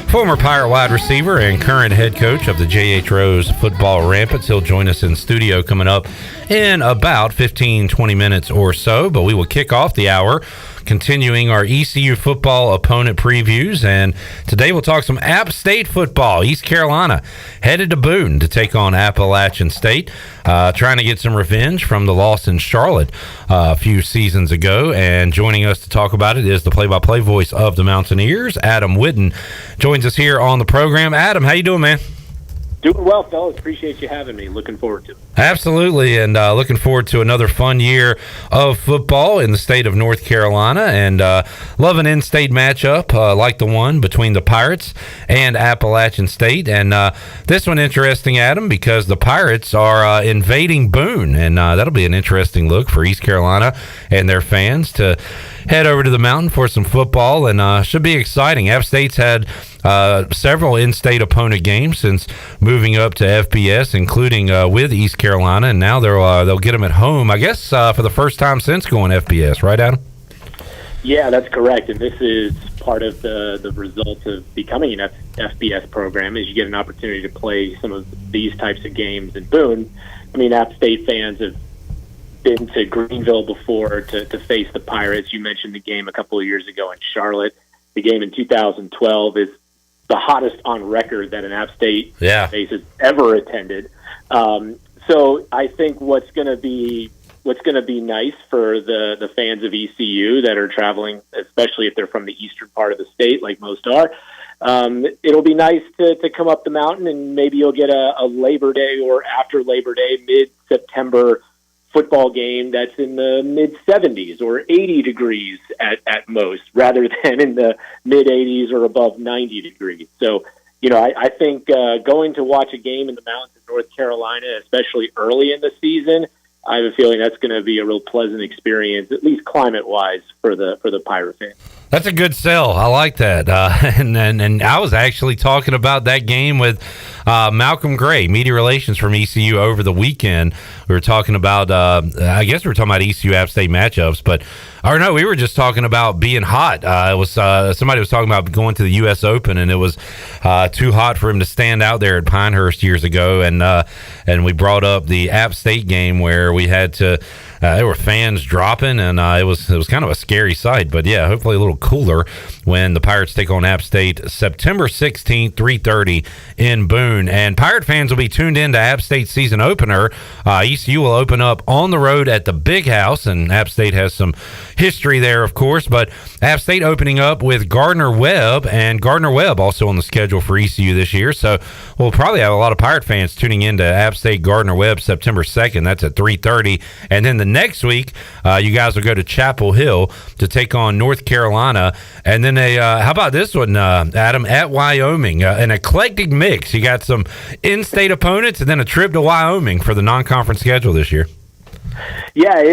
former Pirate wide receiver and current head coach of the J.H. Rose football Rampants. He'll join us in studio coming up in about 15-20 minutes or so, but we will kick off the hour continuing our ECU football opponent previews, and today we'll talk some App State football. East Carolina headed to Boone to take on Appalachian State, trying to get some revenge from the loss in Charlotte a few seasons ago. And joining us to talk about it is the play-by-play voice of the Mountaineers, Adam Witten, joins us here on the program. Adam, how you doing, man? Doing well, fellas. Appreciate you having me. Looking forward to it. Absolutely, and looking forward to another fun year of football in the state of North Carolina, and love an in-state matchup like the one between the Pirates and Appalachian State. And this one interesting, Adam, because the Pirates are invading Boone, and that'll be an interesting look for East Carolina and their fans to head over to the mountain for some football, and should be exciting. App State's had several in-state opponent games since moving up to FBS, including with East Carolina, and now they'll get them at home, I guess, for the first time since going FBS, right, Adam? Yeah, that's correct. And this is part of the result of becoming an FBS program, is you get an opportunity to play some of these types of games in Boone. I mean, App State fans have been to Greenville before to face the Pirates. You mentioned the game a couple of years ago in Charlotte. The game in 2012 is the hottest on record that an App State base has ever attended. So I think what's going to be nice for the fans of ECU that are traveling, especially if they're from the eastern part of the state, like most are, it'll be nice to come up the mountain, and maybe you'll get a Labor Day or after Labor Day, mid-September football game that's in the mid-70s or 80 degrees at most, rather than in the mid-80s or above 90 degrees. So, I think going to watch a game in the mountains of North Carolina, especially early in the season, I have a feeling that's going to be a real pleasant experience, at least climate-wise, for the Pirate fans. That's a good sell. I like that. And I was actually talking about that game with Malcolm Gray, media relations from ECU, over the weekend. We were talking about, I guess we were talking about ECU App State matchups, we were just talking about being hot. It was somebody was talking about going to the U.S. Open, and it was too hot for him to stand out there at Pinehurst years ago. And we brought up the App State game where we had to. There were fans dropping, and it was kind of a scary sight. But yeah, hopefully a little cooler when the Pirates take on App State September 16th, 3:30 in Boone. And Pirate fans will be tuned in to App State's season opener. ECU will open up on the road at the Big House, and App State has some history there, of course. But App State opening up with Gardner-Webb, and Gardner-Webb also on the schedule for ECU this year. So we'll probably have a lot of Pirate fans tuning in to App State Gardner-Webb September 2nd. That's at 3:30. And then the next week, you guys will go to Chapel Hill to take on North Carolina. And then how about this one, Adam, at Wyoming? An eclectic mix. You got some in-state opponents and then a trip to Wyoming for the non-conference schedule this year. Yeah,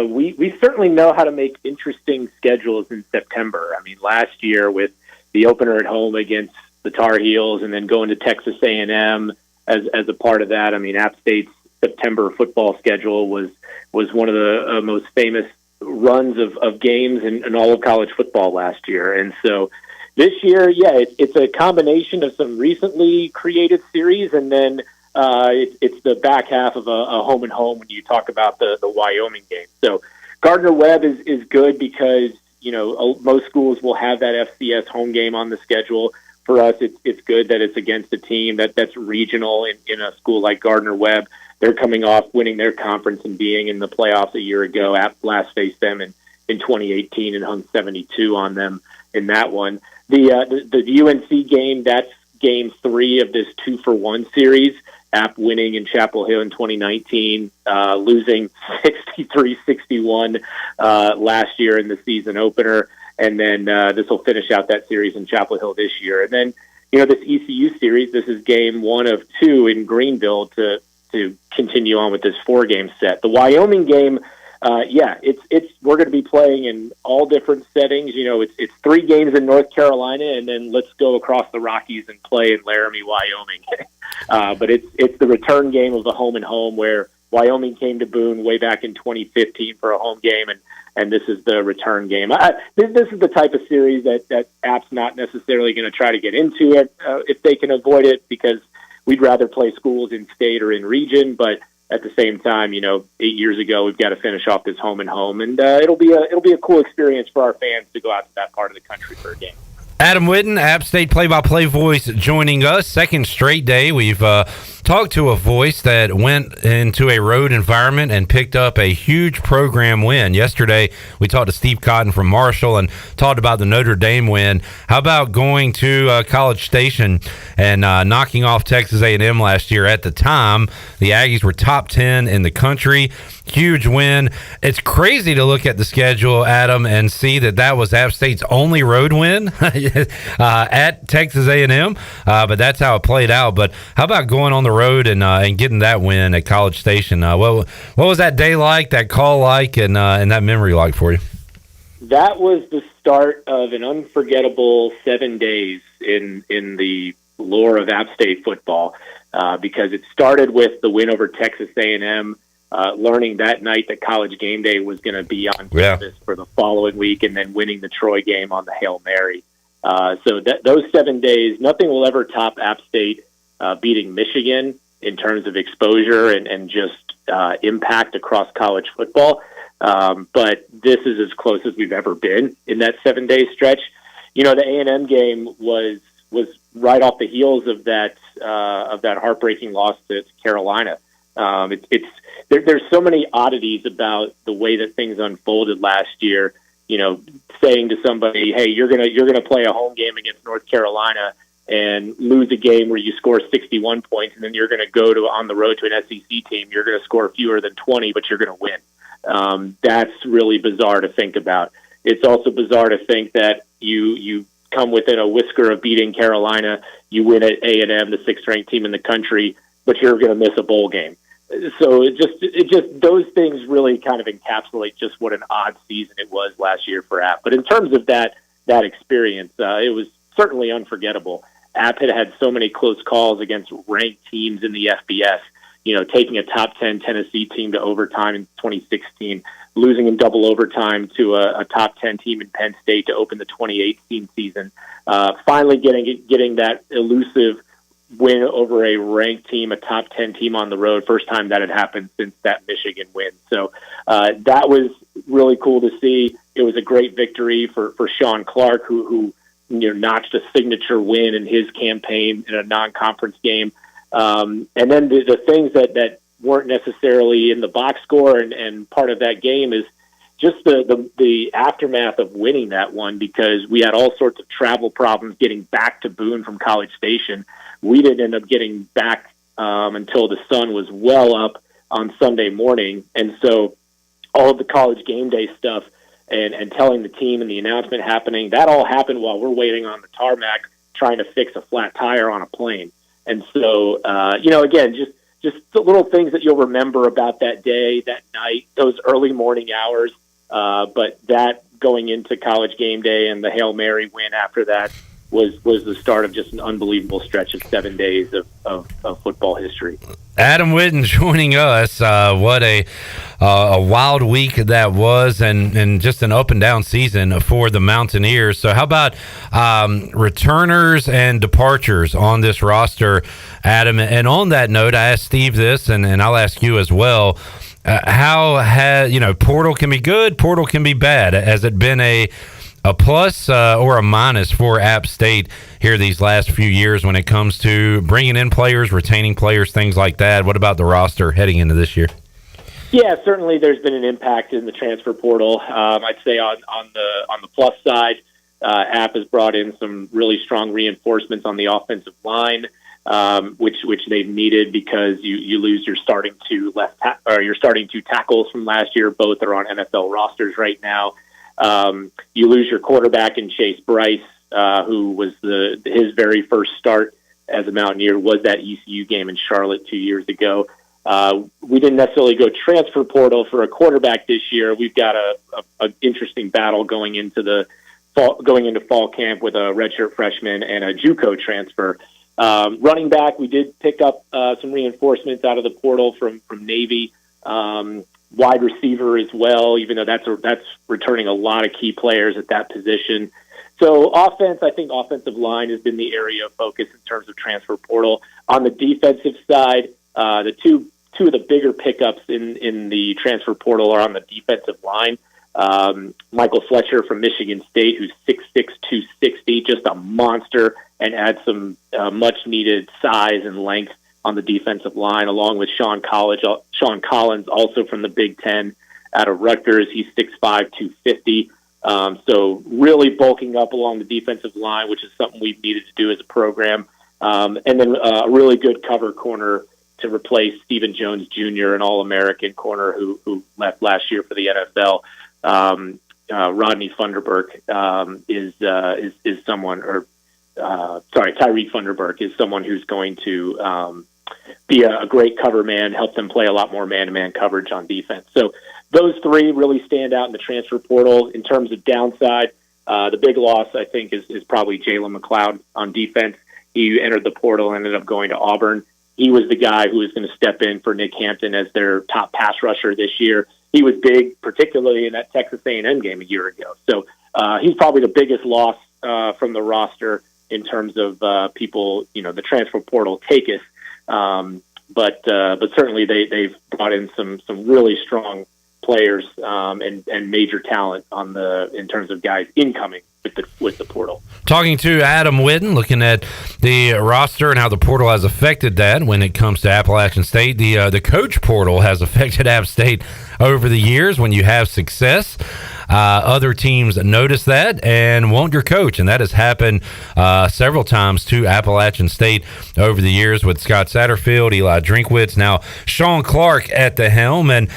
we certainly know how to make interesting schedules in September. I mean, last year with the opener at home against the Tar Heels, and then going to Texas A&M as a part of that. I mean, App State's September football schedule was one of the most famous runs of games in all of college football last year. And so this year, it's a combination of some recently created series, and then it's the back half of a home and home when you talk about the Wyoming game. So Gardner-Webb is good because, most schools will have that FCS home game on the schedule. For us, it's good that it's against a team that's regional in a school like Gardner-Webb. They're coming off winning their conference and being in the playoffs a year ago. App last faced them in 2018 and hung 72 on them in that one. The UNC game, that's game 3 of this 2-for-1 series. App winning in Chapel Hill in 2019, losing 63-61 last year in the season opener. And then this will finish out that series in Chapel Hill this year. And then, this ECU series, this is game 1 of 2 in Greenville to continue on with this 4-game set. The Wyoming game, we're going to be playing in all different settings. It's 3 games in North Carolina, and then let's go across the Rockies and play in Laramie, Wyoming. But it's the return game of the home and home, where Wyoming came to Boone way back in 2015 for a home game, and this is the return game. This is the type of series that App's not necessarily going to try to get into it if they can avoid it, because we'd rather play schools in state or in region. But at the same time, 8 years ago, we've got to finish off this home and home, and it'll be a cool experience for our fans to go out to that part of the country for a game. Adam Witten, App State play-by-play voice, joining us. Second straight day we've talked to a voice that went into a road environment and picked up a huge program win. Yesterday we talked to Steve Cotton from Marshall and talked about the Notre Dame win. How about going to College Station and knocking off Texas A&M last year? At the time, the Aggies were top 10 in the country. Huge win. It's crazy to look at the schedule, Adam, and see that was App State's only road win at Texas A&M, but that's how it played out. But how about going on the road and getting that win at College Station? What was that day like, that call like, and that memory like for you? That was the start of an unforgettable 7 days in the lore of App State football, because it started with the win over Texas A&M, learning that night that College Game Day was going to be on campus for the following week, and then winning the Troy game on the Hail Mary. So those 7 days, nothing will ever top App State beating Michigan in terms of exposure and just impact across college football. But this is as close as we've ever been in that 7 day stretch. The A&M game was right off the heels of that heartbreaking loss to Carolina. There's so many oddities about the way that things unfolded last year. Saying to somebody, "Hey, you're gonna play a home game against North Carolina and lose a game where you score 61 points, and then you're going to go on the road to an SEC team. You're going to score fewer than 20, but you're going to win." That's really bizarre to think about. It's also bizarre to think that you come within a whisker of beating Carolina, you win at A&M, the 6th-ranked team in the country, but you're going to miss a bowl game. So it just those things really kind of encapsulate just what an odd season it was last year for App. But in terms of that experience, it was certainly unforgettable. App had so many close calls against ranked teams in the FBS. Taking a top 10 Tennessee team to overtime in 2016, losing in double overtime to a top 10 team in Penn State to open the 2018 season. Finally getting that elusive win over a ranked team, a top 10 team on the road. First time that had happened since that Michigan win. So that was really cool to see. It was a great victory for Sean Clark, who notched a signature win in his campaign in a non-conference game. And then the things that weren't necessarily in the box score and part of that game is just the aftermath of winning that one, because we had all sorts of travel problems getting back to Boone from College Station. We didn't end up getting back until the sun was well up on Sunday morning. And so all of the College Game Day stuff and telling the team and the announcement happening, that all happened while we're waiting on the tarmac trying to fix a flat tire on a plane. And so, again, just the little things that you'll remember about that day, that night, those early morning hours. But that going into College Game Day and the Hail Mary win after that was the start of just an unbelievable stretch of 7 days of football history. Adam Witten joining us. What a wild week that was, and just an up and down season for the Mountaineers. So how about returners and departures on this roster, Adam? And on that note, I asked Steve this, and I'll ask you as well. How has, portal can be good, portal can be bad. Has it been a plus or a minus for App State here these last few years when it comes to bringing in players, retaining players, things like that? What about the roster heading into this year? Yeah, certainly there's been an impact in the transfer portal. I'd say on the plus side, App has brought in some really strong reinforcements on the offensive line, which they've needed, because you lose your starting two tackles from last year. Both are on NFL rosters right now. You lose your quarterback in Chase Bryce, who was his very first start as a Mountaineer was that ECU game in Charlotte 2 years ago. We didn't necessarily go transfer portal for a quarterback this year. We've got a interesting battle going into fall camp with a redshirt freshman and a JUCO transfer. Running back, we did pick up some reinforcements out of the portal from Navy. Wide receiver as well, even though that's returning a lot of key players at that position. So offense, I think offensive line has been the area of focus in terms of transfer portal. On the defensive side, the two of the bigger pickups in the transfer portal are on the defensive line. Michael Fletcher from Michigan State, who's 6'6", 260, just a monster, and adds some much-needed size and length on the defensive line, along with Sean Collins, also from the Big Ten out of Rutgers. He's 6'5", 250. So really bulking up along the defensive line, which is something we've needed to do as a program. And then a really good cover corner to replace Stephen Jones Jr., an All-American corner who left last year for the NFL. Rodney Funderburk is someone, Tyree Funderburk is someone who's going to be a great cover man, help them play a lot more man-to-man coverage on defense. So those three really stand out in the transfer portal. In terms of downside, the big loss, I think, is probably Jalen McLeod on defense. He entered the portal and ended up going to Auburn. He was the guy who was going to step in for Nick Hampton as their top pass rusher this year. He was big, particularly in that Texas A&M game a year ago. So he's probably the biggest loss from the roster in terms of people, the transfer portal take us. But certainly they've brought in some really strong players and major talent in terms of guys incoming with the portal. Talking to Adam Witten, looking at the roster and how the portal has affected that when it comes to Appalachian State. The coach portal has affected App State over the years. When you have success, other teams notice that and want your coach, and that has happened several times to Appalachian State over the years with Scott Satterfield, Eli Drinkwitz, now Sean Clark at the helm. And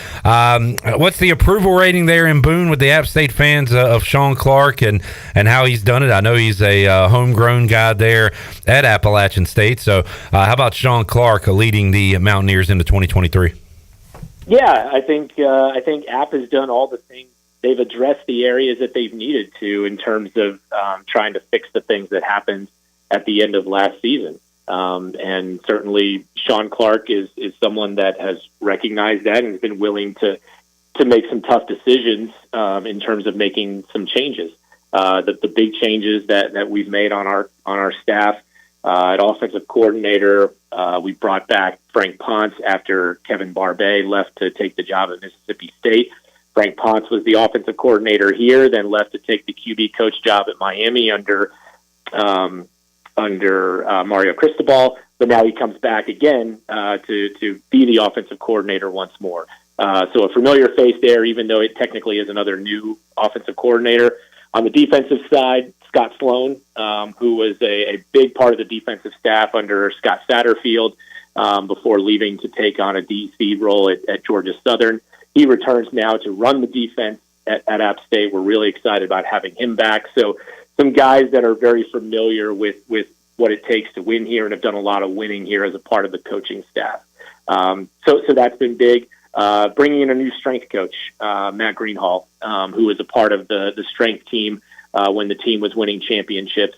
what's the approval rating there in Boone with the App State fans of Sean Clark and how he's done it? I know he's a homegrown guy there at Appalachian State. So how about Sean Clark leading the Mountaineers into 2023? Yeah, I think App has done all the things. They've addressed the areas that they've needed to in terms of trying to fix the things that happened at the end of last season. And certainly Sean Clark is someone that has recognized that and has been willing to make some tough decisions in terms of making some changes. The big changes that we've made on our staff at offensive coordinator, we brought back Frank Ponce after Kevin Barbay left to take the job at Mississippi State. Frank Ponce was the offensive coordinator here, then left to take the QB coach job at Miami under Mario Cristobal. But now he comes back again to be the offensive coordinator once more. So a familiar face there, even though it technically is another new offensive coordinator. On the defensive side, Scott Sloan, who was a big part of the defensive staff under Scott Satterfield before leaving to take on a DC role at Georgia Southern. He returns now to run the defense at App State. We're really excited about having him back. So some guys that are very familiar with what it takes to win here and have done a lot of winning here as a part of the coaching staff. So that's been big. Bringing in a new strength coach, Matt Greenhall, who was a part of the strength team when the team was winning championships.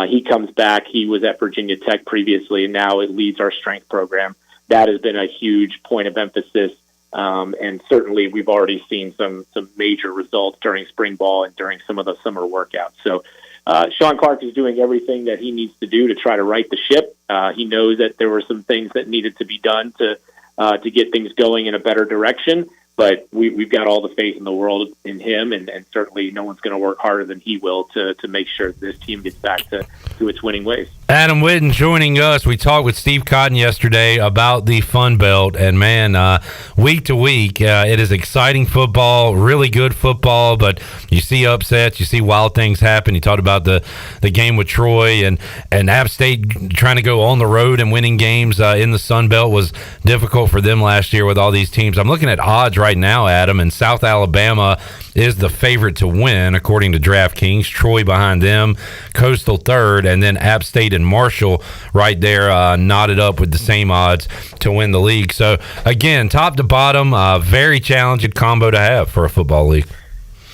He comes back. He was at Virginia Tech previously, and now it leads our strength program. That has been a huge point of emphasis. And certainly we've already seen some major results during spring ball and during some of the summer workouts. So Sean Clark is doing everything that he needs to do to try to right the ship. He knows that there were some things that needed to be done to get things going in a better direction. But we've got all the faith in the world in him, and certainly no one's going to work harder than he will to make sure that this team gets back to its winning ways. Adam Witten joining us. We talked with Steve Cotton yesterday about the Fun Belt, and man, week to week, it is exciting football, really good football, but you see upsets, you see wild things happen. You talked about the game with Troy, and App State trying to go on the road and winning games in the Sun Belt was difficult for them last year with all these teams. I'm looking at odds right now, Adam, and South Alabama is the favorite to win according to DraftKings. Troy behind them, Coastal third, and then App State and Marshall right there knotted up with the same odds to win the league. So again, top to bottom, very challenging combo to have for a football league.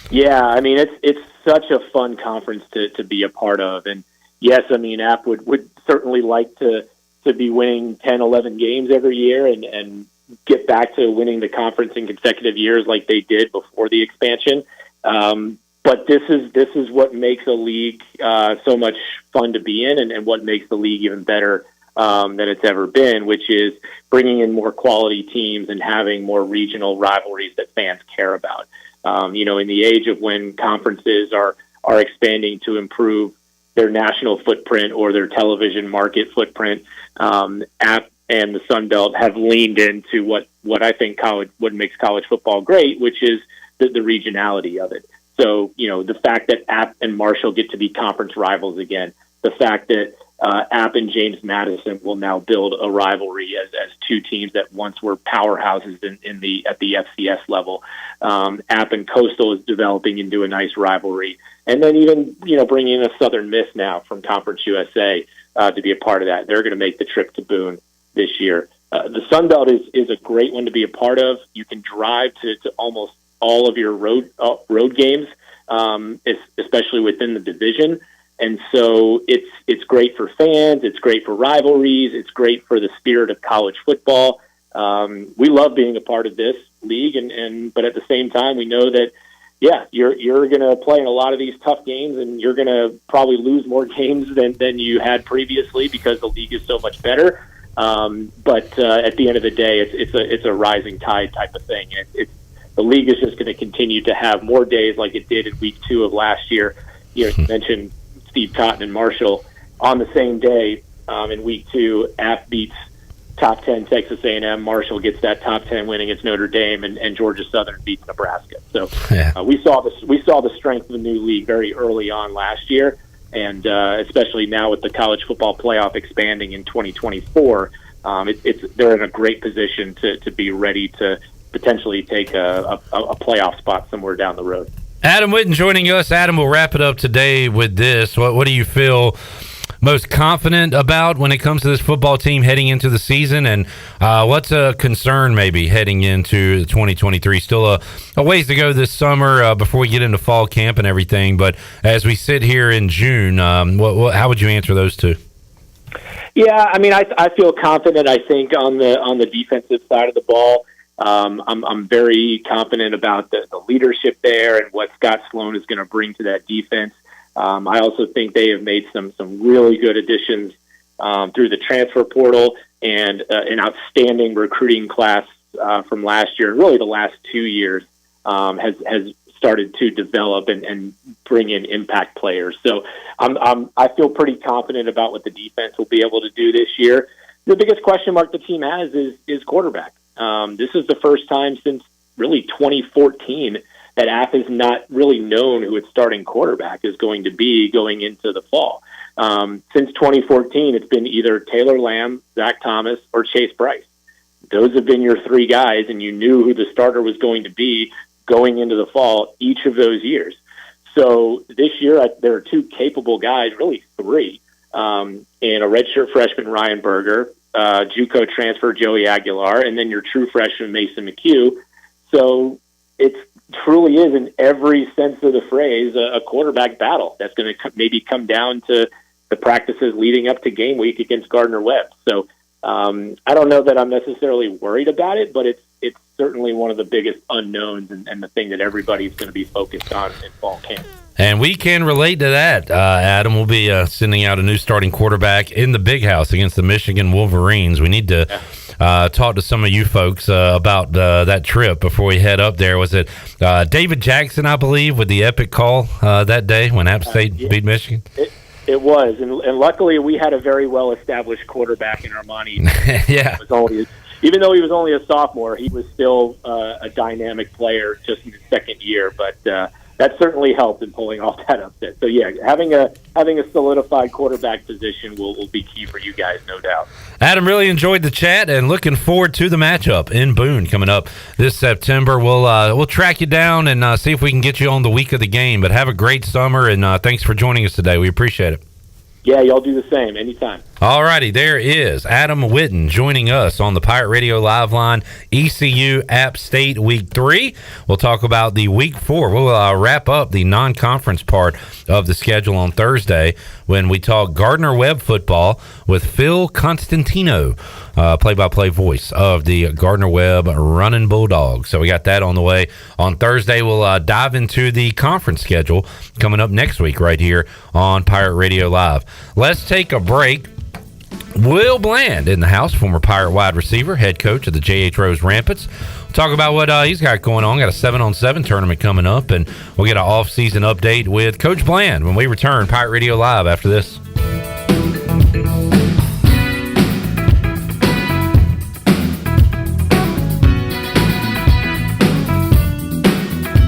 Yeah, I mean it's such a fun conference to be a part of, and yes, I mean App would certainly like to be winning 10, 11 games every year and get back to winning the conference in consecutive years like they did before the expansion. But this is what makes a league so much fun to be in, and what makes the league even better than it's ever been, which is bringing in more quality teams and having more regional rivalries that fans care about. In the age of when conferences are expanding to improve their national footprint or their television market footprint, App and the Sun Belt have leaned into what I think what makes college football great, which is the regionality of it. So, the fact that App and Marshall get to be conference rivals again, the fact that App and James Madison will now build a rivalry as two teams that once were powerhouses at the FCS level. App and Coastal is developing into a nice rivalry, and then even bringing in a Southern Miss now from Conference USA to be a part of that. They're going to make the trip to Boone this year. The Sun Belt is a great one to be a part of. You can drive to almost all of your road games, especially within the division. And so it's great for fans. It's great for rivalries. It's great for the spirit of college football. We love being a part of this league, but at the same time, we know that, you're going to play in a lot of these tough games, and you're going to probably lose more games than you had previously because the league is so much better. But at the end of the day, it's a rising tide type of thing. The league is just going to continue to have more days like it did in week 2 of last year. You mentioned Steve Cotton and Marshall on the same day in week 2. App beats top 10 Texas A&M. Marshall gets that top 10 win against Notre Dame, and Georgia Southern beats Nebraska. So we saw the strength of the new league very early on last year, and especially now with the college football playoff expanding in 2024, they're in a great position to be ready to potentially take a playoff spot somewhere down the road. Adam Witten joining us. Adam, we'll wrap it up today with this. What do you feel most confident about when it comes to this football team heading into the season, and what's a concern maybe heading into 2023? Still a ways to go this summer before we get into fall camp and everything, but as we sit here in June, how would you answer those two? Yeah, I mean, I feel confident. I think on the defensive side of the ball, I'm very confident about the leadership there and what Scott Sloan is going to bring to that defense. I also think they have made some really good additions through the transfer portal and an outstanding recruiting class from last year. Really, the last 2 years has started to develop and bring in impact players. So I feel pretty confident about what the defense will be able to do this year. The biggest question mark the team has is quarterback. This is the first time since really 2014 that App is not really known who its starting quarterback is going to be going into the fall. Since 2014, it's been either Taylor Lamb, Zach Thomas, or Chase Bryce. Those have been your 3 guys, and you knew who the starter was going to be going into the fall each of those years. So this year, there are 2 capable guys, really 3, and a redshirt freshman, Ryan Berger, JUCO transfer, Joey Aguilar, and then your true freshman, Mason McHugh. So it truly is, in every sense of the phrase, a quarterback battle that's going to maybe come down to the practices leading up to game week against Gardner-Webb. So I don't know that I'm necessarily worried about it, but it's certainly one of the biggest unknowns and the thing that everybody's going to be focused on in fall camp. And we can relate to that, Adam. We'll be sending out a new starting quarterback in the Big House against the Michigan Wolverines. We need to talk to some of you folks about that trip before we head up there. Was it David Jackson, I believe, with the epic call that day when App State beat Michigan? It was, and luckily we had a very well-established quarterback in Armani. Yeah. Even though he was only a sophomore, he was still a dynamic player just in his second year, but that certainly helped in pulling off that upset. So yeah, having a solidified quarterback position will be key for you guys, no doubt. Adam, really enjoyed the chat and looking forward to the matchup in Boone coming up this September. We'll track you down and see if we can get you on the week of the game. But have a great summer, and thanks for joining us today. We appreciate it. Yeah, y'all do the same anytime. All righty, there is Adam Witten joining us on the Pirate Radio Live Line, ECU App State Week 3. We'll talk about the Week 4. We'll wrap up the non-conference part of the schedule on Thursday when we talk Gardner-Webb football with Phil Constantino, play-by-play voice of the Gardner-Webb Running Bulldogs. So we got that on the way. On Thursday, we'll dive into the conference schedule coming up next week right here on Pirate Radio Live. Let's take a break. Will Bland in the house, former Pirate wide receiver, head coach of the J.H. Rose Rampants. We'll talk about what he's got going on. Got a 7-on-7 tournament coming up, and we'll get an off-season update with Coach Bland when we return. Pirate Radio Live after this.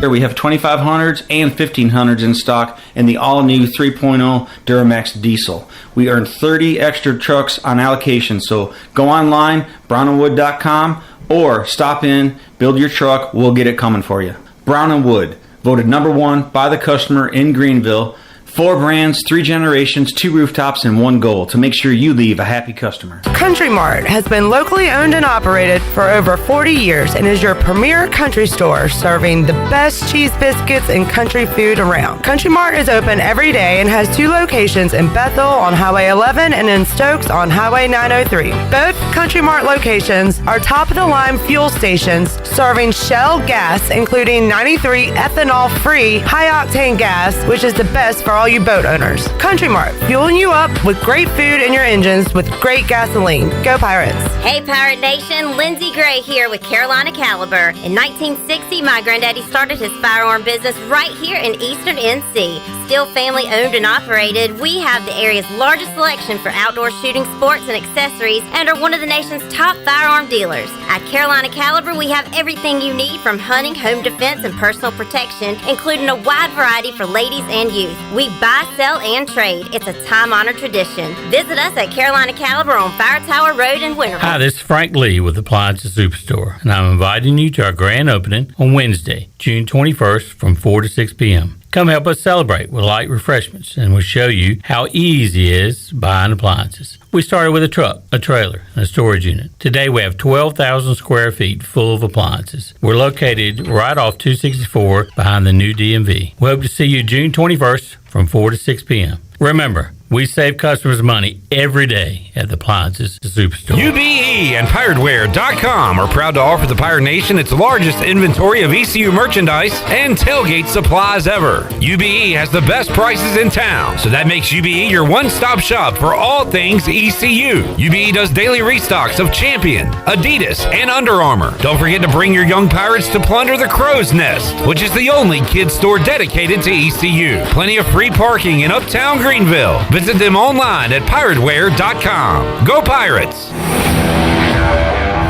We have 2500s and 1500s in stock in the all-new 3.0 Duramax diesel. We earn 30 extra trucks on allocation, so go online, brownandwood.com, or stop in, build your truck, we'll get it coming for you. Brown & Wood, voted #1 by the customer in Greenville. 4 brands, 3 generations, 2 rooftops, and 1 goal to make sure you leave a happy customer. Country Mart has been locally owned and operated for over 40 years and is your premier country store serving the best cheese biscuits and country food around. Country Mart is open every day and has 2 locations in Bethel on Highway 11 and in Stokes on Highway 903. Both Country Mart locations are top-of-the-line fuel stations serving Shell gas, including 93 ethanol-free high-octane gas, which is the best for all you boat owners. Country Mart, fueling you up with great food in your engines with great gasoline. Go Pirates! Hey Pirate Nation, Lindsay Gray here with Carolina Caliber. In 1960, my granddaddy started his firearm business right here in Eastern NC. Still family owned and operated, we have the area's largest selection for outdoor shooting sports and accessories and are one of the nation's top firearm dealers. At Carolina Caliber, we have everything you need from hunting, home defense, and personal protection, including a wide variety for ladies and youth. We buy, sell, and trade. It's a time-honored tradition. Visit us at Carolina Caliber on Fire Tower Road in Winterville. Hi, this is Frank Lee with Appliances Superstore, and I'm inviting you to our grand opening on Wednesday, June 21st from 4 to 6 p.m. Come help us celebrate with light refreshments, and we'll show you how easy it is buying appliances. We started with a truck, a trailer, and a storage unit. Today we have 12,000 square feet full of appliances. We're located right off 264 behind the new DMV. We hope to see you June 21st from 4 to 6 p.m. Remember, we save customers money every day at the Appliances Superstore. UBE and PirateWear.com are proud to offer the Pirate Nation its largest inventory of ECU merchandise and tailgate supplies ever. UBE has the best prices in town, so that makes UBE your one-stop shop for all things ECU. UBE does daily restocks of Champion, Adidas, and Under Armour. Don't forget to bring your young pirates to plunder the Crow's Nest, which is the only kids store dedicated to ECU. Plenty of free parking in Uptown Greenville. Visit them online at PirateWear.com. Go Pirates!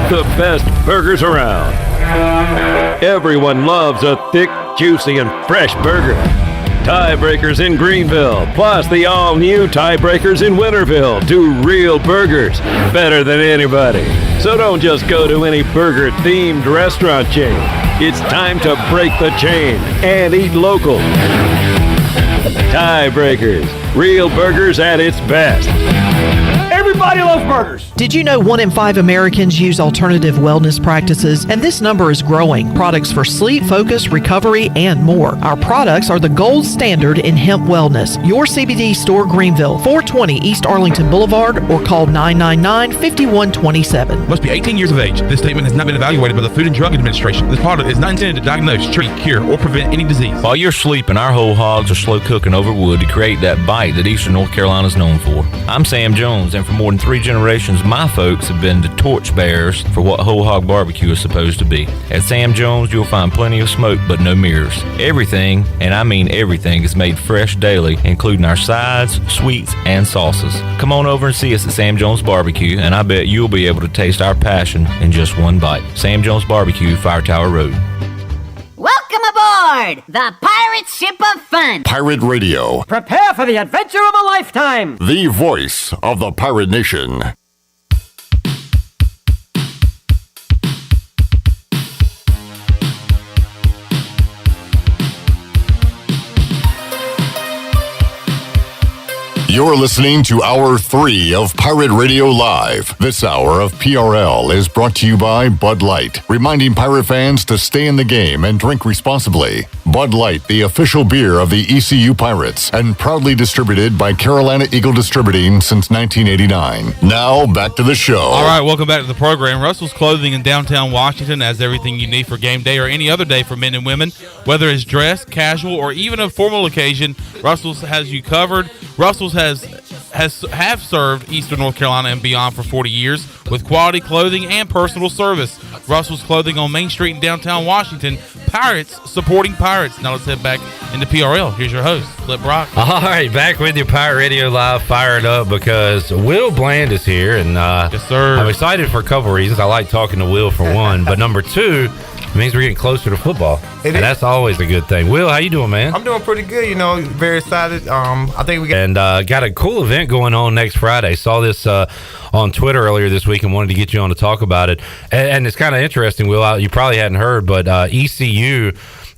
The best burgers around. Everyone loves a thick, juicy, and fresh burger. Tiebreakers in Greenville, plus the all-new Tiebreakers in Winterville do real burgers better than anybody. So don't just go to any burger-themed restaurant chain. It's time to break the chain and eat local. Tiebreakers, real burgers at its best. Everybody loves burgers. Did you know 1 in 5 Americans use alternative wellness practices? And this number is growing. Products for sleep, focus, recovery, and more. Our products are the gold standard in hemp wellness. Your CBD store, Greenville, 420 East Arlington Boulevard, or call 999-5127. Must be 18 years of age. This statement has not been evaluated by the Food and Drug Administration. This product is not intended to diagnose, treat, cure, or prevent any disease. While you're sleeping, our whole hogs are slow cooking over wood to create that bite that Eastern North Carolina is known for. I'm Sam Jones, and for more than 3 generations, my folks have been the torchbearers for what whole hog barbecue is supposed to be. At Sam Jones, you'll find plenty of smoke, but no mirrors. Everything, and I mean everything, is made fresh daily, including our sides, sweets, and sauces. Come on over and see us at Sam Jones Barbecue, and I bet you'll be able to taste our passion in just one bite. Sam Jones Barbecue, Fire Tower Road. Welcome aboard the Pirate Ship of Fun. Pirate Radio, Prepare for the adventure of a lifetime. the voice of the Pirate Nation. You're listening to Hour 3 of Pirate Radio Live. This hour of PRL is brought to you by Bud Light, reminding pirate fans to stay in the game and drink responsibly. Bud Light, the official beer of the ECU Pirates, and proudly distributed by Carolina Eagle Distributing since 1989. Now, back to the show. All right, welcome back to the program. Russell's Clothing in downtown Washington has everything you need for game day or any other day for men and women. Whether it's dress, casual, or even a formal occasion, Russell's has you covered. Russell's has have served Eastern North Carolina and beyond for 40 years with quality clothing and personal service. Russell's Clothing on Main Street in downtown Washington. Pirates supporting Pirates. Now let's head back into PRL. Here's your host, Flip Brock. All right, back with you, Pirate Radio Live, fired up because Will Bland is here, and yes, sir. I'm excited for a couple reasons. I like talking to Will for one, but number two, it means we're getting closer to football, and that's always a good thing. Will, how you doing, man? I'm doing pretty good. You know, very excited. I think we got a cool event going on next Friday. Saw this on Twitter earlier this week and wanted to get you on to talk about it. And it's kind of interesting, Will. You probably hadn't heard, but ECU.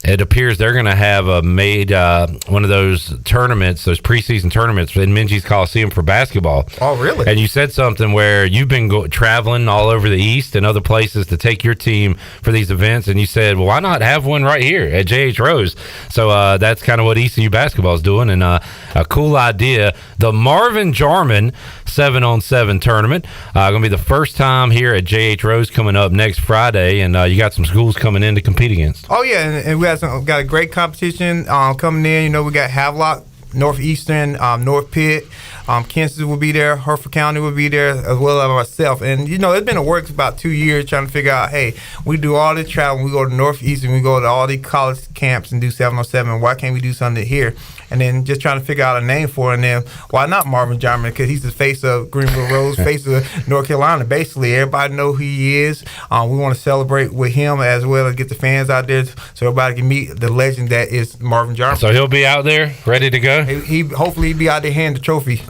It appears they're going to have made one of those tournaments, those preseason tournaments in Minges Coliseum for basketball. Oh, really? And you said something where you've been traveling all over the East and other places to take your team for these events, and you said, well, why not have one right here at J.H. Rose? So that's kind of what ECU basketball is doing, and a cool idea. The Marvin Jarman 7-on-7 tournament going to be the first time here at J.H. Rose coming up next Friday, and you got some schools coming in to compete against. Oh, yeah, and we got a great competition coming in. You know, we got Havelock, Northeastern, North Pitt, Kansas will be there, Hertford County will be there, as well as myself. And, you know, it's been a work about 2 years trying to figure out, hey, we do all this travel. We go to Northeastern, we go to all these college camps and do 7-on-7. Why can't we do something here? And then just trying to figure out a name for it. And then why not Marvin Jarman? Because he's the face of Greenville Rose, face of North Carolina. Basically, everybody know who he is. We want to celebrate with him as well as get the fans out there so everybody can meet the legend that is Marvin Jarman. So he'll be out there ready to go? Hopefully he'll be out there handing the trophy.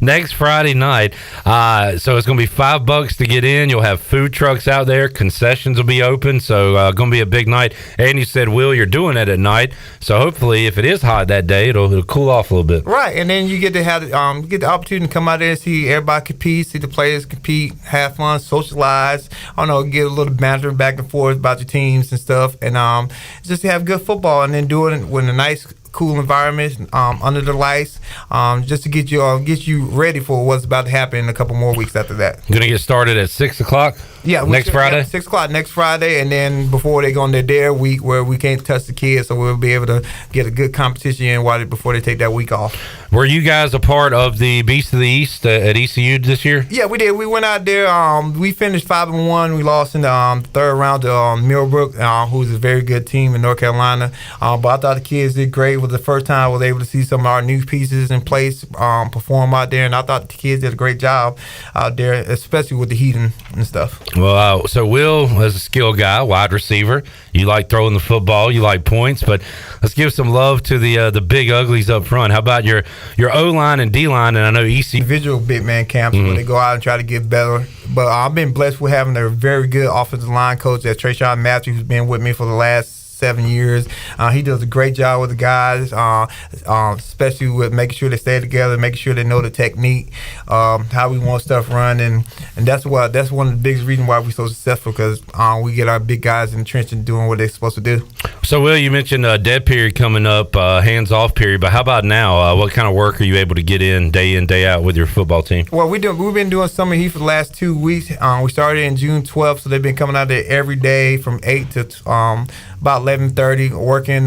Next Friday night. So it's going to be $5 to get in. You'll have food trucks out there. Concessions will be open. So going to be a big night. And you said, Will, you're doing it at night. So hopefully if it is hot that day, it'll cool off a little bit. Right, and then you get to have get the opportunity to come out there and see everybody compete, see the players compete, have fun, socialize. I don't know, get a little banter back and forth about your teams and stuff, and just to have good football, and then do it with a nice, cool environment under the lights, just to get you ready for what's about to happen in a couple more weeks after that. Going to get started at 6 o'clock. Yeah, next Friday. Yeah, 6 o'clock next Friday, and then before they go on their week where we can't touch the kids, so we'll be able to get a good competition in before they take that week off. Were you guys a part of the Beast of the East at ECU this year? Yeah, we did. We went out there. We finished 5-1. We lost in the third round to Millbrook, who's a very good team in North Carolina. But I thought the kids did great. It was the first time I was able to see some of our new pieces in place perform out there, and I thought the kids did a great job out there, especially with the heating and stuff. Well, so Will is a skill guy, wide receiver. You like throwing the football, you like points, but let's give some love to the big uglies up front. How about your O-line and D-line? And I know individual big man camps where they go out and try to get better. But I've been blessed with having a very good offensive line coach, that's Trayshawn Matthews, who's been with me for the last 7 years. He does a great job with the guys, especially with making sure they stay together, making sure they know the technique, how we want stuff run, and that's one of the biggest reasons why we're so successful, because we get our big guys in the trench and doing what they're supposed to do. So, Will, you mentioned dead period coming up, hands-off period, but how about now? What kind of work are you able to get in, day out with your football team? Well, we've been doing summer heat for the last 2 weeks. We started in June 12th, so they've been coming out there every day from 8 to about 11:30, working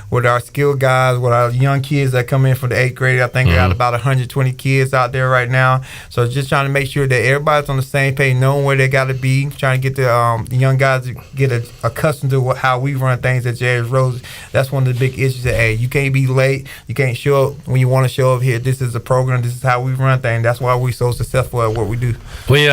with our skilled guys, with our young kids that come in for the 8th grade. I think we got about 120 kids out there right now. So just trying to make sure that everybody's on the same page, knowing where they got to be, trying to get the young guys to get accustomed to how we run things at J.H. Rose. That's one of the big issues. That, hey, you can't be late. You can't show up when you want to show up here. This is a program. This is how we run things. That's why we're so successful at what we do. We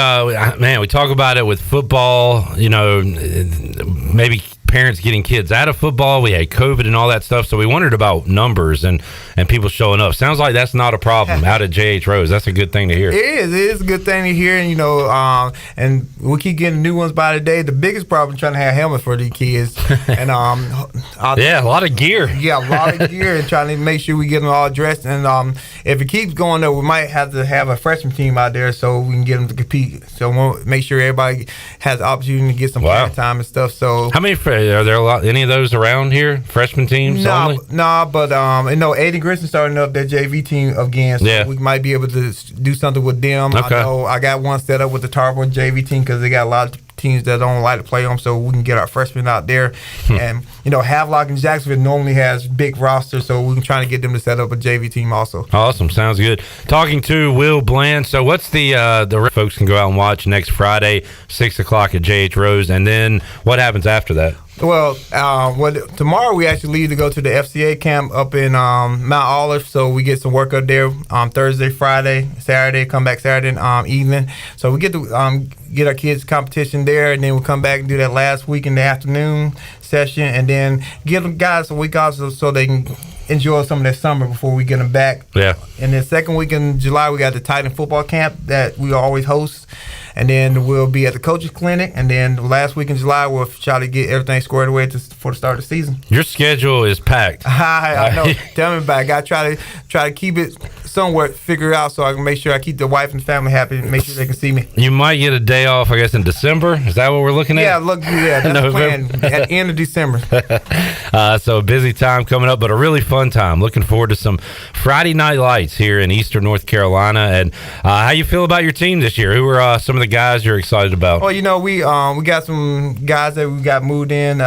talk about it with football, maybe parents getting kids out of football. We had COVID and all that stuff, so we wondered about numbers and people showing up. Sounds like that's not a problem out at J.H. Rose. That's a good thing to hear. It is a good thing to hear, and and we keep getting new ones by the day. The biggest problem is trying to have helmets for these kids, and a lot of gear. Yeah, a lot of gear, and trying to make sure we get them all dressed. And if it keeps going up, we might have to have a freshman team out there so we can get them to compete. So we'll make sure everybody has the opportunity to get some playing time and stuff. So how many? Are there any of those around here? Freshman teams only? No, but Aiden Grissom starting up their JV team again, so we might be able to do something with them. Okay. I know I got one set up with the Tarpon JV team because they got a lot of teams that don't like to play them, so we can get our freshmen out there. And Havelock and Jacksonville normally has big rosters, so we're trying to get them to set up a JV team also. Awesome, sounds good. Talking to Will Bland. So what's the folks can go out and watch next Friday, 6 o'clock at JH Rose, and then what happens after that? Well, tomorrow we actually leave to go to the FCA camp up in Mount Olive, so we get some work up there Thursday, Friday, Saturday, come back Saturday evening. So we get to get our kids competition there, and then we'll come back and do that last week in the afternoon session, and then give them guys a week off so they can enjoy some of their summer before we get them back. Yeah. And then second week in July, we got the Titan football camp that we always host. And then we'll be at the coaches clinic. And then last week in July, we'll try to get everything squared away for the start of the season. Your schedule is packed. I know. Tell me about it. I try to keep it somewhat figured out so I can make sure I keep the wife and family happy and make sure they can see me. You might get a day off, I guess, in December. Is that what we're looking at? Yeah, that's the plan at the end of December. So a busy time coming up, but a really fun time. Looking forward to some Friday night lights here in Eastern North Carolina. And how you feel about your team this year? Who are some of the guys you're excited about? Well, we got some guys that we got moved in.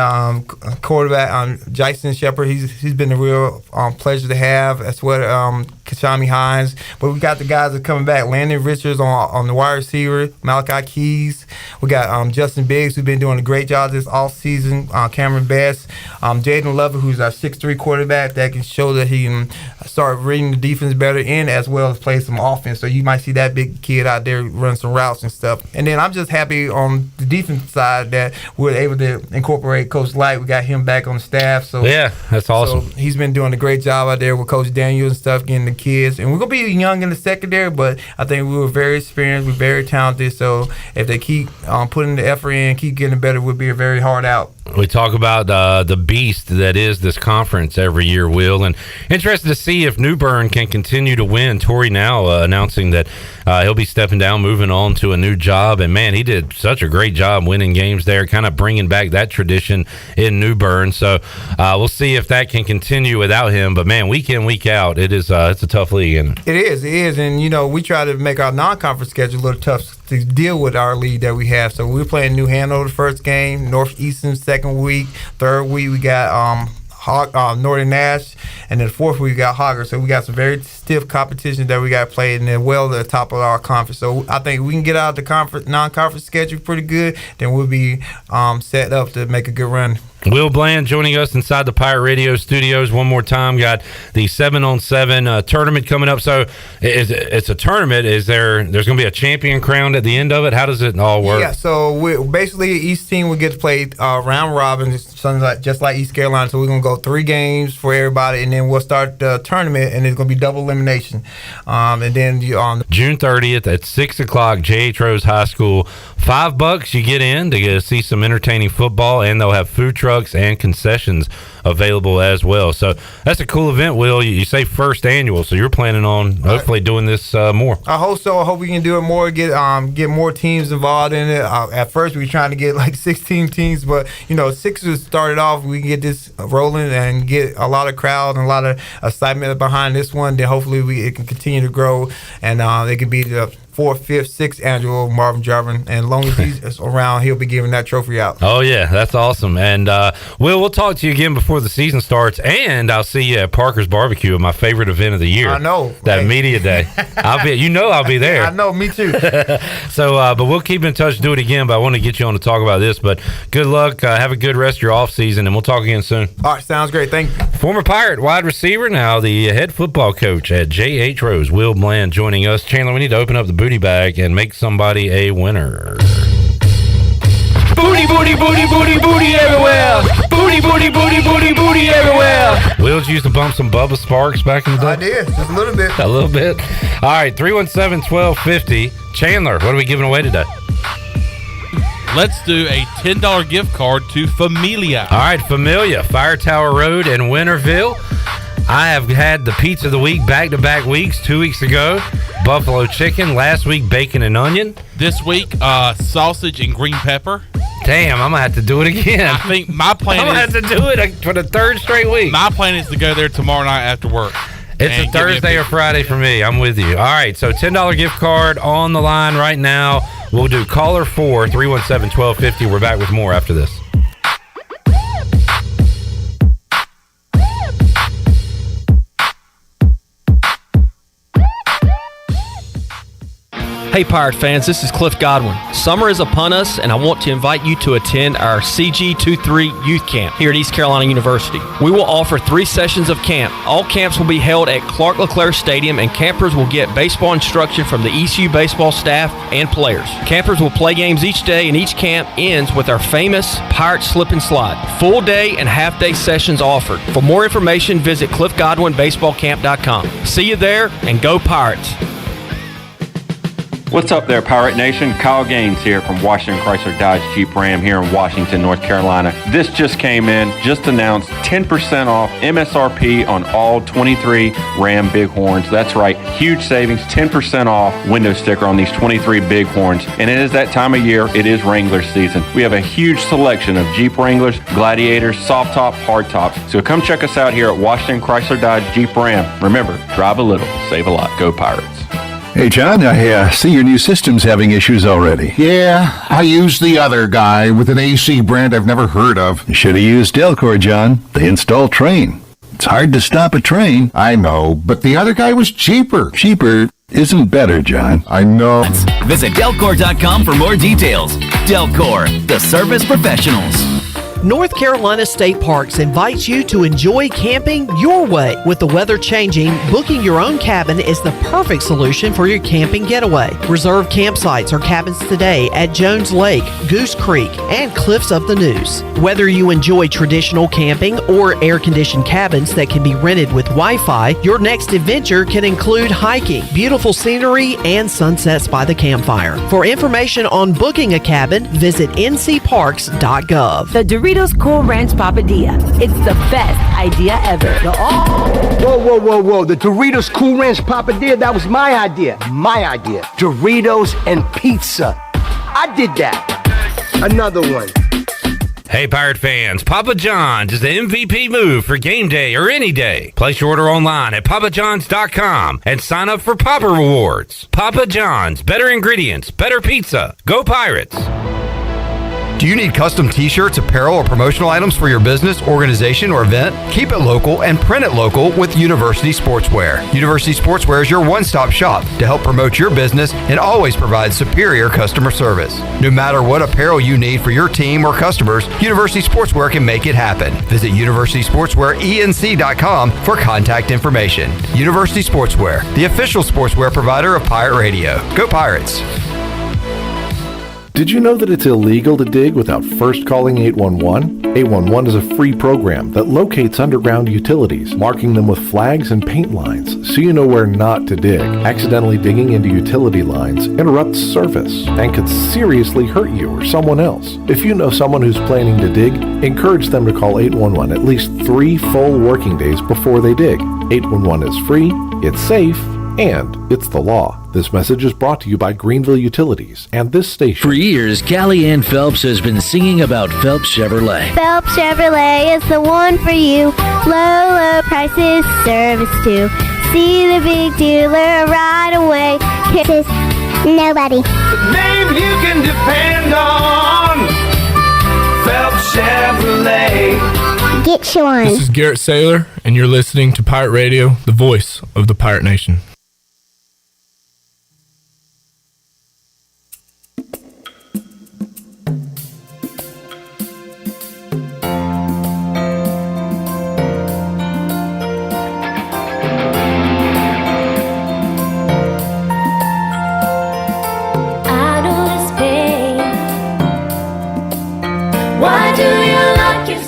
Quarterback Jason Shepard, he's been a real pleasure to have. That's what Kashami Hines. But we got the guys that are coming back. Landon Richards on the wide receiver. Malachi Keys. We got Justin Biggs, who's been doing a great job this offseason. Cameron Best. Jaden Lovett, who's our 6'3" quarterback that can show that he can start reading the defense better and as well as play some offense. So you might see that big kid out there run some routes and stuff. And then I'm just happy on the defense side that we're able to incorporate Coach Light. We got him back on the staff. So yeah, that's awesome. So he's been doing a great job out there with Coach Daniels and stuff, getting the kids. And we're going to be young in the secondary, but I think we were very experienced. We're very talented. So if they keep putting the effort in, keep getting better, we'll be a very hard out. We talk about the beast that is this conference every year, Will, and interested to see if New Bern can continue to win. Torrey now announcing that he'll be stepping down, moving on to a new job, and man, he did such a great job winning games there, kind of bringing back that tradition in New Bern. So we'll see if that can continue without him. But man, week in, week out, it's a tough league. And it is, and we try to make our non-conference schedule a little tough to deal with our league that we have. So we're playing New Hanover the first game, Northeastern second week, third week we got Northern Nash, and then the fourth week we got Hogger. So we got some very stiff competition that we got played, and then at the top of our conference. So I think we can get out the non-conference schedule pretty good, then we'll be set up to make a good run. Will Bland joining us inside the Pirate Radio studios one more time. Got the 7-on-7 tournament coming up. So it's a tournament. There's going to be a champion crowned at the end of it? How does it all work? Yeah, so basically each team will get to play round robin, just like East Carolina. So we're going to go 3 games for everybody, and then we'll start the tournament, and it's going to be double elimination. And then June 30th at 6 o'clock, J.H. Rose High School. $5 you get in to get to see some entertaining football, and they'll have food trucks and concessions available as well. So that's a cool event, Will. You say first annual, so you're planning on hopefully doing this more. I hope so. I hope we can do it more, get more teams involved in it. At first, we were trying to get like 16 teams, but 6 started off. We can get this rolling and get a lot of crowd and a lot of excitement behind this one. Then hopefully it can continue to grow, and it can be the 4th, 5th, 6th annual Marvin Jarvin, and as long as he's around, he'll be giving that trophy out. Oh yeah, that's awesome. And we'll talk to you again before the season starts, and I'll see you at Parker's Barbecue, my favorite event of the year. I know that media day. I'll be there. I know, me too. So, but we'll keep in touch, do it again. But I want to get you on to talk about this. But good luck. Have a good rest of your off season, and we'll talk again soon. All right, sounds great. Thank you. Former Pirate wide receiver, now the head football coach at J.H. Rose, Will Bland, joining us. Chandler, we need to open up the booty bag and make somebody a winner. Booty, booty, booty, booty, booty everywhere. Booty, booty, booty, booty, booty everywhere. Will's used to bump some Bubba Sparks back in the day. I did, just a little bit. A little bit. All right, 317-1250. Chandler, what are we giving away today? Let's do a $10 gift card to Familia. All right, Familia, Fire Tower Road in Winterville. I have had the Pizza of the Week back-to-back weeks. 2 weeks ago, buffalo chicken. Last week, bacon and onion. This week, sausage and green pepper. Damn, I'm going to have to do it again. I think my plan I'm going to have to do it for the 3rd straight week. My plan is to go there tomorrow night after work. It's a Thursday or Friday for me. I'm with you. All right, so $10 gift card on the line right now. We'll do caller 4, 317-1250. We're back with more after this. Hey Pirate fans, this is Cliff Godwin. Summer is upon us, and I want to invite you to attend our CG23 Youth Camp here at East Carolina University. We will offer 3 sessions of camp. All camps will be held at Clark LeClaire Stadium, and campers will get baseball instruction from the ECU baseball staff and players. Campers will play games each day, and each camp ends with our famous Pirate Slip and Slide. Full day and half day sessions offered. For more information, visit cliffgodwinbaseballcamp.com. See you there, and go Pirates! What's up there, Pirate Nation? Kyle Gaines here from Washington Chrysler Dodge Jeep Ram here in Washington, North Carolina. This just came in, just announced 10% off MSRP on all 23 Ram Bighorns. That's right, huge savings, 10% off window sticker on these 23 Bighorns. And it is that time of year, it is Wrangler season. We have a huge selection of Jeep Wranglers, Gladiators, soft top, hard tops. So come check us out here at Washington Chrysler Dodge Jeep Ram. Remember, drive a little, save a lot. Go Pirates. Hey, John, I see your new system's having issues already. Yeah, I used the other guy with an AC brand I've never heard of. You should have used Delcor, John. They install Train. It's hard to stop a train. I know, but the other guy was cheaper. Cheaper isn't better, John. I know. Visit Delcor.com for more details. Delcor, the service professionals. North Carolina State Parks invites you to enjoy camping your way. With the weather changing, booking your own cabin is the perfect solution for your camping getaway. Reserve campsites or cabins today at Jones Lake, Goose Creek, and Cliffs of the Neuse. Whether you enjoy traditional camping or air-conditioned cabins that can be rented with Wi-Fi, your next adventure can include hiking, beautiful scenery, and sunsets by the campfire. For information on booking a cabin, visit ncparks.gov. The Doritos Cool Ranch Papadilla. It's the best idea ever. Whoa. The Doritos Cool Ranch Papadilla, that was my idea. My idea. Doritos and pizza. I did that. Another one. Hey, Pirate fans, Papa John's is the MVP move for game day or any day. Place your order online at papajohns.com and sign up for Papa Rewards. Papa John's, better ingredients, better pizza. Go Pirates! Do you need custom t-shirts, apparel, or promotional items for your business, organization, or event? Keep it local and print it local with University Sportswear. University Sportswear is your one-stop shop to help promote your business and always provide superior customer service. No matter what apparel you need for your team or customers, University Sportswear can make it happen. Visit universitysportswearenc.com for contact information. University Sportswear, the official sportswear provider of Pirate Radio. Go Pirates! Did you know that it's illegal to dig without first calling 811? 811 is a free program that locates underground utilities, marking them with flags and paint lines so you know where not to dig. Accidentally digging into utility lines interrupts service and could seriously hurt you or someone else. If you know someone who's planning to dig, encourage them to call 811 at least 3 full working days before they dig. 811 is free, it's safe, and it's the law. This message is brought to you by Greenville Utilities and this station. For years, Callie Ann Phelps has been singing about Phelps Chevrolet. Phelps Chevrolet is the one for you. Low prices, service too. See the big dealer right away. Kisses nobody. The name you can depend on. Phelps Chevrolet. Get you one. This is Garrett Saylor, and you're listening to Pirate Radio, the voice of the Pirate Nation.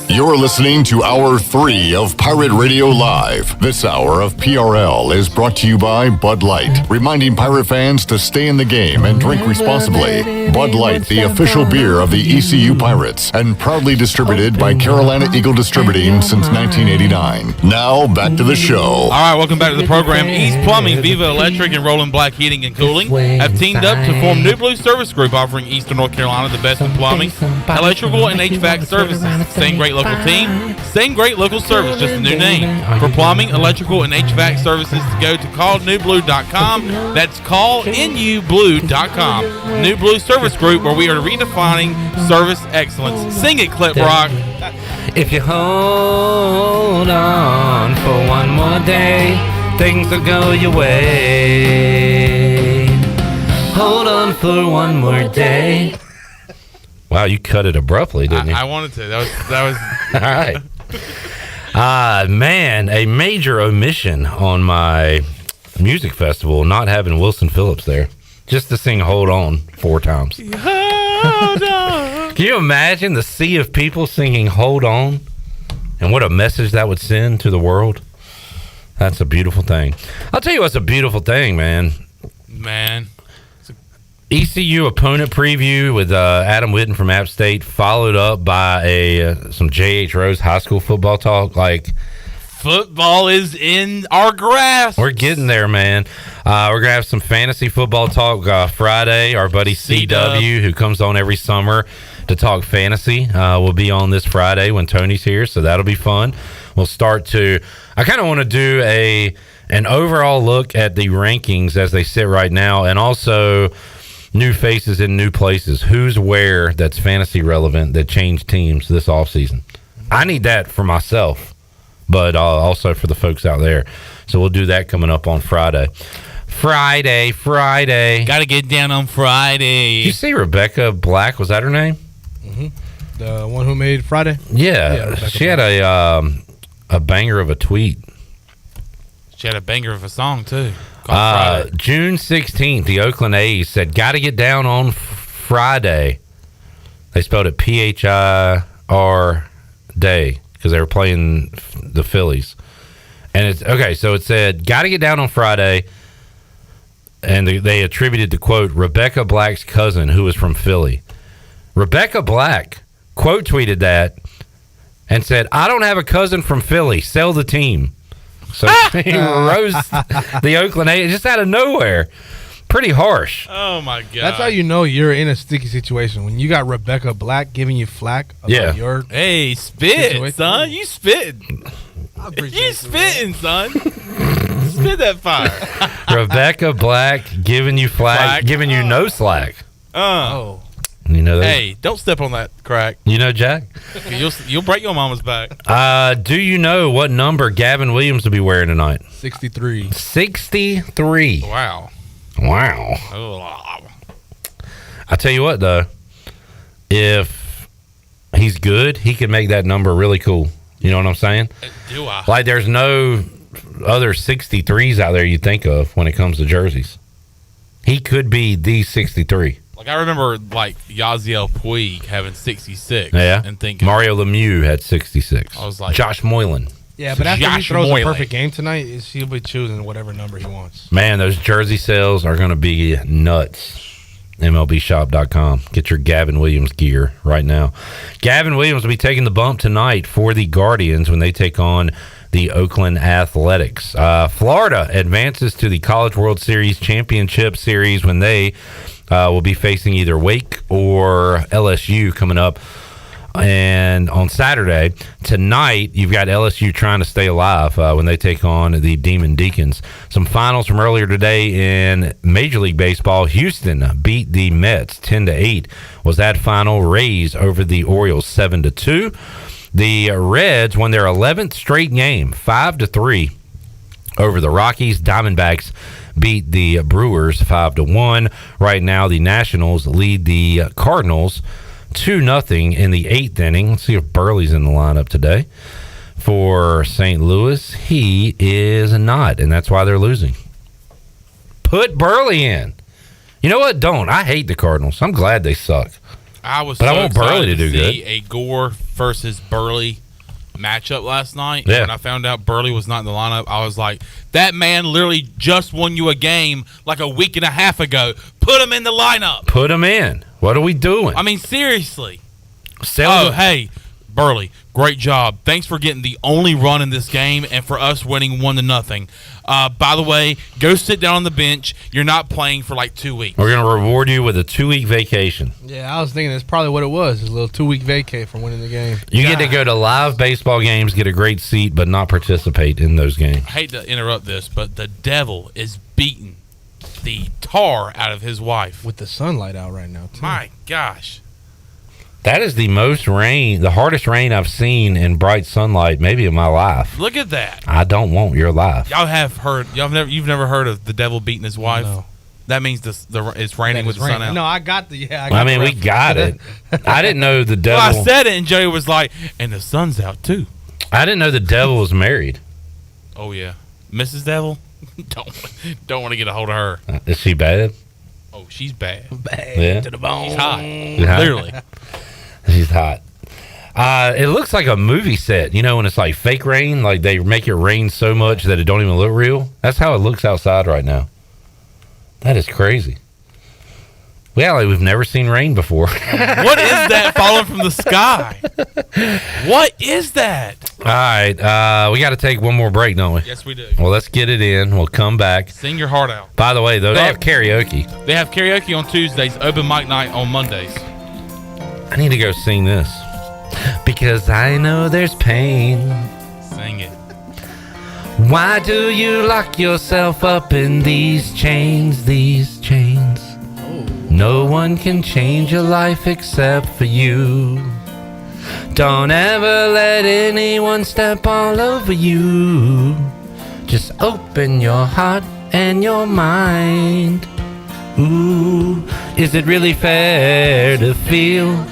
You're listening to Hour 3 of Pirate Radio Live. This hour of PRL is brought to you by Bud Light, reminding pirate fans to stay in the game and drink responsibly. Bud Light, the official beer of the ECU Pirates, and proudly distributed by Carolina Eagle Distributing since 1989. Now, back to the show. All right, welcome back to the program. East Plumbing, Viva Electric, and Rolling Black Heating and Cooling have teamed up to form New Blue Service Group, offering Eastern North Carolina the best in plumbing, electrical, and HVAC services. Same great location local team, same great local service, just a new name. For plumbing, electrical, and HVAC services, go to callnewblue.com. That's callnewblue.com. New Blue Service Group, where we are redefining service excellence. Sing it, Clip Rock. If you hold on for one more day, things will go your way. Hold on for one more day. Wow, you cut it abruptly, didn't you? I wanted to. That was all right. Man, a major omission on my music festival, not having Wilson Phillips there. Just to sing Hold On 4 times. Hold on. Can you imagine the sea of people singing Hold On? And what a message that would send to the world. That's a beautiful thing. I'll tell you what's a beautiful thing, man. ECU opponent preview with Adam Witten from App State, followed up by some J.H. Rose high school football talk. Like, football is in our grasp. We're getting there, man. We're going to have some fantasy football talk Friday. Our buddy CW, who comes on every summer to talk fantasy, will be on this Friday when Tony's here, so that'll be fun. We'll start to... I kind of want to do an overall look at the rankings as they sit right now, and also new faces in new places. Who's where that's fantasy relevant that changed teams this offseason. I need that for myself, but also for the folks out there. So we'll do that coming up on Friday. Friday. Got to get down on Friday. Did you see Rebecca Black? Was that her name? Mm-hmm. The one who made Friday? Yeah. She had a banger of a tweet. She had a banger of a song, too. June 16th, the Oakland A's said, got to get down on Friday. They spelled it P-H-I-R day because they were playing the Phillies. And it's okay, so it said, got to get down on Friday. And they attributed the quote, Rebecca Black's cousin, who was from Philly. Rebecca Black quote tweeted that and said, I don't have a cousin from Philly. Sell the team. So he rose the Oakland A's just out of nowhere. Pretty harsh. Oh, my God. That's how you know you're in a sticky situation. When you got Rebecca Black giving you flack about your Hey, spit, situation. son. You spitting. You spitting, son. Spit that fire. Rebecca Black giving you flack, giving you no slack. Oh. You know that? Hey, don't step on that crack. You know, Jack? You'll break your mama's back. Do you know what number Gavin Williams will be wearing tonight? 63. 63. Wow. I tell you what, though, if he's good, he can make that number really cool. You know what I'm saying? Do I? Like, there's no other 63s out there you think of when it comes to jerseys. He could be the 63. Like, I remember, Yaziel Puig having 66. Yeah. And thinking Mario Lemieux had 66. I was like... Josh Moylan. Yeah, but after he throws a perfect game tonight, he'll be choosing whatever number he wants. Man, those jersey sales are going to be nuts. MLBshop.com. Get your Gavin Williams gear right now. Gavin Williams will be taking the bump tonight for the Guardians when they take on the Oakland Athletics. Florida advances to the College World Series Championship Series when they will be facing either Wake or LSU coming up. And on Saturday, tonight, you've got LSU trying to stay alive when they take on the Demon Deacons. Some finals from earlier today in Major League Baseball. Houston beat the Mets 10-8. Was that final? Rays over the Orioles 7-2. The Reds won their 11th straight game, 5-3 over the Rockies. Diamondbacks beat the Brewers 5-1. Right now, the Nationals lead the Cardinals 2-0 in the 8th inning. Let's see if Burley's in the lineup today for St. Louis. He is not, and that's why they're losing. Put Burley in. You know what? Don't. I hate the Cardinals. I'm glad they suck. I want Burley to do see good. A Gore versus Burley matchup last night. Yeah. And when I found out Burley was not in the lineup, I was like, that man literally just won you a game like a week and a half ago. Put him in the lineup. Put him in. What are we doing? I mean, seriously. Hey, Burley, great job. Thanks for getting the only run in this game and for us winning 1-0. By the way, go sit down on the bench. You're not playing for like 2 weeks. We're going to reward you with a 2-week vacation. Yeah, I was thinking that's probably what it was. It's a little 2-week vacay from winning the game. You get to go to live baseball games, get a great seat, but not participate in those games. I hate to interrupt this, but the devil is beating the tar out of his wife. With the sunlight out right now, too. My gosh. That is the most rain, the hardest rain I've seen in bright sunlight maybe in my life. Look at that. I don't want your life. You've never heard of the devil beating his wife? No. That means it's raining with the sun out. No, I got the we got it. I didn't know the devil. Well, I said it, and Joey was like, and the sun's out too. I didn't know the devil was married. Oh yeah, Mrs. Devil. don't want to get a hold of her. Is she bad? Oh, she's bad. Yeah. To the bone. She's hot. Yeah. Literally. She's hot. It looks like a movie set. You know, when it's like fake rain, like they make it rain so much that it don't even look real. That's how it looks outside right now. That is crazy. Yeah, like we've never seen rain before. What is that falling from the sky? What is that? All right, we got to take one more break, don't we? Yes, we do. Well, let's get it in. We'll come back. Sing your heart out. By the way, though, they have karaoke. They have karaoke on Tuesdays, open mic night on Mondays. I need to go sing this. Because I know there's pain. Sing it. Why do you lock yourself up in these chains, No one can change your life except for you. Don't ever let anyone step all over you. Just open your heart and your mind. Ooh, is it really fair to feel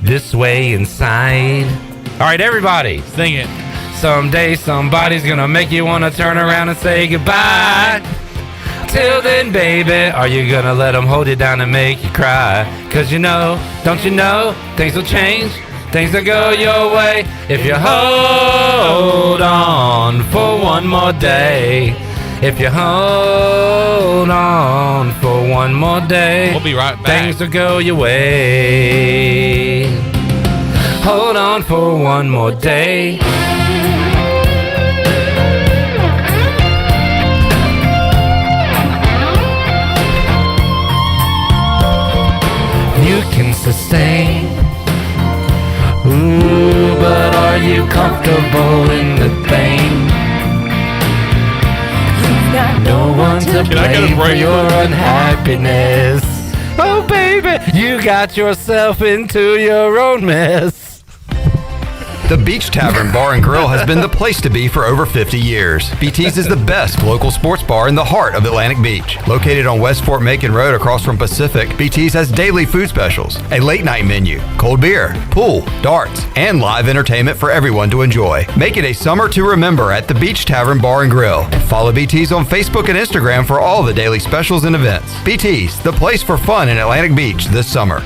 this way inside? All right, everybody, sing it. Someday somebody's gonna make you wanna turn around and say goodbye. Till then, baby, are you gonna let them hold you down and make you cry? Cause you know, don't you know, things will change, things will go your way if you hold on for one more day. If you hold on for one more day, we'll be right back. Things will go your way. Hold on for one more day. You can sustain. Ooh, but are you comfortable in the pain? No one to blame for your unhappiness. Oh, baby, you got yourself into your own mess. The Beach Tavern Bar and Grill has been the place to be for over 50 years. BT's is the best local sports bar in the heart of Atlantic Beach. Located on West Fort Macon Road across from Pacific, BT's has daily food specials, a late night menu, cold beer, pool, darts, and live entertainment for everyone to enjoy. Make it a summer to remember at the Beach Tavern Bar and Grill. Follow BT's on Facebook and Instagram for all the daily specials and events. BT's, the place for fun in Atlantic Beach this summer.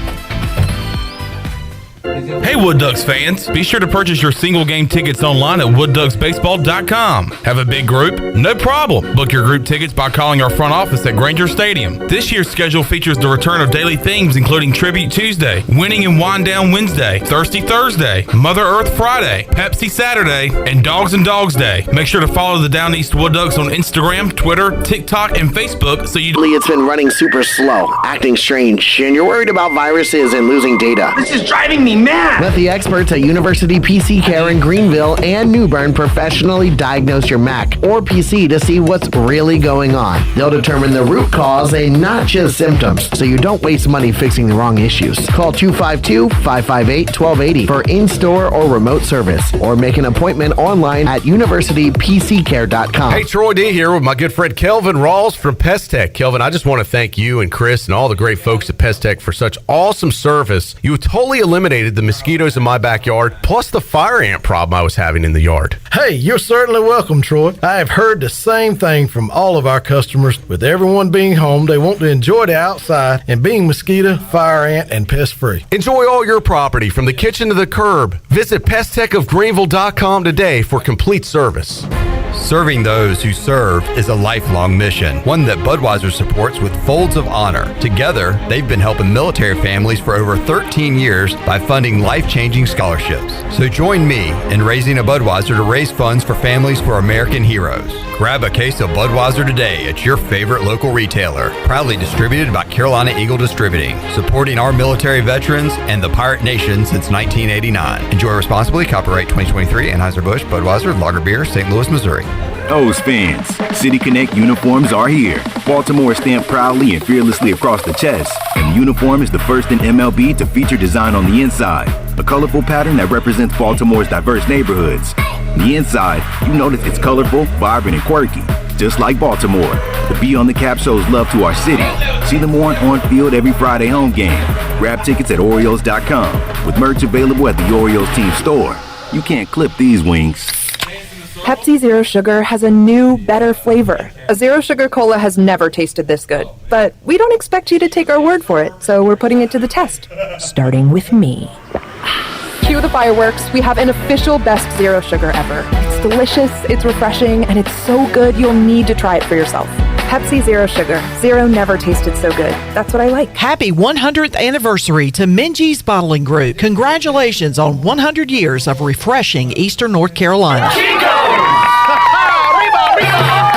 Hey Wood Ducks fans, be sure to purchase your single game tickets online at woodducksbaseball.com. Have a big group? No problem. Book your group tickets by calling our front office at Granger Stadium. This year's schedule features the return of daily themes including Tribute Tuesday, Winning and Wind Down Wednesday, Thirsty Thursday, Mother Earth Friday, Pepsi Saturday, and Dogs and Dogs Day. Make sure to follow the Down East Wood Ducks on Instagram, Twitter, TikTok, and Facebook so you... It's been running super slow, acting strange, and you're worried about viruses and losing data. This is driving me mad! Let the experts at University PC Care in Greenville and New Bern professionally diagnose your Mac or PC to see what's really going on. They'll determine the root cause and not just symptoms, so you don't waste money fixing the wrong issues. Call 252-558-1280 for in-store or remote service, or make an appointment online at universitypccare.com. Hey, Troy D here with my good friend Kelvin Rawls from Pest Tech. Kelvin, I just want to thank you and Chris and all the great folks at Pest Tech for such awesome service. You totally eliminated the mosquitoes in my backyard, plus the fire ant problem I was having in the yard. Hey, you're certainly welcome, Troy. I have heard the same thing from all of our customers. With everyone being home, they want to enjoy the outside and being mosquito, fire ant, and pest free. Enjoy all your property from the kitchen to the curb. Visit pesttechofgreenville.com today for complete service. Serving those who serve is a lifelong mission, one that Budweiser supports with Folds of Honor. Together, they've been helping military families for over 13 years by funding life-changing scholarships. So join me in raising a Budweiser to raise funds for families for American heroes. Grab a case of Budweiser today at your favorite local retailer. Proudly distributed by Carolina Eagle Distributing, supporting our military veterans and the Pirate Nation since 1989. Enjoy responsibly. Copyright 2023 Anheuser-Busch Budweiser Lager Beer, St. Louis, Missouri. O's fans, City Connect uniforms are here. Baltimore stamped proudly and fearlessly across the chest, and the uniform is the first in MLB to feature design on the inside, a colorful pattern that represents Baltimore's diverse neighborhoods. On the inside, you notice it's colorful, vibrant, and quirky, just like Baltimore. The B on the cap shows love to our city. See them worn on field every Friday home game. Grab tickets at Orioles.com. With merch available at the Orioles team store. You can't clip these wings. Pepsi Zero Sugar has a new, better flavor. A Zero Sugar Cola has never tasted this good. But we don't expect you to take our word for it, so we're putting it to the test. Starting with me. Cue the fireworks. We have an official best Zero Sugar ever. It's delicious, it's refreshing, and it's so good you'll need to try it for yourself. Pepsi Zero Sugar. Zero never tasted so good. That's what I like. Happy 100th anniversary to Minji's Bottling Group. Congratulations on 100 years of refreshing Eastern North Carolina.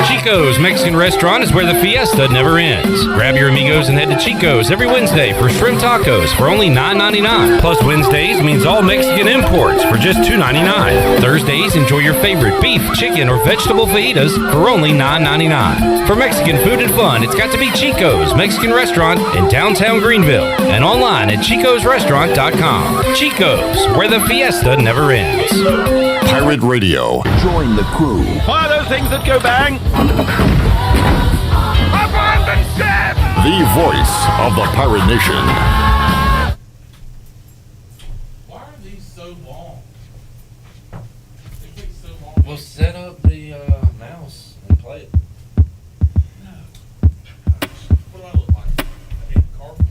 Chico's Mexican Restaurant is where the fiesta never ends. Grab your amigos and head to Chico's every Wednesday for shrimp tacos for only $9.99. Plus Wednesdays means all Mexican imports for just $2.99. Thursdays, enjoy your favorite beef, chicken, or vegetable fajitas for only $9.99. For Mexican food and fun, it's got to be Chico's Mexican Restaurant in downtown Greenville and online at chicosrestaurant.com. Chico's, where the fiesta never ends. Pirate Radio. Join the crew. Why are those things that go bang? Abandon ship! The voice of the Pirate Nation. Why are these so long? They take so long. Well, set up the mouse and play it. No. What do I look like? I hate carpet.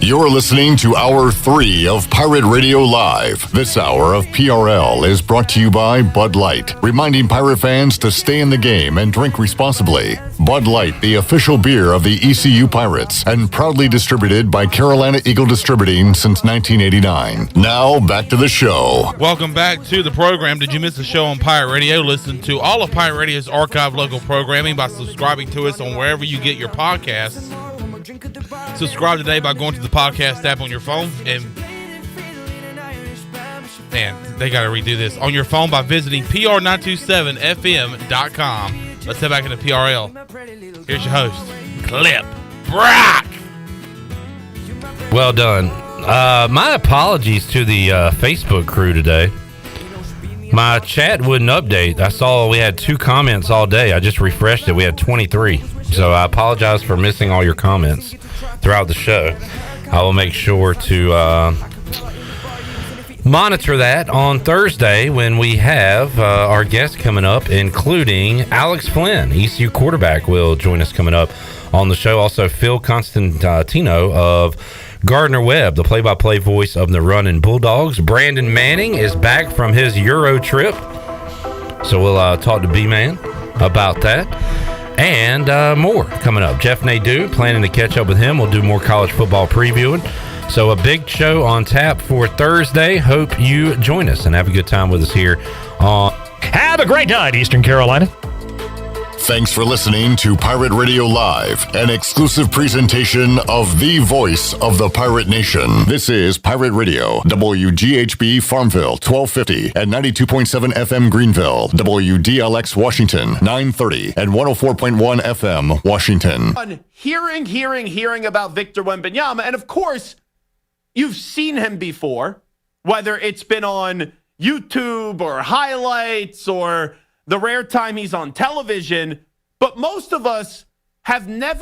You're listening to Hour 3 of Pirate Radio Live. This hour of PRL is brought to you by Bud Light, reminding Pirate fans to stay in the game and drink responsibly. Bud Light, the official beer of the ECU Pirates, and proudly distributed by Carolina Eagle Distributing since 1989. Now, back to the show. Welcome back to the program. Did you miss a show on Pirate Radio? Listen to all of Pirate Radio's archived local programming by subscribing to us on wherever you get your podcasts. Subscribe today by going to the podcast app on your phone, and man, they got to redo this on your phone by visiting pr927fm.com. Let's head back into PRL. Here's your host, Clip Brock. Well done. My apologies to the Facebook crew today. My chat wouldn't update. I saw we had 2 comments all day. I just refreshed it. We had 23. So I apologize for missing all your comments throughout the show. I will make sure to monitor that on Thursday when we have our guests coming up, including Alex Flynn, ECU quarterback, will join us coming up on the show. Also, Phil Constantino of Gardner-Webb, the play-by-play voice of the Runnin' Bulldogs. Brandon Manning is back from his Euro trip, so we'll talk to B-Man about that. And more coming up. Jeff Nadeau, planning to catch up with him. We'll do more college football previewing. So a big show on tap for Thursday. Hope you join us and have a good time with us here on... Have a great night, Eastern Carolina. Thanks for listening to Pirate Radio Live, an exclusive presentation of the voice of the Pirate Nation. This is Pirate Radio, WGHB Farmville, 1250 and 92.7 FM Greenville, WDLX Washington, 930 and 104.1 FM Washington. Hearing about Victor Wembanyama, and of course, you've seen him before, whether it's been on YouTube or highlights or the rare time he's on television, but most of us have never